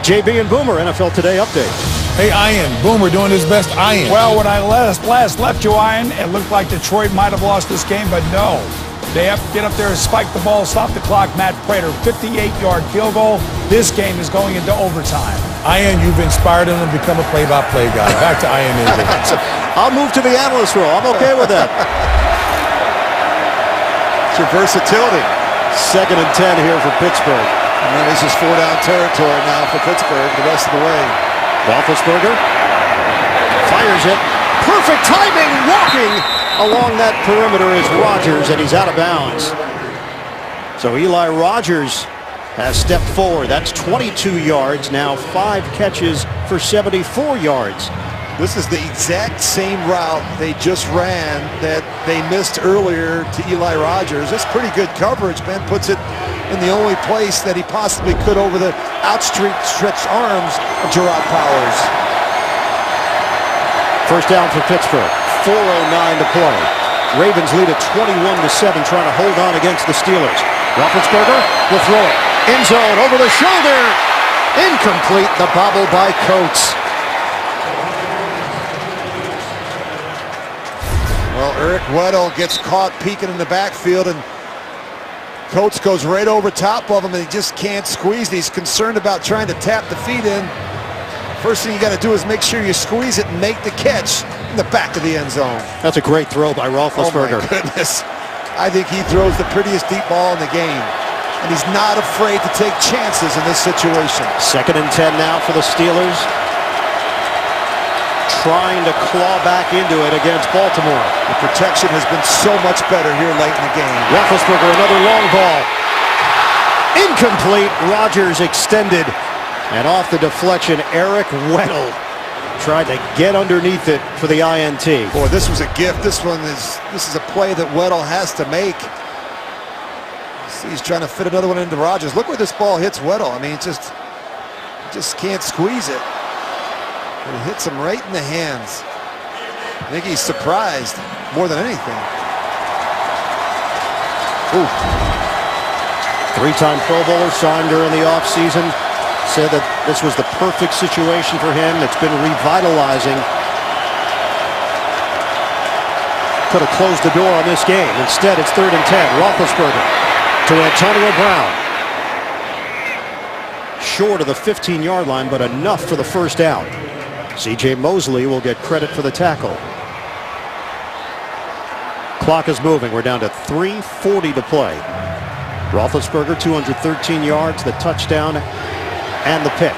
JB and Boomer, NFL Today update. Hey, Ian. Boomer doing his best. Ian. Well, when I last left you, Ian, it looked like Detroit might have lost this game, but no. They have to get up there and spike the ball, stop the clock. Matt Prater, 58-yard field goal. This game is going into overtime. Ian, you've inspired him to become a play-by-play guy. Back to Ian Eagle. I'll move to the analyst role. I'm okay with that. It's your versatility. 2nd and 10 here for Pittsburgh. And then this is 4-down territory now for Pittsburgh the rest of the way. Roethlisberger fires it. Perfect timing, walking along that perimeter is Rodgers, and he's out of bounds. So Eli Rogers has stepped forward. That's 22 yards, now 5 catches for 74 yards. This is the exact same route they just ran that they missed earlier to Eli Rogers. That's pretty good coverage. Ben puts it in the only place that he possibly could over the outstretched arms of Gerard Powers. First down for Pittsburgh. 4:09 to play. Ravens lead at 21-7, trying to hold on against the Steelers. Roethlisberger will throw it. End zone, over the shoulder. Incomplete. The bobble by Coates. Well, Eric Weddle gets caught peeking in the backfield, and Coates goes right over top of him, and he just can't squeeze it. He's concerned about trying to tap the feet in. First thing you got to do is make sure you squeeze it and make the catch in the back of the end zone. That's a great throw by Roethlisberger. Oh my goodness. I think he throws the prettiest deep ball in the game. And he's not afraid to take chances in this situation. 2nd and 10 now for the Steelers. Trying to claw back into it against Baltimore. The protection has been so much better here late in the game. Roethlisberger, another long ball. Incomplete. Rodgers extended. And off the deflection, Eric Weddle tried to get underneath it for the INT. Boy, this was a gift. This is a play that Weddle has to make. See, he's trying to fit another one into Rodgers. Look where this ball hits Weddle. I mean, just can't squeeze it. It hits him right in the hands. I think he's surprised more than anything. Ooh. 3-time Pro Bowler, signed during the offseason. Said that this was the perfect situation for him. It's been revitalizing. Could have closed the door on this game. Instead, it's 3rd and 10. Roethlisberger to Antonio Brown. Short of the 15-yard line, but enough for the first down. C.J. Mosley will get credit for the tackle. Clock is moving. We're down to 3:40 to play. Roethlisberger, 213 yards, the touchdown, and the pick.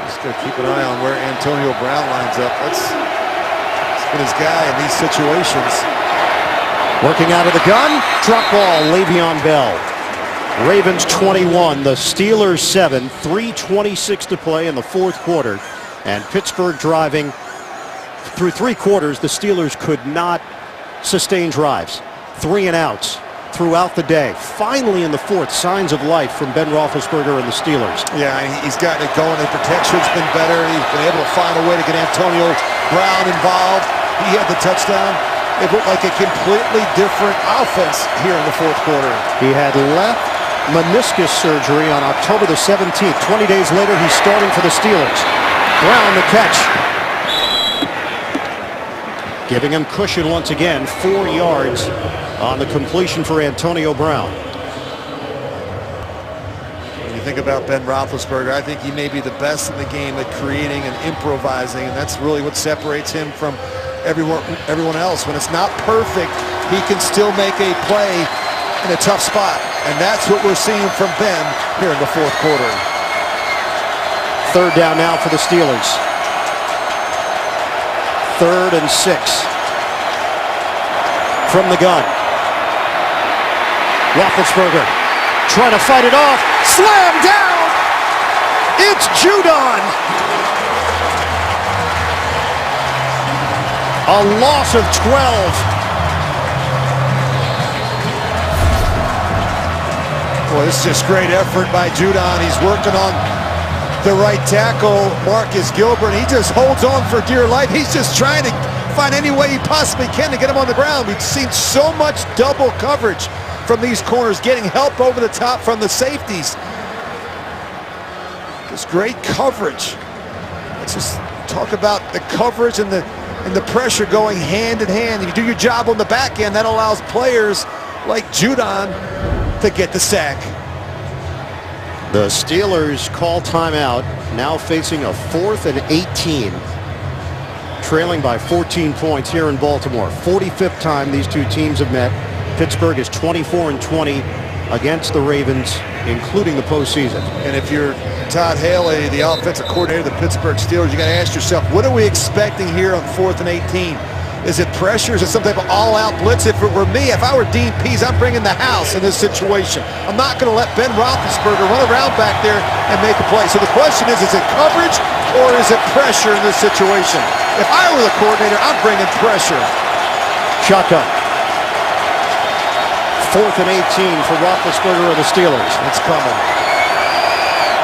Just got to keep an eye on where Antonio Brown lines up. That's been his guy in these situations. Working out of the gun, drop ball, Le'Veon Bell. Ravens 21, the Steelers 7, 3:26 to play in the 4th quarter. And Pittsburgh driving through 3 quarters. The Steelers could not sustain drives. 3 and outs throughout the day. Finally in the 4th, signs of life from Ben Roethlisberger and the Steelers. Yeah, he's gotten it going. The protection's been better. He's been able to find a way to get Antonio Brown involved. He had the touchdown. It looked like a completely different offense here in the 4th quarter. He had left meniscus surgery on October the 17th. 20 days later, he's starting for the Steelers. Brown the catch. Giving him cushion once again. 4 yards on the completion for Antonio Brown. When you think about Ben Roethlisberger, I think he may be the best in the game at creating and improvising, and that's really what separates him from everyone else. When it's not perfect, he can still make a play in a tough spot, and that's what we're seeing from Ben here in the 4th quarter. 3rd down now for the Steelers. 3rd and 6. From the gun. Roethlisberger trying to fight it off. Slam down! It's Judon! A loss of 12. Boy, this is just great effort by Judon. He's working on the right tackle, Marcus Gilbert. He just holds on for dear life. He's just trying to find any way he possibly can to get him on the ground. We've seen so much double coverage from these corners, getting help over the top from the safeties. Just great coverage. Let's just talk about the coverage and the pressure going hand in hand. If you do your job on the back end, that allows players like Judon to get the sack. The Steelers call timeout, now facing a 4th and 18. Trailing by 14 points here in Baltimore. 45th time these two teams have met. Pittsburgh is 24-20 against the Ravens, including the postseason. And if you're Todd Haley, the offensive coordinator of the Pittsburgh Steelers, you got to ask yourself, what are we expecting here on 4th and 18? Is it pressure? Is it some type of all-out blitz? If it were me, if I were Dean Pease, I'm bringing the house in this situation. I'm not going to let Ben Roethlisberger run around back there and make a play. So the question is it coverage or is it pressure in this situation? If I were the coordinator, I'm bringing pressure. Shotgun. 4th and 18 for Roethlisberger of the Steelers. It's coming.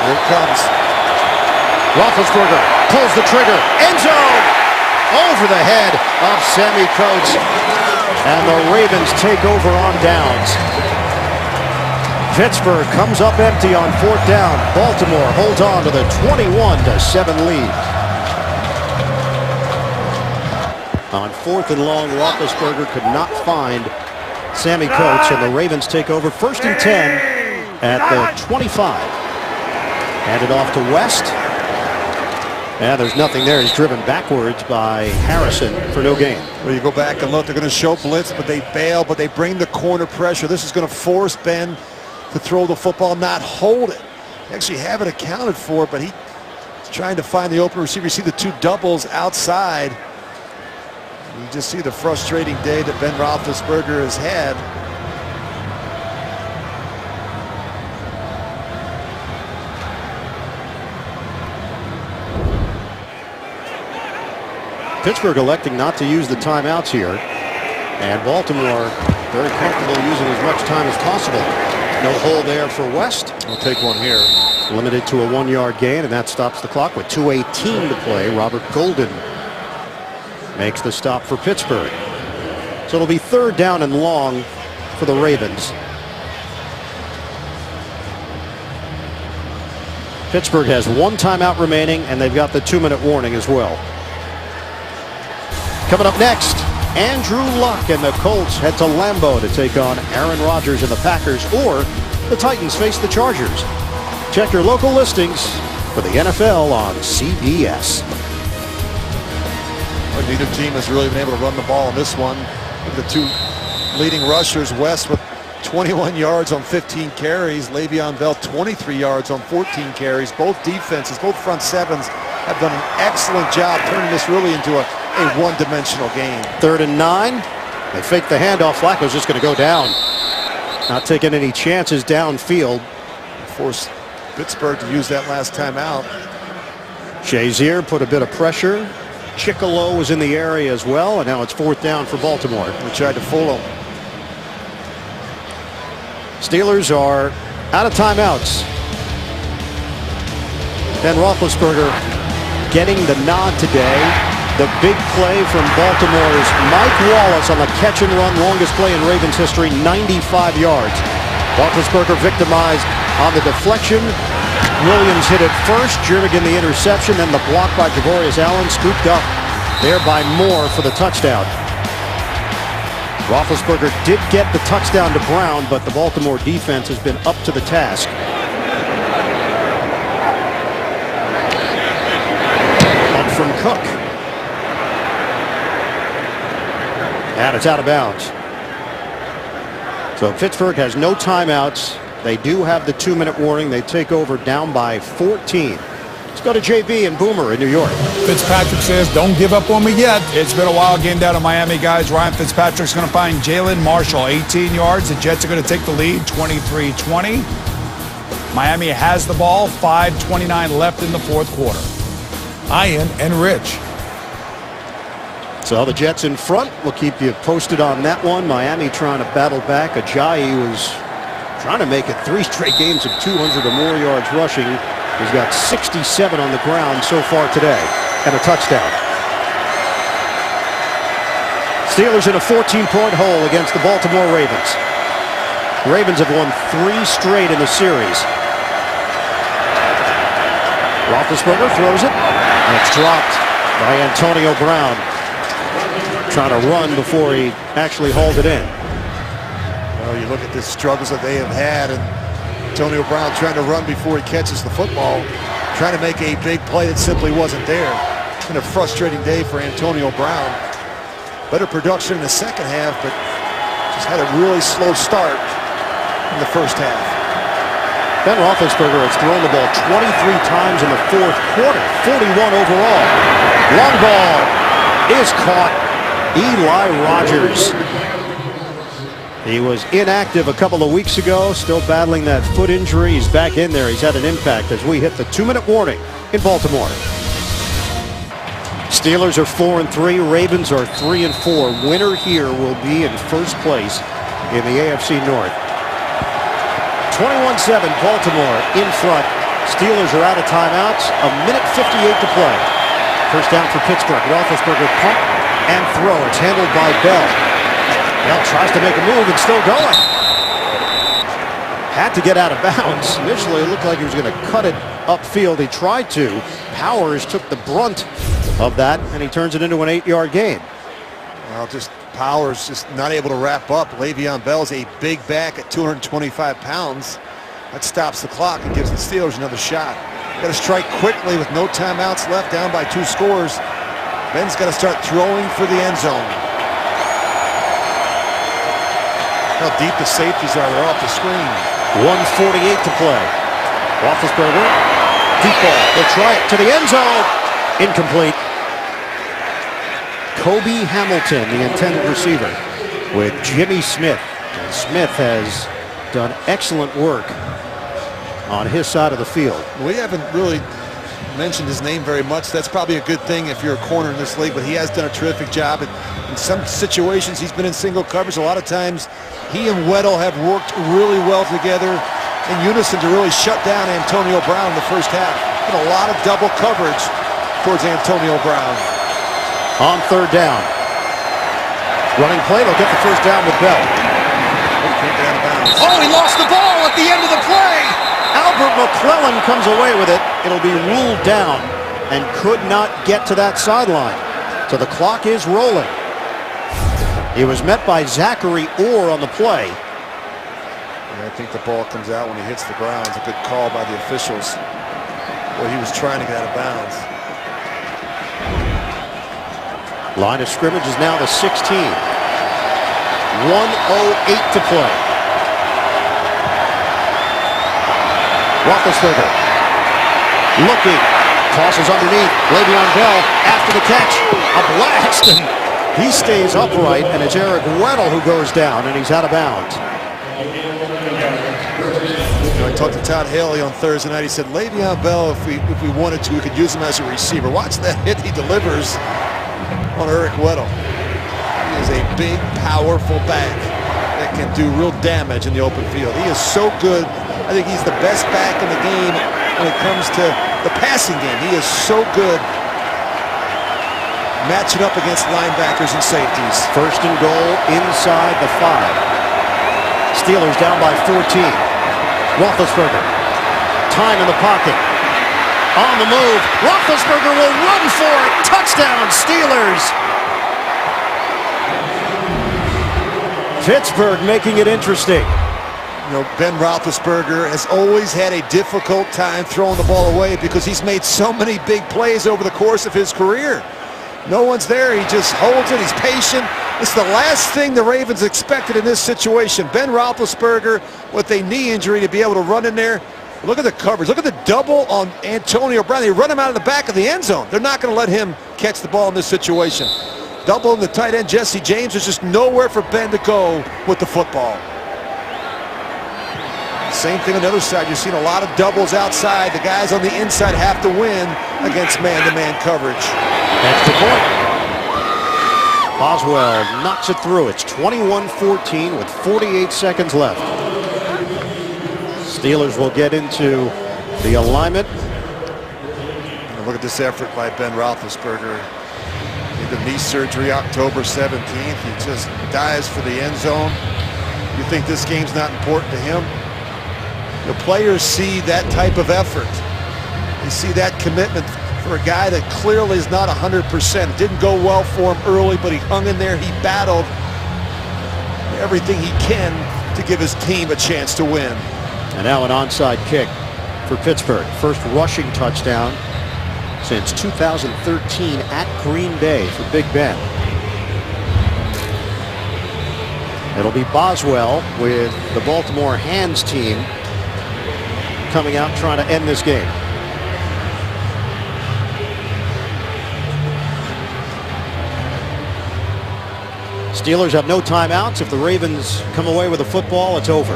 Here it comes. Roethlisberger pulls the trigger. End zone! Over the head of Sammy Coates. And the Ravens take over on downs. Pittsburgh comes up empty on 4th down. Baltimore holds on to the 21-7 lead. On 4th and long, Roethlisberger could not find Sammy Coates, and the Ravens take over 1st and 10 at the 25. Handed off to West. And there's nothing there. He's driven backwards by Harrison for no gain. Well, you go back and look, they're going to show blitz, but they bail, but they bring the corner pressure. This is going to force Ben to throw the football, not hold it. They actually have it accounted for, but he's trying to find the open receiver. You see the two doubles outside. You just see the frustrating day that Ben Roethlisberger has had. Pittsburgh electing not to use the timeouts here. And Baltimore very comfortable using as much time as possible. No hole there for West. We'll take one here. Limited to a 1-yard gain, and that stops the clock with 2:18 to play. Robert Golden makes the stop for Pittsburgh. So it'll be 3rd down and long for the Ravens. Pittsburgh has 1 timeout remaining, and they've got the 2-minute warning as well. Coming up next, Andrew Luck and the Colts head to Lambeau to take on Aaron Rodgers and the Packers, or the Titans face the Chargers. Check your local listings for the NFL on CBS. Neither team has really been able to run the ball in this one. The two leading rushers, West with 21 yards on 15 carries, Le'Veon Bell 23 yards on 14 carries. Both defenses, both front sevens have done an excellent job turning this really into a one-dimensional game. 3rd and 9. They fake the handoff. Flacco's just going to go down. Not taking any chances downfield. Forced Pittsburgh to use that last time out. Shazier put a bit of pressure. Chicolo was in the area as well, and now it's 4th down for Baltimore. We tried to fool him. Steelers are out of timeouts. Ben Roethlisberger getting the nod today. The big play from Baltimore's Mike Wallace on the catch and run, longest play in Ravens history, 95 yards. Roethlisberger victimized on the deflection. Williams hit it first, Jernigan the interception, then the block by Javorius Allen, scooped up there by Moore for the touchdown. Roethlisberger did get the touchdown to Brown, but the Baltimore defense has been up to the task. Up from Cook. And it's out of bounds. So Pittsburgh has no timeouts. They do have the 2-minute warning. They take over down by 14. Let's go to JB and Boomer in New York. Fitzpatrick says, don't give up on me yet. It's been a wild game down in Miami, guys. Ryan Fitzpatrick's going to find Jalen Marshall, 18 yards. The Jets are going to take the lead, 23-20. Miami has the ball, 5:29 left in the 4th quarter. Ian and Rich. So the Jets in front. We'll keep you posted on that one. Miami trying to battle back. Ajayi was trying to make it 3 straight games of 200 or more yards rushing. He's got 67 on the ground so far today and a touchdown. Steelers in a 14-point hole against the Baltimore Ravens. Ravens have won 3 straight in the series. Roethlisberger throws it, and it's dropped by Antonio Brown. Trying to run before he actually hauled it in. Well, you look at the struggles that they have had, and Antonio Brown trying to run before he catches the football, trying to make a big play that simply wasn't there. It's been a frustrating day for Antonio Brown. Better production in the second half, but just had a really slow start in the first half. Ben Roethlisberger has thrown the ball 23 times in the fourth quarter, 41 overall. Long ball is caught. Eli Rogers. He was inactive a couple of weeks ago, still battling that foot injury. He's back in there. He's had an impact as we hit the 2-minute warning in Baltimore. Steelers are 4-3. Ravens are 3-4. Winner here will be in first place in the AFC North. 21-7, Baltimore in front. Steelers are out of timeouts. 1:58 to play. First down for Pittsburgh. Roethlisberger pump and throw. It's handled by Bell. Bell tries to make a move and still going. Had to get out of bounds. Initially, it looked like he was going to cut it upfield. He tried to. Powers took the brunt of that, and he turns it into an 8-yard gain. Well, just Powers just not able to wrap up. Le'Veon Bell is a big back at 225 pounds. That stops the clock and gives the Steelers another shot. Got to strike quickly with no timeouts left, down by 2 scores. Ben's got to start throwing for the end zone. How deep the safeties are. They're off the screen. 1:48 to play. Roethlisberger, deep ball. They'll try it to the end zone. Incomplete. Kobe Hamilton, the intended receiver, with Jimmy Smith. And Smith has done excellent work on his side of the field. We haven't really mentioned his name very much. That's probably a good thing if you're a corner in this league, but he has done a terrific job. In some situations, he's been in single coverage. A lot of times, he and Weddle have worked really well together in unison to really shut down Antonio Brown in the first half. Been a lot of double coverage towards Antonio Brown. On third down. Running play, they'll get the first down with Bell. Oh, he lost the ball at the end of the play. Albert McClellan comes away with it. It'll be ruled down and could not get to that sideline. So the clock is rolling. He was met by Zachary Orr on the play. Yeah, I think the ball comes out when he hits the ground. It's a good call by the officials. Well, he was trying to get out of bounds. Line of scrimmage is now the 16. 1:08 to play. Roethlisberger looking, tosses underneath. Le'Veon Bell after the catch. A blast, and he stays upright, and it's Eric Weddle who goes down, and he's out of bounds. I talked to Todd Haley on Thursday night. He said, Le'Veon Bell, if we wanted to, we could use him as a receiver. Watch that hit he delivers on Eric Weddle. He is a big, powerful back that can do real damage in the open field. He is so good. I think he's the best back in the game when it comes to the passing game. He is so good matching up against linebackers and safeties. First and goal inside the 5. Steelers down by 14. Roethlisberger, time in the pocket. On the move, Roethlisberger will run for it. Touchdown, Steelers. Pittsburgh making it interesting. You know, Ben Roethlisberger has always had a difficult time throwing the ball away because he's made so many big plays over the course of his career. No one's there. He just holds it. He's patient. It's the last thing the Ravens expected in this situation. Ben Roethlisberger with a knee injury to be able to run in there. Look at the coverage. Look at the double on Antonio Brown. They run him out of the back of the end zone. They're not going to let him catch the ball in this situation. Double in the tight end, Jesse James. There's just nowhere for Ben to go with the football. Same thing on the other side. You've seen a lot of doubles outside. The guys on the inside have to win against man-to-man coverage. Extra point. Boswell knocks it through. It's 21-14 with 48 seconds left. Steelers will get into the alignment. And look at this effort by Ben Roethlisberger. He did knee surgery October 17th. He just dives for the end zone. You think this game's not important to him? The players see that type of effort. You see that commitment for a guy that clearly is not 100%. It didn't go well for him early, but he hung in there. He battled everything he can to give his team a chance to win. And now an onside kick for Pittsburgh. First rushing touchdown since 2013 at Green Bay for Big Ben. It'll be Boswell with the Baltimore Hands team coming out trying to end this game. Steelers have no timeouts. If the Ravens come away with a football, it's over.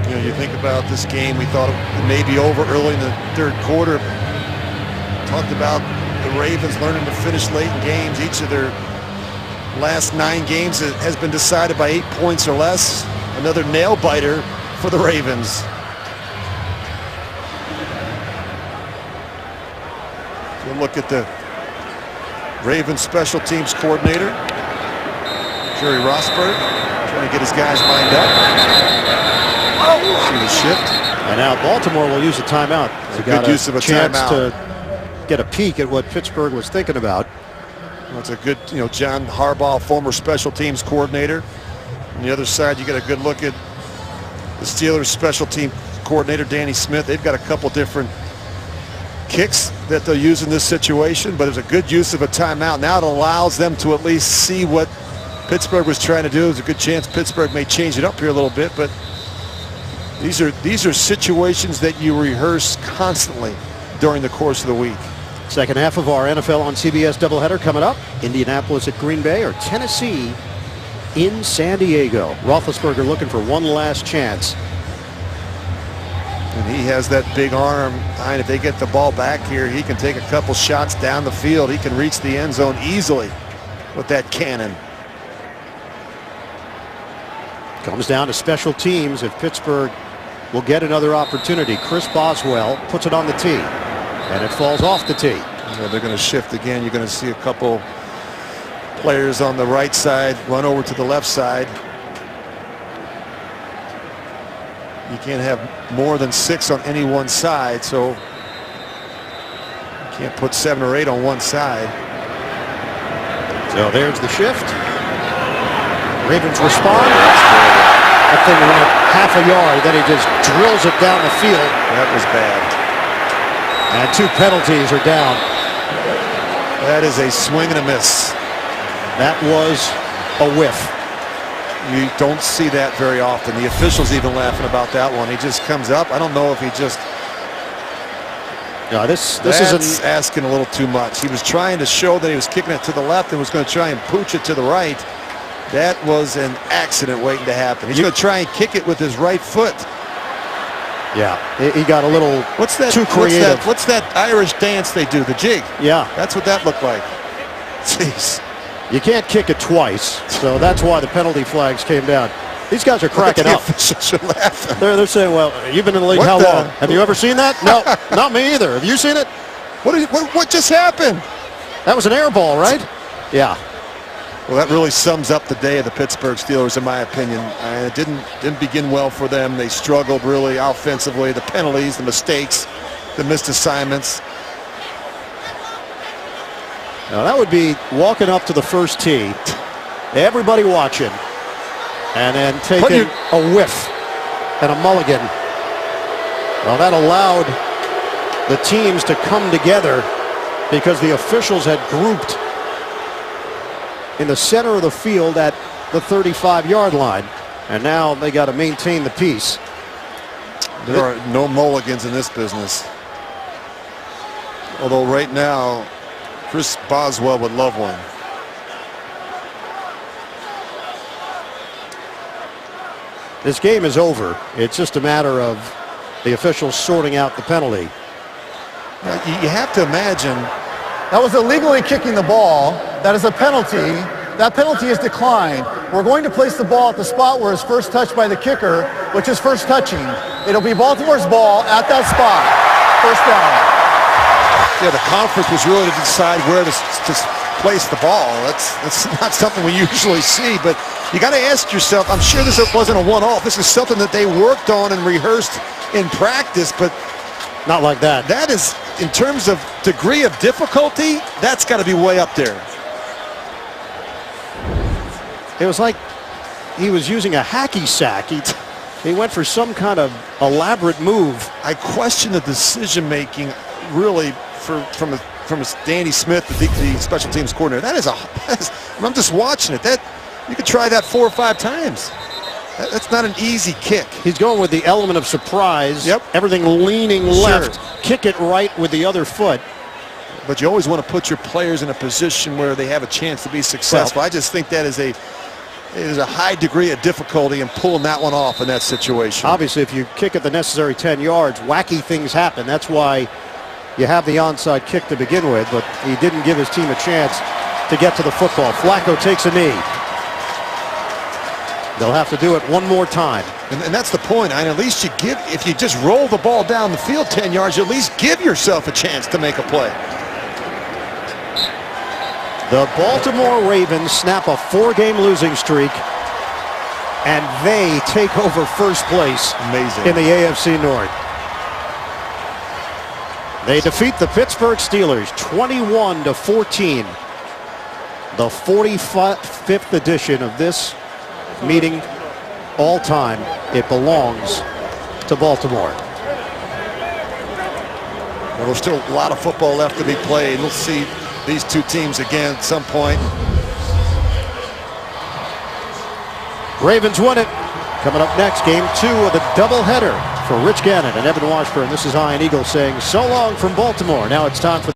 You know, you think about this game, we thought it may be over early in the third quarter. Talked about the Ravens learning to finish late in games. Each of their last 9 games has been decided by 8 points or less. Another nail biter for the Ravens. We'll look at the Ravens special teams coordinator, Jerry Rosburg, trying to get his guys lined up. See the shift. And now Baltimore will use a timeout. They got good use of a chance timeout to get a peek at what Pittsburgh was thinking about. Well, it's a good, John Harbaugh, former special teams coordinator. On the other side, you get a good look at the Steelers special team coordinator, Danny Smith. They've got a couple different kicks that they'll use in this situation, but it's a good use of a timeout. Now it allows them to at least see what Pittsburgh was trying to do. There's a good chance Pittsburgh may change it up here a little bit, but these are situations that you rehearse constantly during the course of the week. Second half of our NFL on CBS doubleheader coming up. Indianapolis at Green Bay or Tennessee in San Diego. Roethlisberger looking for one last chance. And he has that big arm. And if they get the ball back here, he can take a couple shots down the field. He can reach the end zone easily with that cannon. Comes down to special teams if Pittsburgh will get another opportunity. Chris Boswell puts it on the tee, and it falls off the tee. Yeah, they're going to shift again. You're going to see a couple players on the right side run over to the left side. You can't have more than 6 on any one side, so you can't put 7 or 8 on one side. So there's the shift. Ravens respond. That thing went half a yard, then he just drills it down the field. That was bad. And 2 penalties are down. That is a swing and a miss. That was a whiff. You don't see that very often. The official's even laughing about that one. He just comes up. I don't know if he just... No, this is asking a little too much. He was trying to show that he was kicking it to the left and was going to try and pooch it to the right. That was an accident waiting to happen. He's going to try and kick it with his right foot. Yeah, he got a little too creative. What's that Irish dance they do, the jig? Yeah. That's what that looked like. Jeez. You can't kick it twice, so that's why the penalty flags came down. These guys are cracking up. Officials are laughing. They're saying, well, you've been in the league how long? Have you ever seen that? No, not me either. Have you seen it? What just happened? That was an air ball, right? Yeah. Well, that really sums up the day of the Pittsburgh Steelers, in my opinion. It didn't begin well for them. They struggled really offensively. The penalties, the mistakes, the missed assignments. Now that would be walking up to the first tee, everybody watching, and then taking a whiff and a mulligan. Well, that allowed the teams to come together because the officials had grouped in the center of the field at the 35-yard line, and now they got to maintain the peace. There are no mulligans in this business. Although right now, Chris Boswell would love one. This game is over. It's just a matter of the officials sorting out the penalty. You have to imagine. That was illegally kicking the ball. That is a penalty. That penalty is declined. We're going to place the ball at the spot where it's first touched by the kicker, which is first touching. It'll be Baltimore's ball at that spot. First down. Yeah, the conference was really to decide where to place the ball. That's not something we usually see, but you got to ask yourself, I'm sure this wasn't a one-off. This is something that they worked on and rehearsed in practice, but not like that. That is, in terms of degree of difficulty, that's got to be way up there. It was like he was using a hacky sack. He went for some kind of elaborate move. I question the decision making really from Danny Smith, the special teams coordinator. I'm just watching it. You could try that 4 or 5 times. That's not an easy kick. He's going with the element of surprise. Yep. Everything leaning left. Kick it right with the other foot. But you always want to put your players in a position where they have a chance to be successful. I just think that is a high degree of difficulty in pulling that one off in that situation. Obviously, if you kick it the necessary 10 yards, wacky things happen. That's why you have the onside kick to begin with, but he didn't give his team a chance to get to the football. Flacco takes a knee. They'll have to do it one more time. And that's the point. At least if you just roll the ball down the field 10 yards, you at least give yourself a chance to make a play. The Baltimore Ravens snap a 4-game losing streak, and they take over first place. Amazing. In the AFC North. They defeat the Pittsburgh Steelers 21-14. The 45th edition of this meeting all time. It belongs to Baltimore. Well, there's still a lot of football left to be played. We'll see these two teams again at some point. Ravens win it. Coming up next, game 2 of the doubleheader for Rich Gannon and Evan Washburn. This is Ian Eagle saying so long from Baltimore. Now it's time for